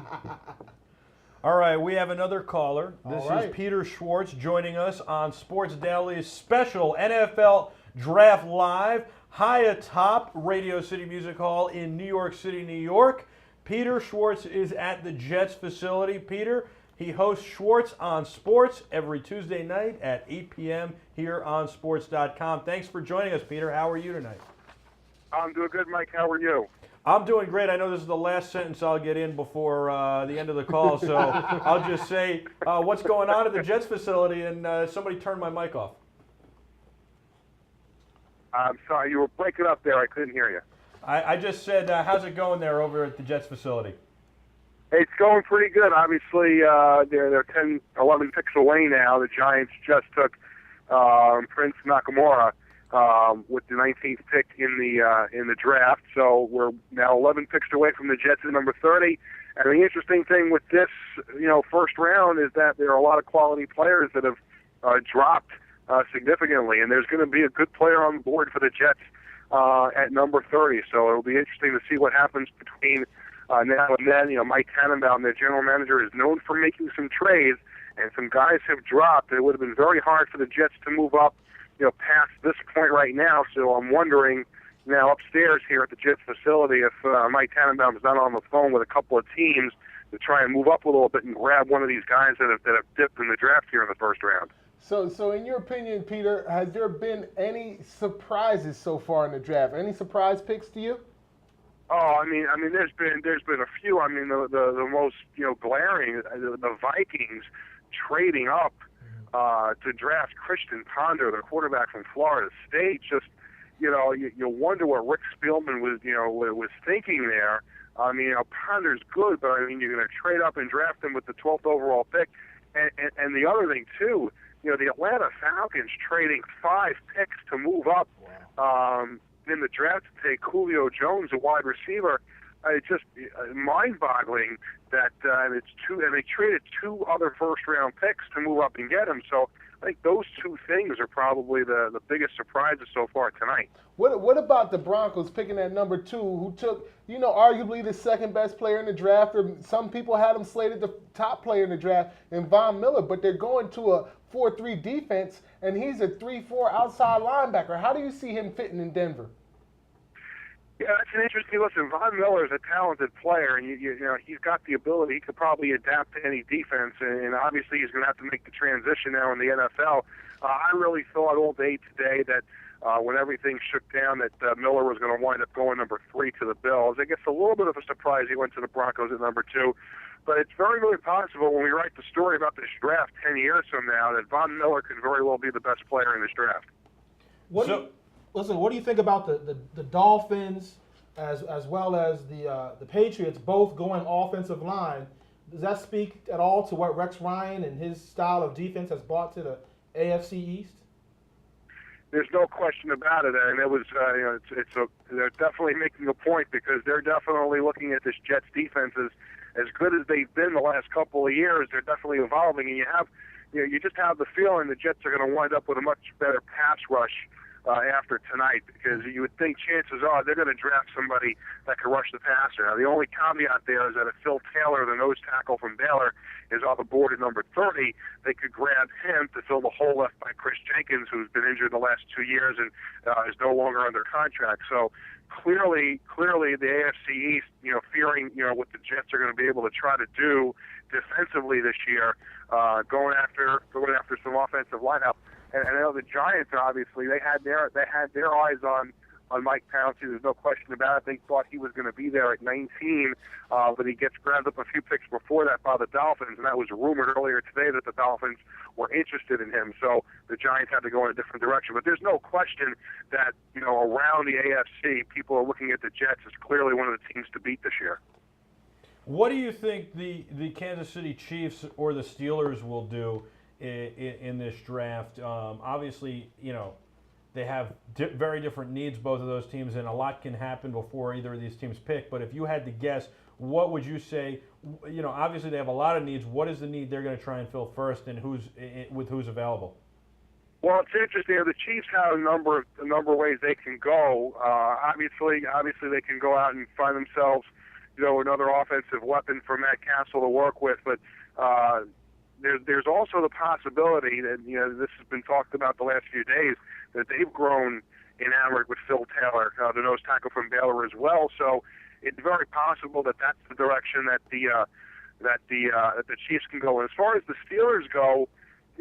[SPEAKER 1] All right, we have another caller. This
[SPEAKER 3] All right.
[SPEAKER 1] is Peter Schwartz joining us on Sports Daily's special NFL Draft Live, high atop Radio City Music Hall in New York City, New York. Peter Schwartz is at the Jets facility. Peter, he hosts Schwartz on Sports every Tuesday night at 8 p.m. here on Sports.com. Thanks for joining us, Peter. How are you tonight?
[SPEAKER 16] I'm doing good, Mike. How are you?
[SPEAKER 1] I'm doing great. I know this is the last sentence I'll get in before the end of the call, so I'll just say what's going on at the Jets facility, and somebody turned my mic off.
[SPEAKER 16] I'm sorry, you were breaking up there. I couldn't hear you.
[SPEAKER 1] I just said, how's it going there over at the Jets facility?
[SPEAKER 16] It's going pretty good. Obviously, they're 10, 11 picks away now. The Giants just took Prince Nakamura with the 19th pick in the draft. So we're now 11 picks away from the Jets at number 30. And the interesting thing with this, first round is that there are a lot of quality players that have dropped significantly, and there's going to be a good player on the board for the Jets at number 30. So it'll be interesting to see what happens between now and then. Mike Tannenbaum, their general manager, is known for making some trades, and some guys have dropped. It would have been very hard for the Jets to move up, past this point right now. So I'm wondering now upstairs here at the Jets facility if Mike Tannenbaum is not on the phone with a couple of teams to try and move up a little bit and grab one of these guys that have dipped in the draft here in the first round.
[SPEAKER 2] So in your opinion, Peter, has there been any surprises so far in the draft? Any surprise picks to you?
[SPEAKER 16] Oh, I mean, there's been a few. I mean, the most glaring, the Vikings trading up to draft Christian Ponder, the quarterback from Florida State. Just you wonder what Rick Spielman was thinking there. I mean, Ponder's good, but I mean, you're going to trade up and draft him with the 12th overall pick. And the other thing too, the Atlanta Falcons trading 5 picks to move up in the draft to take Julio Jones, a wide receiver. It's just mind-boggling that it's two, and they traded 2 other first-round picks to move up and get him. So I think those 2 things are probably the biggest surprises so far tonight.
[SPEAKER 2] What about the Broncos picking at number 2, who took, arguably the second best player in the draft, or some people had him slated the top player in the draft, in Von Miller, but they're going to a 4-3 defense, and he's a 3-4 outside linebacker. How do you see him fitting in Denver?
[SPEAKER 16] Yeah, that's an interesting. Listen, Von Miller is a talented player, and he's got the ability. He could probably adapt to any defense, and obviously he's going to have to make the transition now in the NFL. I really thought all day today that when everything shook down, that Miller was going to wind up going number 3 to the Bills. I guess a little bit of a surprise he went to the Broncos at number 2, but it's very, very possible when we write the story about this draft 10 years from now that Von Miller could very well be the best player in this draft.
[SPEAKER 3] What do you think about the Dolphins as well as the Patriots both going offensive line? Does that speak at all to what Rex Ryan and his style of defense has brought to the AFC East?
[SPEAKER 16] There's no question about it, and it was they're definitely making a point because they're definitely looking at this Jets defense as good as they've been the last couple of years. They're definitely evolving, and you just have the feeling the Jets are going to wind up with a much better pass rush after tonight, because you would think chances are they're going to draft somebody that can rush the passer. Now, the only caveat there is that if Phil Taylor, the nose tackle from Baylor, is off the board at number 30, they could grab him to fill the hole left by Chris Jenkins, who's been injured the last 2 years and is no longer under contract. So clearly the AFC East, fearing what the Jets are going to be able to try to do defensively this year, going after some offensive lineout. And I know the Giants, obviously, they had their eyes on Mike Pouncey. There's no question about it. They thought he was going to be there at 19, but he gets grabbed up a few picks before that by the Dolphins, and that was rumored earlier today that the Dolphins were interested in him. So the Giants had to go in a different direction. But there's no question that, around the AFC, people are looking at the Jets as clearly one of the teams to beat this year.
[SPEAKER 1] What do you think the Kansas City Chiefs or the Steelers will do in this draft? Obviously, they have very different needs, both of those teams, and a lot can happen before either of these teams pick. But if you had to guess, what would you say? Obviously they have a lot of needs. What is the need they're going to try and fill first, and who's available?
[SPEAKER 16] Well, it's interesting. The Chiefs have a number of ways they can go. Obviously, they can go out and find themselves, another offensive weapon for Matt Castle to work with. But there's also the possibility that this has been talked about the last few days, that they've grown enamored with Phil Taylor, the nose tackle from Baylor as well. So it's very possible that that's the direction that the Chiefs can go. And as far as the Steelers go,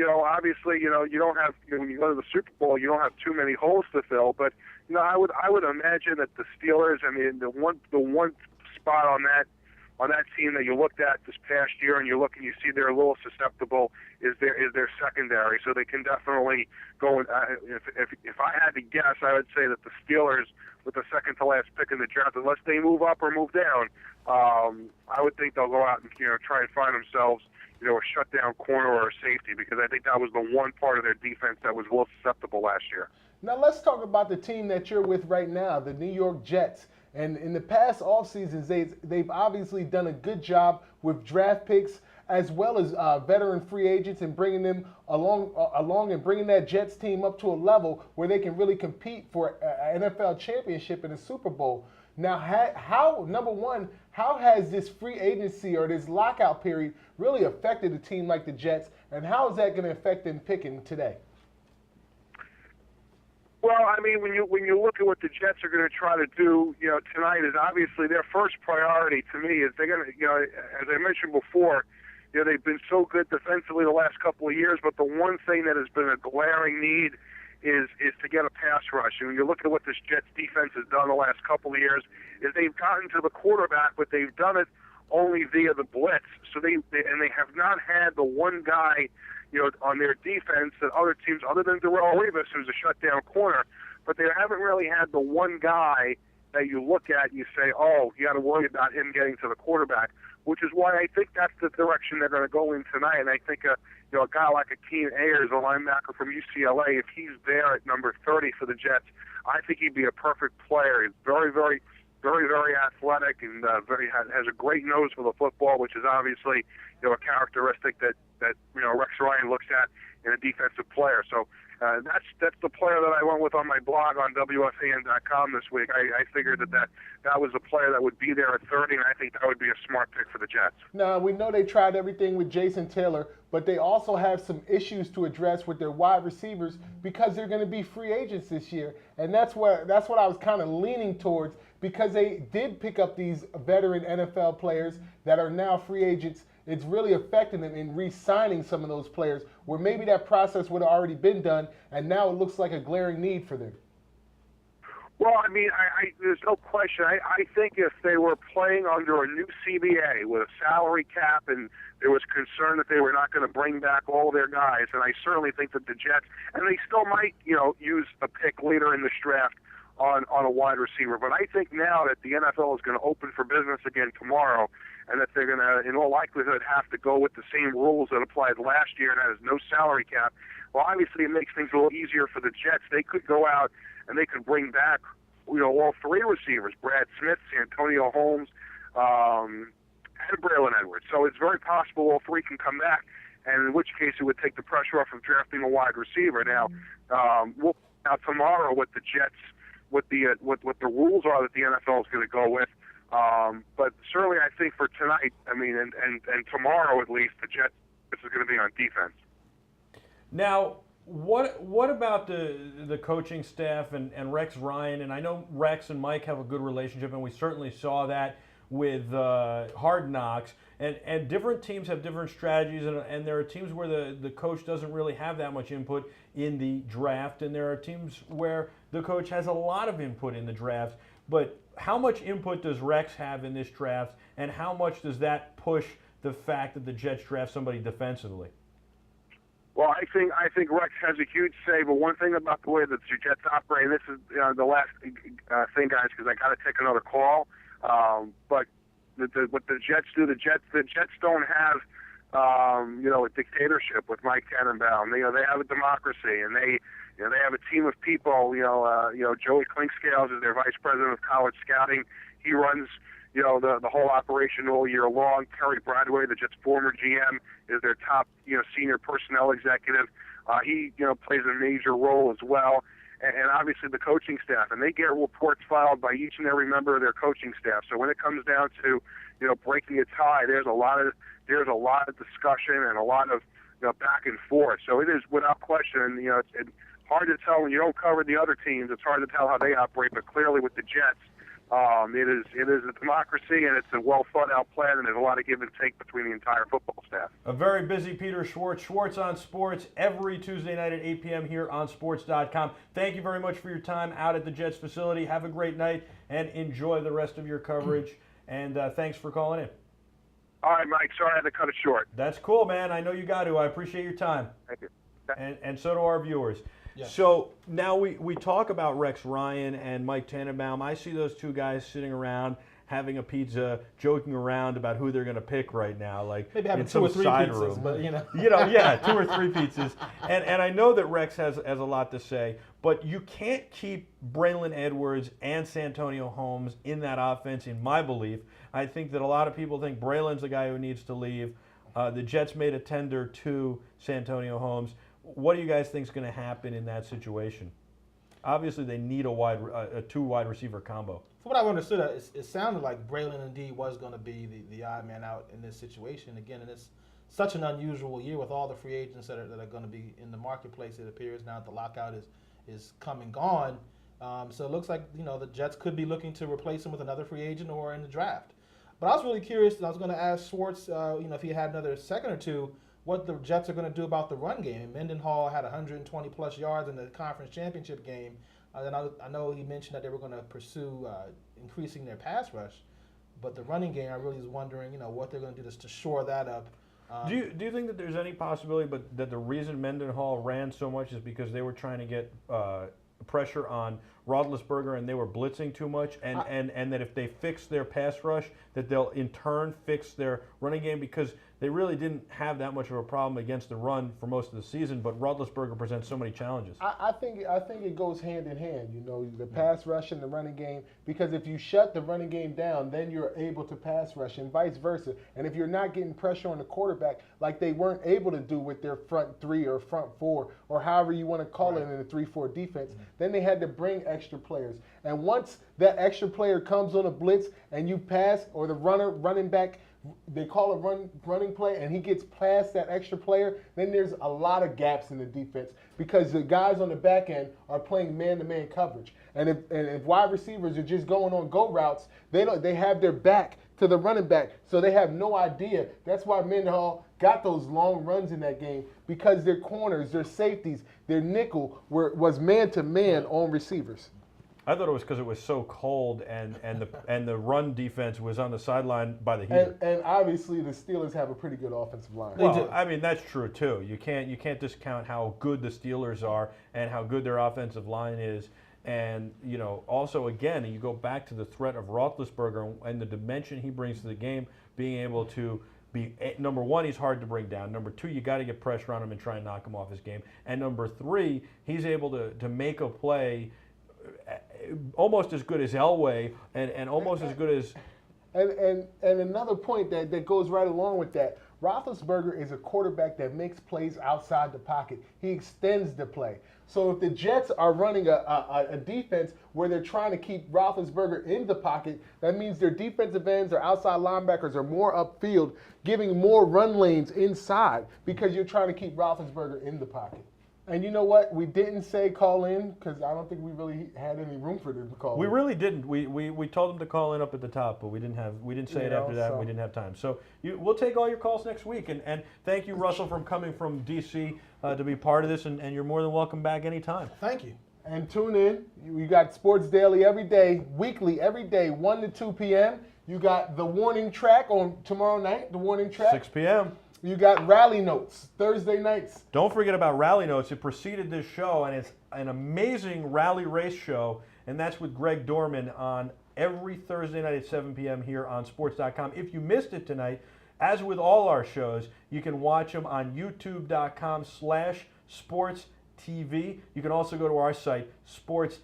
[SPEAKER 16] obviously, you don't have, when you go to the Super Bowl, you don't have too many holes to fill. But I would imagine that the Steelers, the one spot on that team that you looked at this past year, and you see they're a little susceptible, is their secondary. So they can definitely go. If I had to guess, I would say that the Steelers, with the second to last pick in the draft, unless they move up or move down, I would think they'll go out and try and find themselves a shutdown corner or a safety, because I think that was the one part of their defense that was a little susceptible last year.
[SPEAKER 2] Now let's talk about the team that you're with right now, the New York Jets. And in the past off seasons, they've obviously done a good job with draft picks as well as veteran free agents, and bringing them along and bringing that Jets team up to a level where they can really compete for an NFL championship and a Super Bowl. Now, number one, how has this free agency or this lockout period really affected a team like the Jets, and how is that going to affect them picking today?
[SPEAKER 16] Well, when you look at what the Jets are going to try to do, tonight, is obviously their first priority to me is they're going to, as I mentioned before, they've been so good defensively the last couple of years, but the one thing that has been a glaring need is to get a pass rush. And when you look at what this Jets defense has done the last couple of years, is they've gotten to the quarterback, but they've done it only via the blitz. So they have not had the one guy, on their defense that other teams, other than Darrell, who's a shutdown corner, but they haven't really had the one guy that you look at and you say, oh, you got to worry about him getting to the quarterback, which is why I think that's the direction they're going to go in tonight. And I think a guy like Akeem Ayers, a linebacker from UCLA, if he's there at number 30 for the Jets, I think he'd be a perfect player. He's very, very, very, very athletic, and has a great nose for the football, which is obviously a characteristic that Rex Ryan looks at in a defensive player. So that's the player that I went with on my blog on WFAN.com this week. I figured that was a player that would be there at 30, and I think that would be a smart pick for the Jets. Now,
[SPEAKER 2] we know they tried everything with Jason Taylor, but they also have some issues to address with their wide receivers because they're going to be free agents this year. And that's what I was kind of leaning towards, because they did pick up these veteran NFL players that are now free agents. It's really affecting them in re-signing some of those players where maybe that process would have already been done, and now it looks like a glaring need for them.
[SPEAKER 16] Well, there's no question. I think if they were playing under a new CBA with a salary cap, and there was concern that they were not going to bring back all their guys, and I certainly think that the Jets, and they still might, use a pick later in this draft on a wide receiver. But I think now that the NFL is going to open for business again tomorrow, and that they're going to, in all likelihood, have to go with the same rules that applied last year, and that is no salary cap, well, obviously it makes things a little easier for the Jets. They could go out and they could bring back, all three receivers, Brad Smith, Antonio Holmes, and Braylon Edwards. So it's very possible all three can come back, and in which case it would take the pressure off of drafting a wide receiver. Now, we'll find out tomorrow what the Jets, what the rules are that the NFL is going to go with. But certainly I think for tonight, and tomorrow at least, the Jets, this is going to be on defense.
[SPEAKER 1] Now, what about the coaching staff and Rex Ryan? And I know Rex and Mike have a good relationship, and we certainly saw that with Hard Knocks. And different teams have different strategies, and there are teams where the coach doesn't really have that much input in the draft, and there are teams where the coach has a lot of input in the draft. But how much input does Rex have in this draft, and how much does that push the fact that the Jets draft somebody defensively?
[SPEAKER 16] Well, I think Rex has a huge say, but one thing about the way that the Jets operate, and this is the last thing, guys, because I got to take another call, but what the Jets do, the Jets don't have, a dictatorship with Mike Tannenbaum. They have a democracy, and they have a team of people. Joey Clinkscales is their vice president of college scouting. He runs, the whole operation all year long. Terry Bradway, the Jets' former GM, is their top, senior personnel executive. He, plays a major role as well. And obviously the coaching staff, and they get reports filed by each and every member of their coaching staff. So when it comes down to, breaking a tie, there's a lot of discussion and a lot of, back and forth. So it is without question, it's hard to tell when you don't cover the other teams. It's hard to tell how they operate, but clearly with the Jets, it is a democracy, and it's a well thought out plan, and there's a lot of give and take between the entire football staff.
[SPEAKER 1] A very busy Peter Schwartz. Schwartz on Sports every Tuesday night at 8 p.m. here on Sports.com. Thank you very much for your time out at the Jets facility. Have a great night and enjoy the rest of your coverage. And thanks for calling in.
[SPEAKER 16] All right, Mike. Sorry I had to cut it short.
[SPEAKER 1] That's cool, man. I know you got to. I appreciate your time.
[SPEAKER 16] Thank you.
[SPEAKER 1] And so do our viewers.
[SPEAKER 3] Yeah.
[SPEAKER 1] So now we talk about Rex Ryan and Mike Tannenbaum. I see those two guys sitting around having a pizza, joking around about who they're going to pick right now, like
[SPEAKER 3] maybe having
[SPEAKER 1] in some
[SPEAKER 3] 2 or 3
[SPEAKER 1] side
[SPEAKER 3] pizzas,
[SPEAKER 1] room.
[SPEAKER 3] but
[SPEAKER 1] yeah, 2 or 3 pizzas. And I know that Rex has a lot to say, but you can't keep Braylon Edwards and Santonio Holmes in that offense, in my belief. I think that a lot of people think Braylon's the guy who needs to leave. The Jets made a tender to Santonio Holmes. What do you guys think is going to happen in that situation? Obviously, they need a 2 wide receiver combo.
[SPEAKER 3] From what I've understood, it sounded like Braylon indeed was going to be the odd man out in this situation. Again, and it's such an unusual year with all the free agents that are going to be in the marketplace. It appears now that the lockout is come and gone. So it looks like the Jets could be looking to replace him with another free agent or in the draft. But I was really curious, and I was going to ask Schwartz, if he had another second or two, what the Jets are going to do about the run game. Mendenhall had 120-plus yards in the conference championship game. And I know he mentioned that they were going to pursue increasing their pass rush. But the running game, I really was wondering, what they're going to do to shore that up.
[SPEAKER 1] Do you think that there's any possibility that the reason Mendenhall ran so much is because they were trying to get pressure on Roethlisberger and they were blitzing too much, and that if they fix their pass rush, that they'll in turn fix their running game, because they really didn't have that much of a problem against the run for most of the season, but Roethlisberger presents so many challenges.
[SPEAKER 2] I think it goes hand in hand, the pass rush and the running game, because if you shut the running game down, then you're able to pass rush and vice versa. And if you're not getting pressure on the quarterback like they weren't able to do with their front 3 or front 4 or however you want to call it in a 3-4 defense, then they had to bring extra players. And once that extra player comes on a blitz and you pass, or the running back, they call a running play, and he gets past that extra player, then there's a lot of gaps in the defense because the guys on the back end are playing man-to-man coverage. And if wide receivers are just going on go routes, they have their back to the running back, so they have no idea. That's why Mendenhall got those long runs in that game, because their corners, their safeties, their nickel was man-to-man on receivers.
[SPEAKER 1] I thought it was because it was so cold and the run defense was on the sideline by the heater.
[SPEAKER 2] And obviously the Steelers have a pretty good offensive line.
[SPEAKER 1] Well, I mean, that's true too. You can't discount how good the Steelers are and how good their offensive line is. And also again, you go back to the threat of Roethlisberger and the dimension he brings to the game, being able to be, number one, he's hard to bring down. Number two, you got to get pressure on him and try and knock him off his game. And number three, he's able to make a play almost as good as Elway and almost as good as...
[SPEAKER 2] And another point that goes right along with that, Roethlisberger is a quarterback that makes plays outside the pocket. He extends the play. So if the Jets are running a defense where they're trying to keep Roethlisberger in the pocket, that means their defensive ends or outside linebackers are more upfield, giving more run lanes inside because you're trying to keep Roethlisberger in the pocket. And you know what? We didn't say call in because I don't think we really had any room for them to call
[SPEAKER 1] We
[SPEAKER 2] in.
[SPEAKER 1] really didn't. We told them to call in up at the top, but we didn't say it after that.
[SPEAKER 2] so-
[SPEAKER 1] We didn't have time. So we'll take all your calls next week. And thank you, Russell, for coming from DC to be part of this. And you're more than welcome back anytime.
[SPEAKER 3] Thank you.
[SPEAKER 2] And tune in. You got Sports Daily every day, weekly, every day, 1 to 2 p.m. You got the warning track on tomorrow night, the warning track.
[SPEAKER 1] 6 p.m.
[SPEAKER 2] You got Rally Notes Thursday nights.
[SPEAKER 1] Don't forget about Rally Notes. It preceded this show, and it's an amazing rally race show, and that's with Greg Dorman on every Thursday night at 7 p.m. here on Sports.com. If you missed it tonight, as with all our shows, you can watch them on YouTube.com/SportsTV. You can also go to our site, sports.com,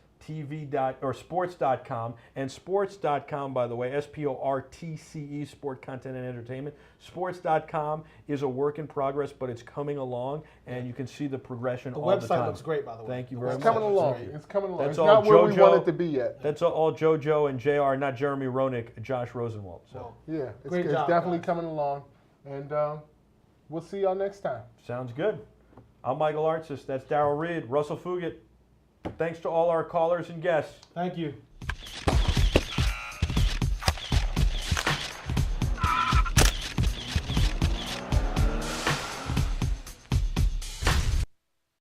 [SPEAKER 1] and sports.com, by the way, SPORTCE, Sport Content and Entertainment. Sports.com is a work in progress, but it's coming along, and you can see the progression all the time.
[SPEAKER 3] The website looks great, by the way.
[SPEAKER 1] Thank you very much.
[SPEAKER 2] It's coming along. It's coming along.
[SPEAKER 1] That's
[SPEAKER 2] It's
[SPEAKER 1] all
[SPEAKER 2] not where we
[SPEAKER 1] JoJo.
[SPEAKER 2] want it to be yet.
[SPEAKER 1] That's all JoJo and JR, not Jeremy Roenick, Josh Rosenwald. So
[SPEAKER 2] Yeah, it's
[SPEAKER 3] Great job,
[SPEAKER 2] definitely
[SPEAKER 3] guys.
[SPEAKER 2] coming along. And we'll see y'all next time.
[SPEAKER 1] sounds good. I'm Michael Artsis. That's Darrell Reid, Russell Fugett. Thanks to all our callers and guests.
[SPEAKER 3] Thank you.